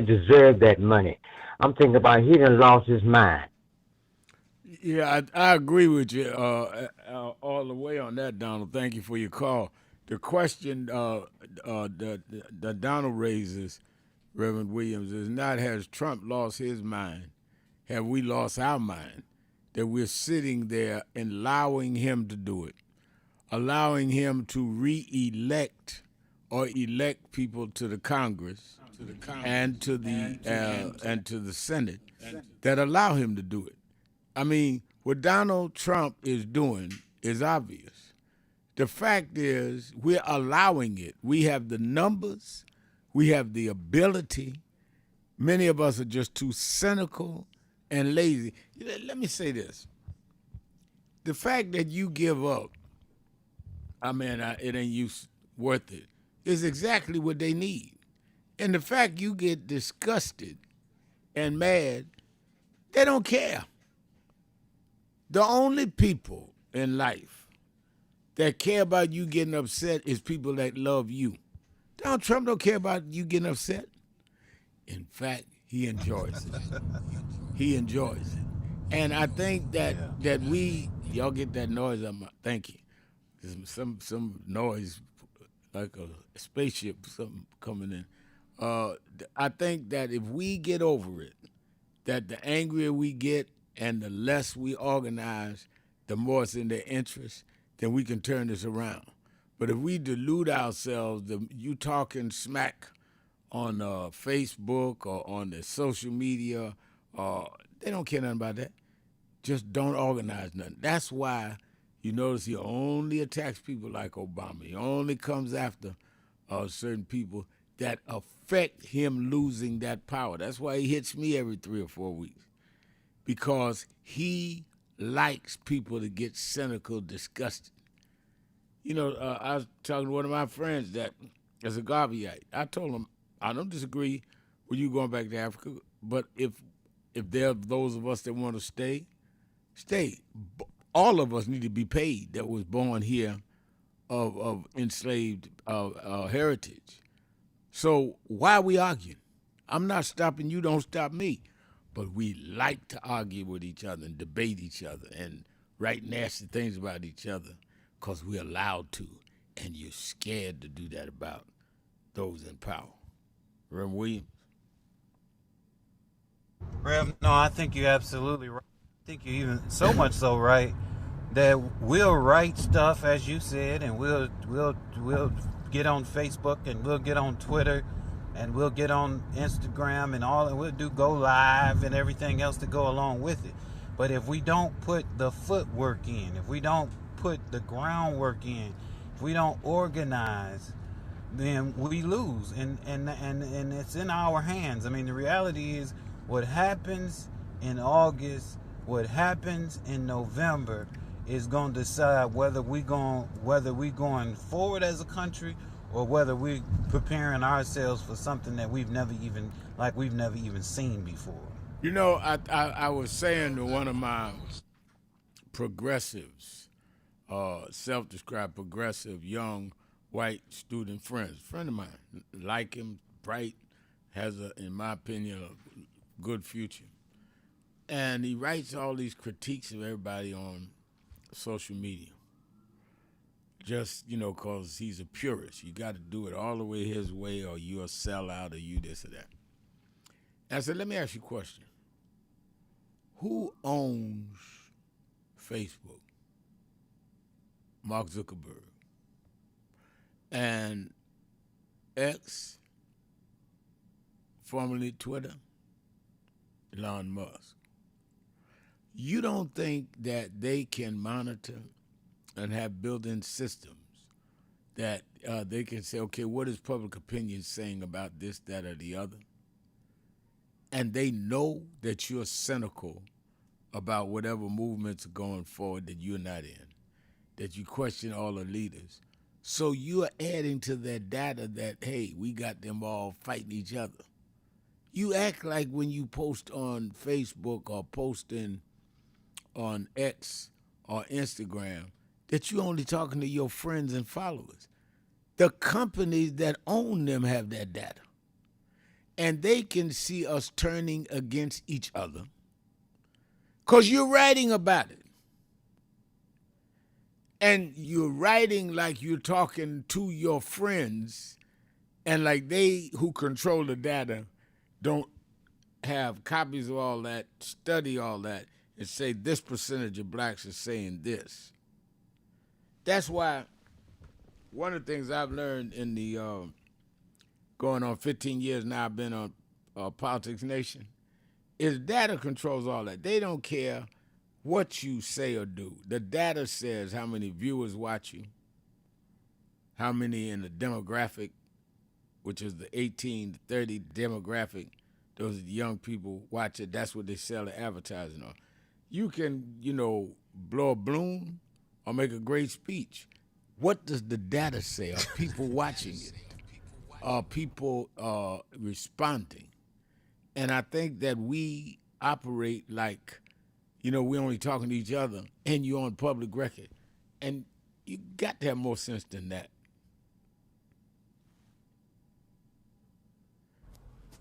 deserve that money. I'm thinking about he done lost his mind. Yeah, I agree with you all the way on that, Donald. Thank you for your call. The question that Donald raises, Reverend Williams, is not has Trump lost his mind? Have we lost our mind? That we're sitting there and allowing him to do it, allowing him to re-elect or elect people to the Congress and to the Senate that allow him to do it. I mean, what Donald Trump is doing is obvious. The fact is, we're allowing it. We have the numbers, we have the ability. Many of us are just too cynical and lazy. Let me say this. The fact that you give up, it ain't worth it, is exactly what they need. And the fact you get disgusted and mad, they don't care. The only people in life that care about you getting upset is people that love you. Donald Trump don't care about you getting upset. In fact, he enjoys it. He enjoys it. And I think that y'all get that noise on my, thank you. There's some noise like a spaceship, something coming in. I think that if we get over it, that the angrier we get and the less we organize, the more it's in their interest, then we can turn this around. But if we delude ourselves, you talking smack on Facebook or on the social media, they don't care nothing about that. Just don't organize nothing. That's why you notice he only attacks people like Obama. He only comes after certain people that affect him losing that power. That's why he hits me every 3 or 4 weeks, because he likes people to get cynical, disgusted. I was talking to one of my friends that is a Garveyite. I told him, I don't disagree with you going back to Africa, but if there are those of us that want to stay. All of us need to be paid that was born here of enslaved heritage. So why are we arguing? I'm not stopping you, don't stop me. But we like to argue with each other and debate each other and write nasty things about each other because we're allowed to, and you're scared to do that about those in power. Reverend Williams? Rev, no, I think you're absolutely right. I think you're even so much so right that we'll write stuff, as you said, and we'll get on Facebook and we'll get on Twitter and we'll get on Instagram and all, and we'll go live and everything else to go along with it. But if we don't put the footwork in, if we don't put the groundwork in, if we don't organize, then we lose, and it's in our hands. I mean, the reality is, what happens in August, what happens in November is going to decide whether we going forward as a country or whether we're preparing ourselves for something that we've never even seen before. I was saying to one of my progressives, self-described progressive, young, white student friends, friend of mine, like him, bright, has, in my opinion, a good future. And he writes all these critiques of everybody on social media. just, 'cause he's a purist. You got to do it all the way his way, or you're a sellout, or you this or that. And I said, let me ask you a question. Who owns Facebook? Mark Zuckerberg. And X, formerly Twitter, Elon Musk. You don't think that they can monitor and have built-in systems that they can say, okay, what is public opinion saying about this, that, or the other? And they know that you're cynical about whatever movements are going forward that you're not in, that you question all the leaders. So you're adding to that data that, hey, we got them all fighting each other. You act like when you post on Facebook or posting on X or Instagram that you're only talking to your friends and followers. The companies that own them have that data. And they can see us turning against each other because you're writing about it. And you're writing like you're talking to your friends, and like they who control the data don't have copies of all that, study all that, and say this percentage of blacks is saying this. That's why one of the things I've learned in the going on 15 years now I've been on Politics Nation is data controls all that. They don't care what you say or do. The data says how many viewers watch you, how many in the demographic, which is the 18 to 30 demographic, those are the young people watch it. That's what they sell the advertising on. You can, blow a balloon or make a great speech. What does the data say? Are people watching it? Are people responding? And I think that we operate like, we're only talking to each other and you're on public record. And you got to have more sense than that.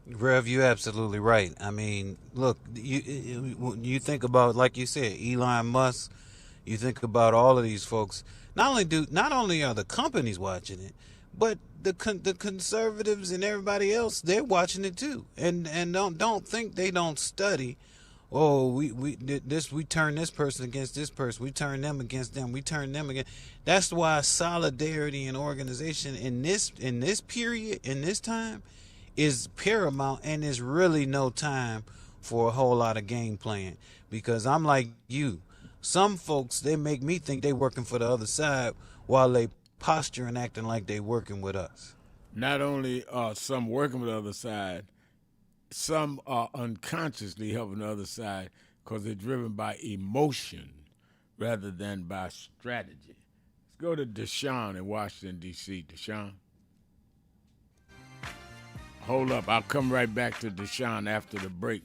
Rev, you're absolutely right. I mean, look, you think about, like you said, Elon Musk. You think about all of these folks. Not only are the companies watching it, but the conservatives and everybody else, they're watching it too. And don't think they don't study. Oh, we turn this person against this person. We turn them against them. We turn them against. That's why solidarity and organization in this period, in this time, is paramount, and there's really no time for a whole lot of game playing. Because I'm like you. Some folks, they make me think they working for the other side while they posture and acting like they working with us. Not only are some working with the other side, some are unconsciously helping the other side because they're driven by emotion rather than by strategy. Let's go to Deshaun in Washington, D.C. Deshaun. Hold up. I'll come right back to Deshaun after the break.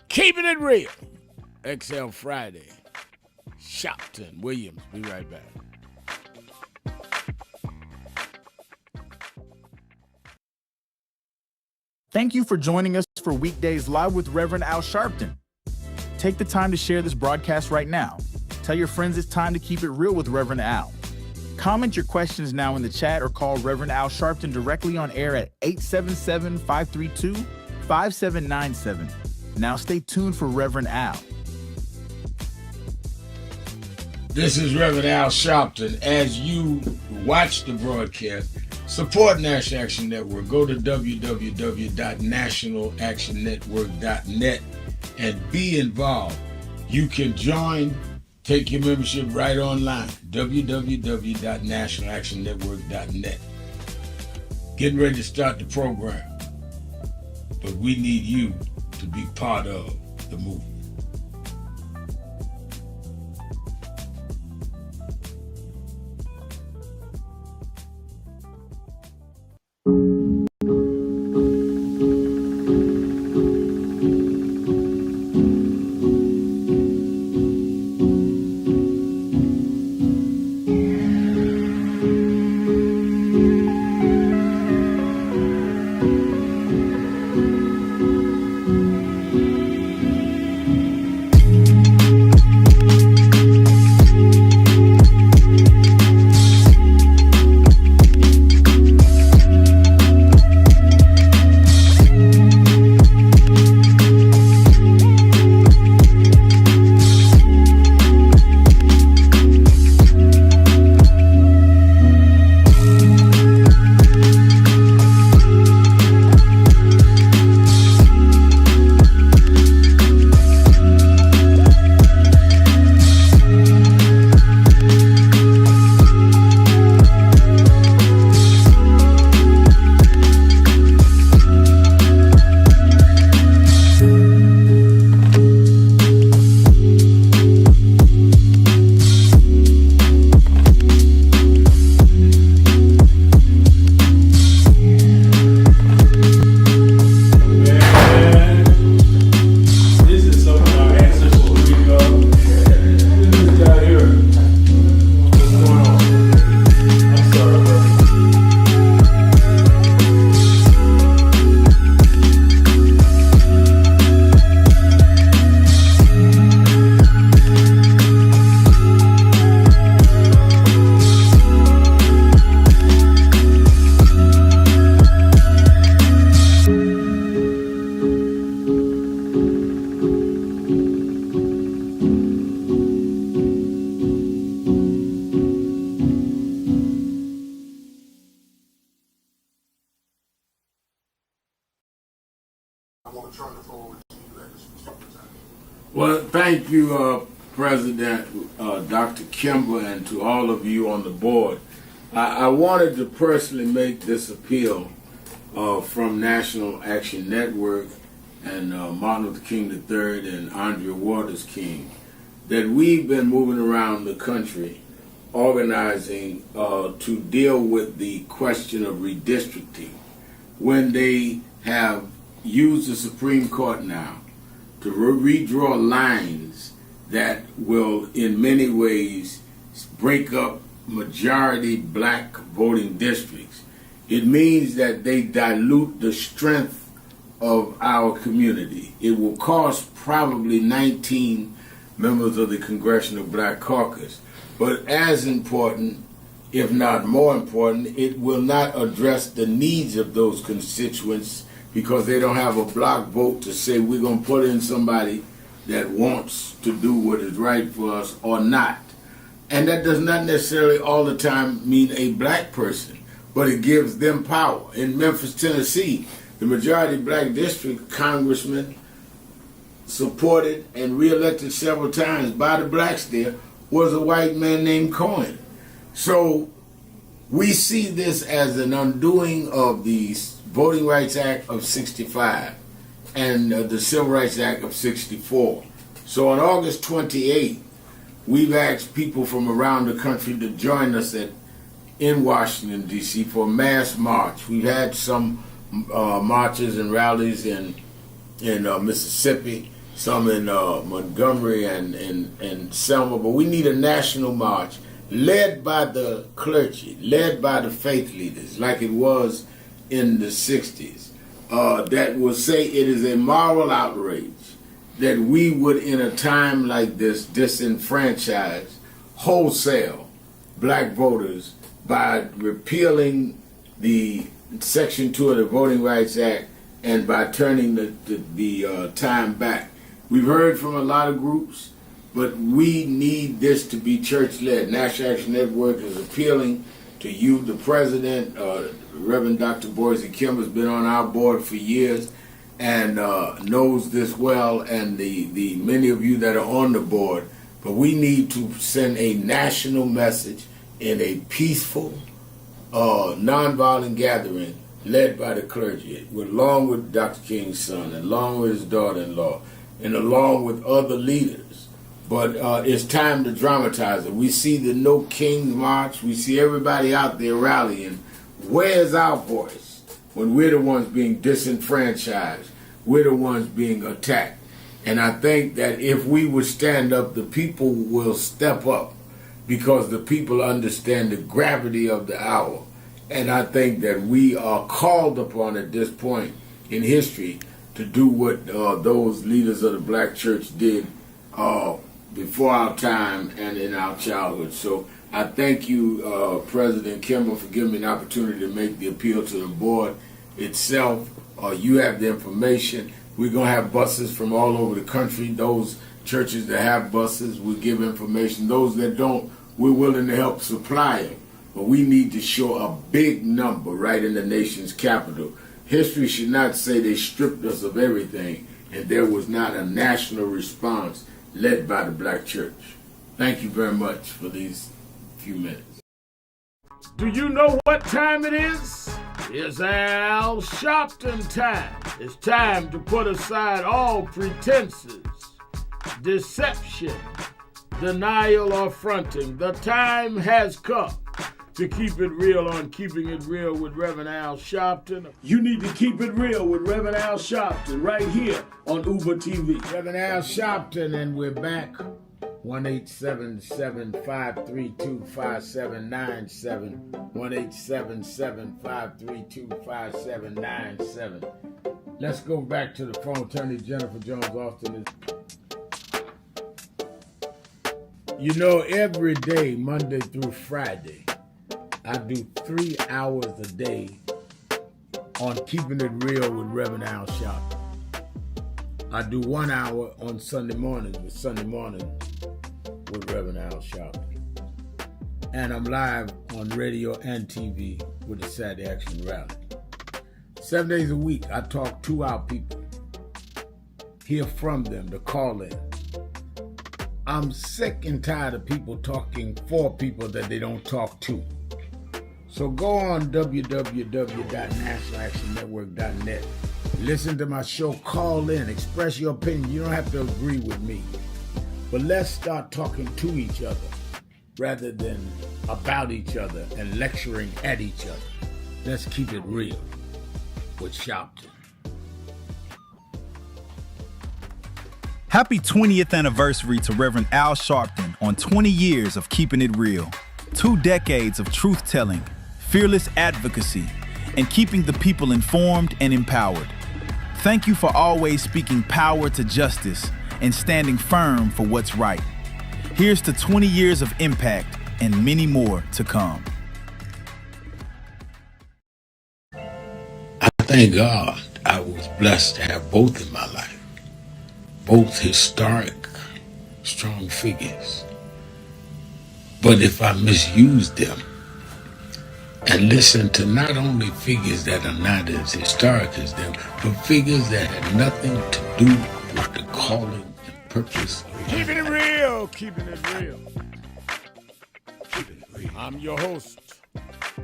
Keeping it real. XL Friday. Sharpton, Williams. Be right back. Thank you for joining us for Weekdays Live with Reverend Al Sharpton. Take the time to share this broadcast right now. Tell your friends it's time to keep it real with Reverend Al. Comment your questions now in the chat or call Reverend Al Sharpton directly on air at 877-532-5797. Now stay tuned for Reverend Al. This is Reverend Al Sharpton. As you watch the broadcast, support National Action Network. Go to www.nationalactionnetwork.net and be involved. You can join, take your membership right online, www.nationalactionnetwork.net. Getting ready to start the program, but we need you to be part of the movement. I want to turn the floor over to you, Superintendent. Well, thank you, President Dr. Kimber, and to all of you on the board. I wanted to personally make this appeal from National Action Network and Martin Luther King III and Andrea Waters King, that we've been moving around the country organizing to deal with the question of redistricting when they have used the Supreme Court now to redraw lines that will in many ways break up majority black voting districts. It means that they dilute the strength of our community. It will cost probably 19 members of the Congressional Black Caucus. But as important, if not more important, it will not address the needs of those constituents because they don't have a block vote to say we're going to put in somebody that wants to do what is right for us or not. And that does not necessarily all the time mean a black person, but it gives them power. In Memphis, Tennessee, the majority black district congressman supported and reelected several times by the blacks there was a white man named Cohen. So we see this as an undoing of the Voting Rights Act of 65 and the Civil Rights Act of 64. So on August 28th, we've asked people from around the country to join us in Washington, D.C. for a mass march. We've had some marches and rallies in Mississippi, some in Montgomery and Selma, but we need a national march led by the clergy, led by the faith leaders, like it was in the 60s, that will say it is a moral outrage that we would, in a time like this, disenfranchise wholesale black voters by repealing the Section 2 of the Voting Rights Act and by turning the time back. We've heard from a lot of groups, but we need this to be church-led. National Action Network is appealing to you, the president. Reverend Dr. Boise Kim has been on our board for years and knows this well, and the many of you that are on the board. But we need to send a national message in a peaceful, nonviolent gathering led by the clergy, along with Dr. King's son, along with his daughter-in-law, and along with other leaders. But it's time to dramatize it. We see the No Kings March. We see everybody out there rallying. Where's our voice when we're the ones being disenfranchised? We're the ones being attacked. And I think that if we would stand up, the people will step up because the people understand the gravity of the hour. And I think that we are called upon at this point in history to do what those leaders of the black church did before our time and in our childhood. So I thank you, President Kimber, for giving me an opportunity to make the appeal to the board itself. You have the information. We're going to have buses from all over the country. Those churches that have buses, we give information. Those that don't, we're willing to help supply them. But we need to show a big number right in the nation's capital. History should not say they stripped us of everything and there was not a national response led by the black church. Thank you very much for these few minutes. Do you know what time it is? It's Al Sharpton time. It's time to put aside all pretenses, deception, denial, or fronting. The time has come to keep it real on Keeping It Real with Reverend Al Sharpton. You need to keep it real with Reverend Al Sharpton right here on Uber TV. Reverend Al Sharpton, and we're back. 1-877-532-5797. 1-877-532-5797. Let's go back to the phone. Attorney Jennifer Jones Austin is. You know, every day, Monday through Friday, I do 3 hours a day on Keeping It Real with Reverend Al Sharpton. I do 1 hour on Sunday mornings with Reverend Al Sharpton. And I'm live on radio and TV with the Saturday Action Rally. 7 days a week, I talk to our people hear from them, to call in. I'm sick and tired of people talking for people that they don't talk to. So go on www.nationalactionnetwork.net. Listen to my show, call in, express your opinion. You don't have to agree with me. But let's start talking to each other rather than about each other and lecturing at each other. Let's keep it real with Sharpton. Happy 20th anniversary to Reverend Al Sharpton on 20 years of keeping it real. 2 decades of truth-telling, fearless advocacy, and keeping the people informed and empowered. Thank you for always speaking power to justice and standing firm for what's right. Here's to 20 years of impact and many more to come. I thank God I was blessed to have both in my life. Both historic, strong figures. But if I misuse them and listen to not only figures that are not as historic as them, but figures that had nothing to do with the calling and purpose. Keeping it real, keeping it real. I'm your host,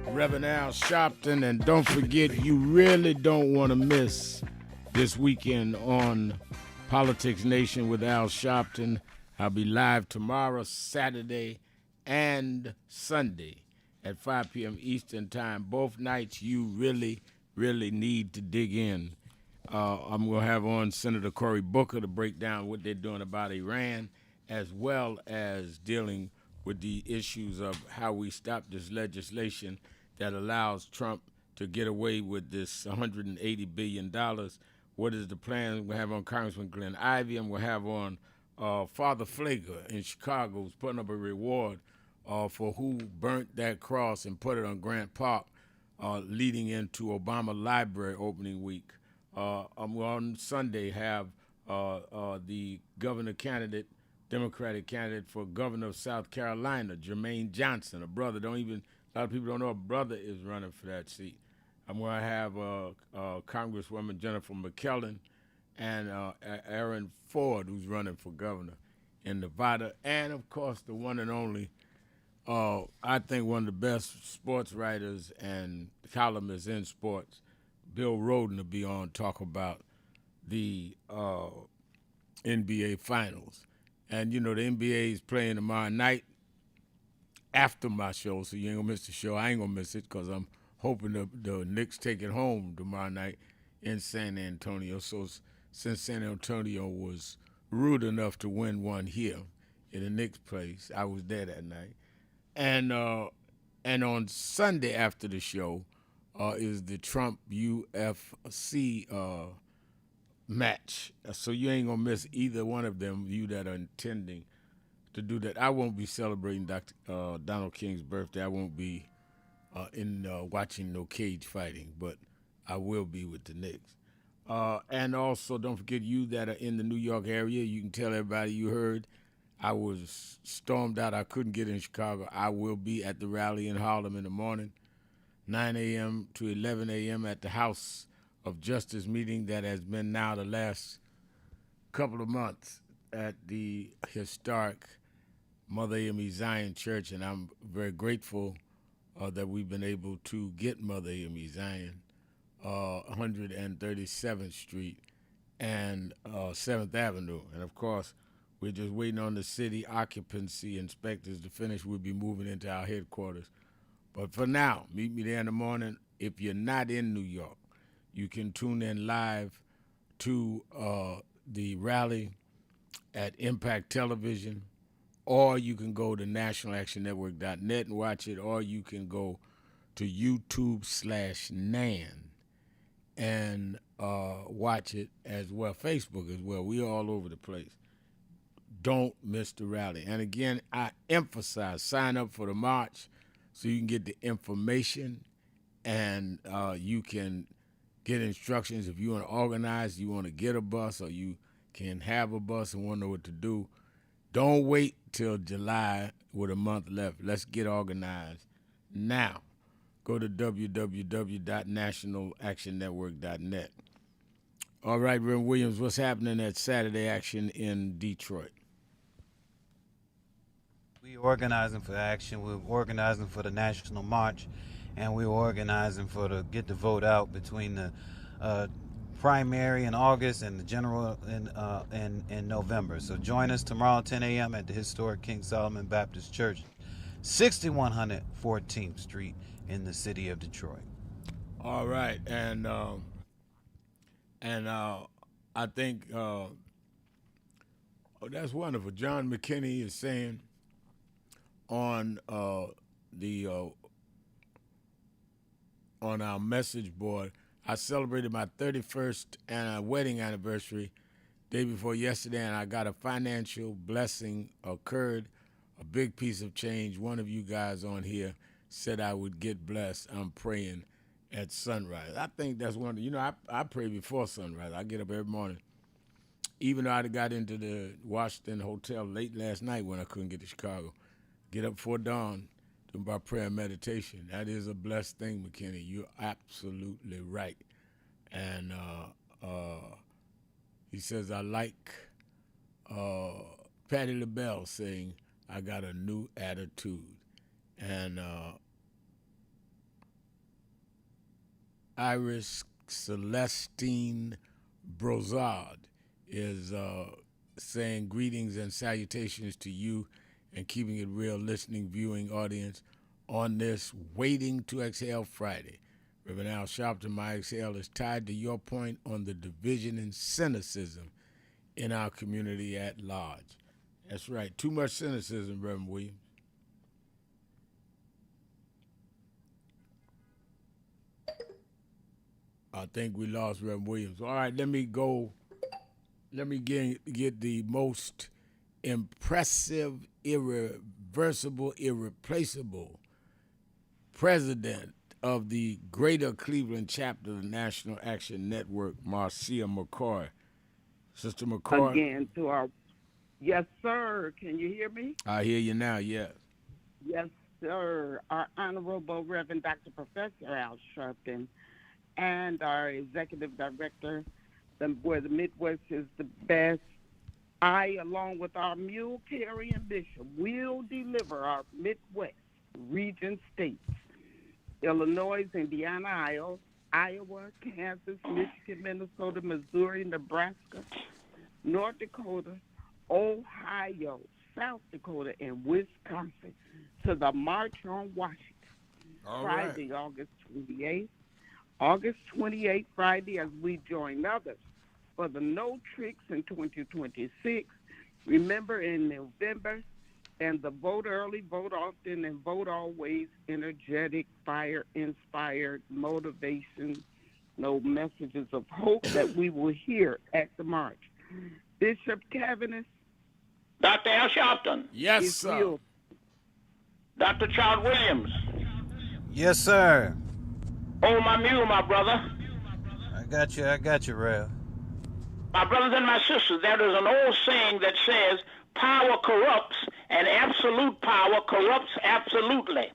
Reverend Al Sharpton, and don't forget, you really don't want to miss this weekend on Politics Nation with Al Sharpton. I'll be live tomorrow, Saturday, and Sunday at 5 p.m. Eastern Time. Both nights you really, really need to dig in. I'm going to have on Senator Cory Booker to break down what they're doing about Iran, as well as dealing with the issues of how we stop this legislation that allows Trump to get away with this $180 billion. What is the plan? We'll have on Congressman Glenn Ivey, and we'll have on Father Flager in Chicago, who's putting up a reward for who burnt that cross and put it on Grant Park, leading into Obama Library opening week. On Sunday have the governor candidate, Democratic candidate for governor of South Carolina, Jermaine Johnson, a brother. A lot of people don't know a brother is running for that seat. I'm going to have Congresswoman Jennifer McKellen and Aaron Ford, who's running for governor in Nevada. And, of course, the one and only, I think one of the best sports writers and columnists in sports, Bill Rhoden, will be on talk about the NBA Finals. And, you know, the NBA is playing tomorrow night after my show, so you ain't going to miss the show. I ain't going to miss it because I'm hoping the Knicks take it home tomorrow night in San Antonio. So since San Antonio was rude enough to win one here in the Knicks place, I was there that night. And on Sunday after the show is the Trump UFC match. So you ain't going to miss either one of them, you that are intending to do that. I won't be celebrating Dr. Donald King's birthday. I won't be watching no cage fighting, but I will be with the Knicks. And also, don't forget, you that are in the New York area, you can tell everybody you heard I was stormed out. I couldn't get in Chicago. I will be at the rally in Harlem in the morning, 9 a.m. to 11 a.m. at the House of Justice meeting that has been now the last couple of months at the historic Mother Amy Zion Church, and I'm very grateful that we've been able to get Mother Amy Zion, 137th Street and 7th Avenue. And, of course, we're just waiting on the city occupancy inspectors to finish. We'll be moving into our headquarters. But for now, meet me there in the morning. If you're not in New York, you can tune in live to the rally at Impact Television, or you can go to nationalactionnetwork.net and watch it, or you can go to YouTube/NAN and watch it as well, Facebook as well. We're all over the place. Don't miss the rally. And again, I emphasize, sign up for the march so you can get the information and you can get instructions if you want to organize, you want to get a bus, or you can have a bus and want to know what to do. Don't wait till July with a month left. Let's get organized now. Go to www.nationalactionnetwork.net. All right, Reverend Williams, what's happening at Saturday Action in Detroit? We're organizing for action. We're organizing for the National March, and we're organizing for the get the vote out between the primary in August and the general in November. So join us tomorrow 10 a.m. at the historic King Solomon Baptist Church, 6100 14th Street in the city of Detroit. All right, and I think that's wonderful. John McKinney is saying on on our message board, I celebrated my 31st wedding anniversary day before yesterday, and I got a financial blessing occurred, a big piece of change. One of you guys on here said I would get blessed. I'm praying at sunrise. I think that's one of, I pray before sunrise. I get up every morning. Even though I got into the Washington Hotel late last night when I couldn't get to Chicago, get up before dawn, do my prayer and meditation. That is a blessed thing, McKinney. You're absolutely right. And he says, I like Patti LaBelle saying, I got a new attitude. And Iris Celestine Brozard is saying greetings and salutations to you and Keeping It Real listening, viewing audience on this Waiting to Exhale Friday. Reverend Al Sharpton, my exhale is tied to your point on the division and cynicism in our community at large. That's right. Too much cynicism, Reverend Williams. I think we lost Reverend Williams. All right, let me get the most impressive, irreversible, irreplaceable president of the Greater Cleveland chapter of the National Action Network, Marcia McCoy. Sister McCoy. Again to our, yes, sir. Can you hear me? I hear you now, yes. Yes, sir. Our Honorable Reverend Dr. Professor Al Sharpton and our Executive Director, where the Midwest is the best. I, along with our mule carrying bishop, will deliver our Midwest region states, Illinois, Indiana, Iowa, Kansas, Michigan, Minnesota, Missouri, Nebraska, North Dakota, Ohio, South Dakota, and Wisconsin to the March on Washington. All Friday, right. August 28th. August 28th, Friday, as we join others for the No Tricks in 2026. Remember, in November, and the vote early, vote often, and vote always, energetic, fire-inspired motivation, no messages of hope that we will hear at the march. Bishop Cavanagh. Dr. Al Sharpton. Yes, sir. You. Dr. Charles Williams. Yes, sir. Oh, my mule, my brother. I got you, Rev. My brothers and my sisters, there is an old saying that says, power corrupts and absolute power corrupts absolutely.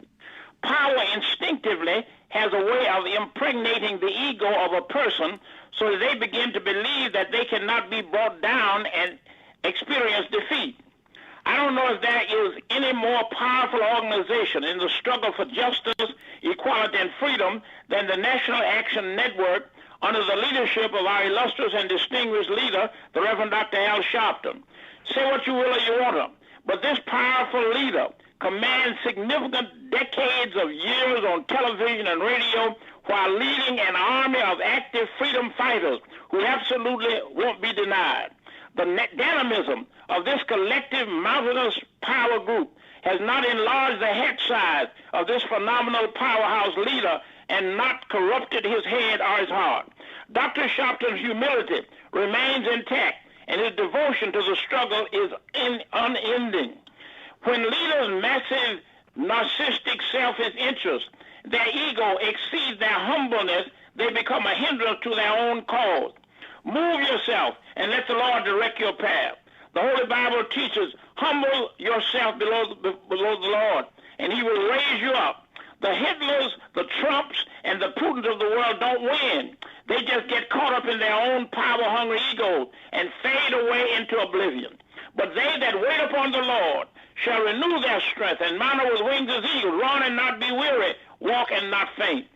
Power instinctively has a way of impregnating the ego of a person so that they begin to believe that they cannot be brought down and experience defeat. I don't know if there is any more powerful organization in the struggle for justice, equality, and freedom than the National Action Network under the leadership of our illustrious and distinguished leader, the Reverend Dr. Al Sharpton. Say what you will or you want to, but this powerful leader commands significant decades of years on television and radio while leading an army of active freedom fighters who absolutely won't be denied. The dynamism of this collective mountainous power group has not enlarged the head size of this phenomenal powerhouse leader and not corrupted his head or his heart. Dr. Sharpton's humility remains intact, and his devotion to the struggle is unending. When leaders' massive narcissistic selfish interests, their ego exceeds their humbleness, they become a hindrance to their own cause. Move yourself and let the Lord direct your path. The Holy Bible teaches, humble yourself below the Lord, and he will raise you up. The Hitlers, the Trumps, and the Putins of the world don't win. They just get caught up in their own power-hungry egos and fade away into oblivion. But they that wait upon the Lord shall renew their strength and mount up with wings as eagles, run and not be weary, walk and not faint.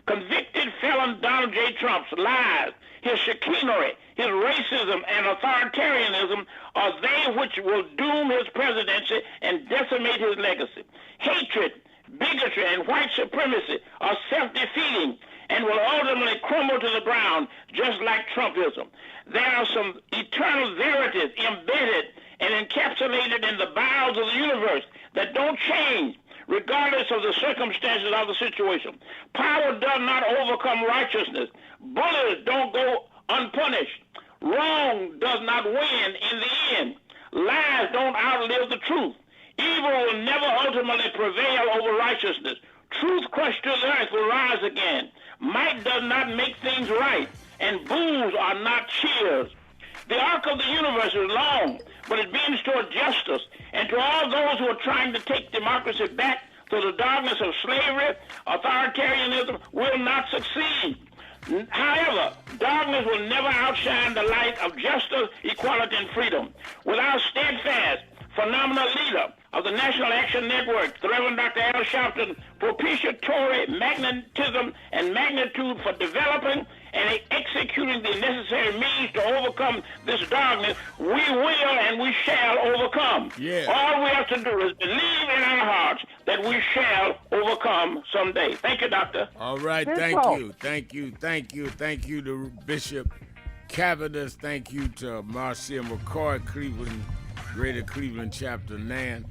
Convicted felon Donald J. Trump's lies, his chicanery, his racism and authoritarianism are they which will doom his presidency and decimate his legacy. Hatred, bigotry, and white supremacy are self-defeating and will ultimately crumble to the ground just like Trumpism. There are some eternal verities embedded and encapsulated in the bowels of the universe that don't change regardless of the circumstances of the situation. Power does not overcome righteousness. Bullies don't go unpunished. Wrong does not win in the end. Lies don't outlive the truth. Evil will never ultimately prevail over righteousness. Truth crushed to the earth will rise again. Might does not make things right, and boos are not cheers. The arc of the universe is long, but it bends toward justice. And to all those who are trying to take democracy back to the darkness of slavery, authoritarianism will not succeed. However, darkness will never outshine the light of justice, equality, and freedom. With our steadfast, phenomenal leader of the National Action Network, the Reverend Dr. Al Sharpton, propitiatory magnetism and magnitude for developing and executing the necessary means to overcome this darkness, we will and we shall overcome. Yeah. All we have to do is believe in our hearts that we shall overcome someday. Thank you, Doctor. All right, thank you to Bishop Cavadas. Thank you to Marcia McCoy, Cleveland, Greater Cleveland Chapter 9.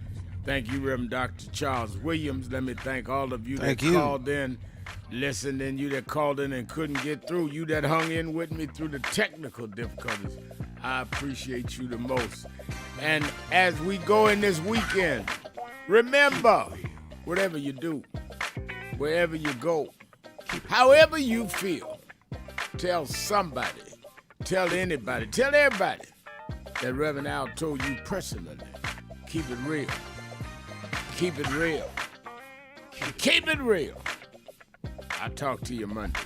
Thank you, Reverend Dr. Charles Williams. Let me thank all of you that called in, listened, and you that called in and couldn't get through, you that hung in with me through the technical difficulties. I appreciate you the most. And as we go in this weekend, remember, whatever you do, wherever you go, however you feel, tell somebody, tell anybody, tell everybody that Reverend Al told you personally. Keep it real. Keep it real. Keep it real. I'll talk to you Monday.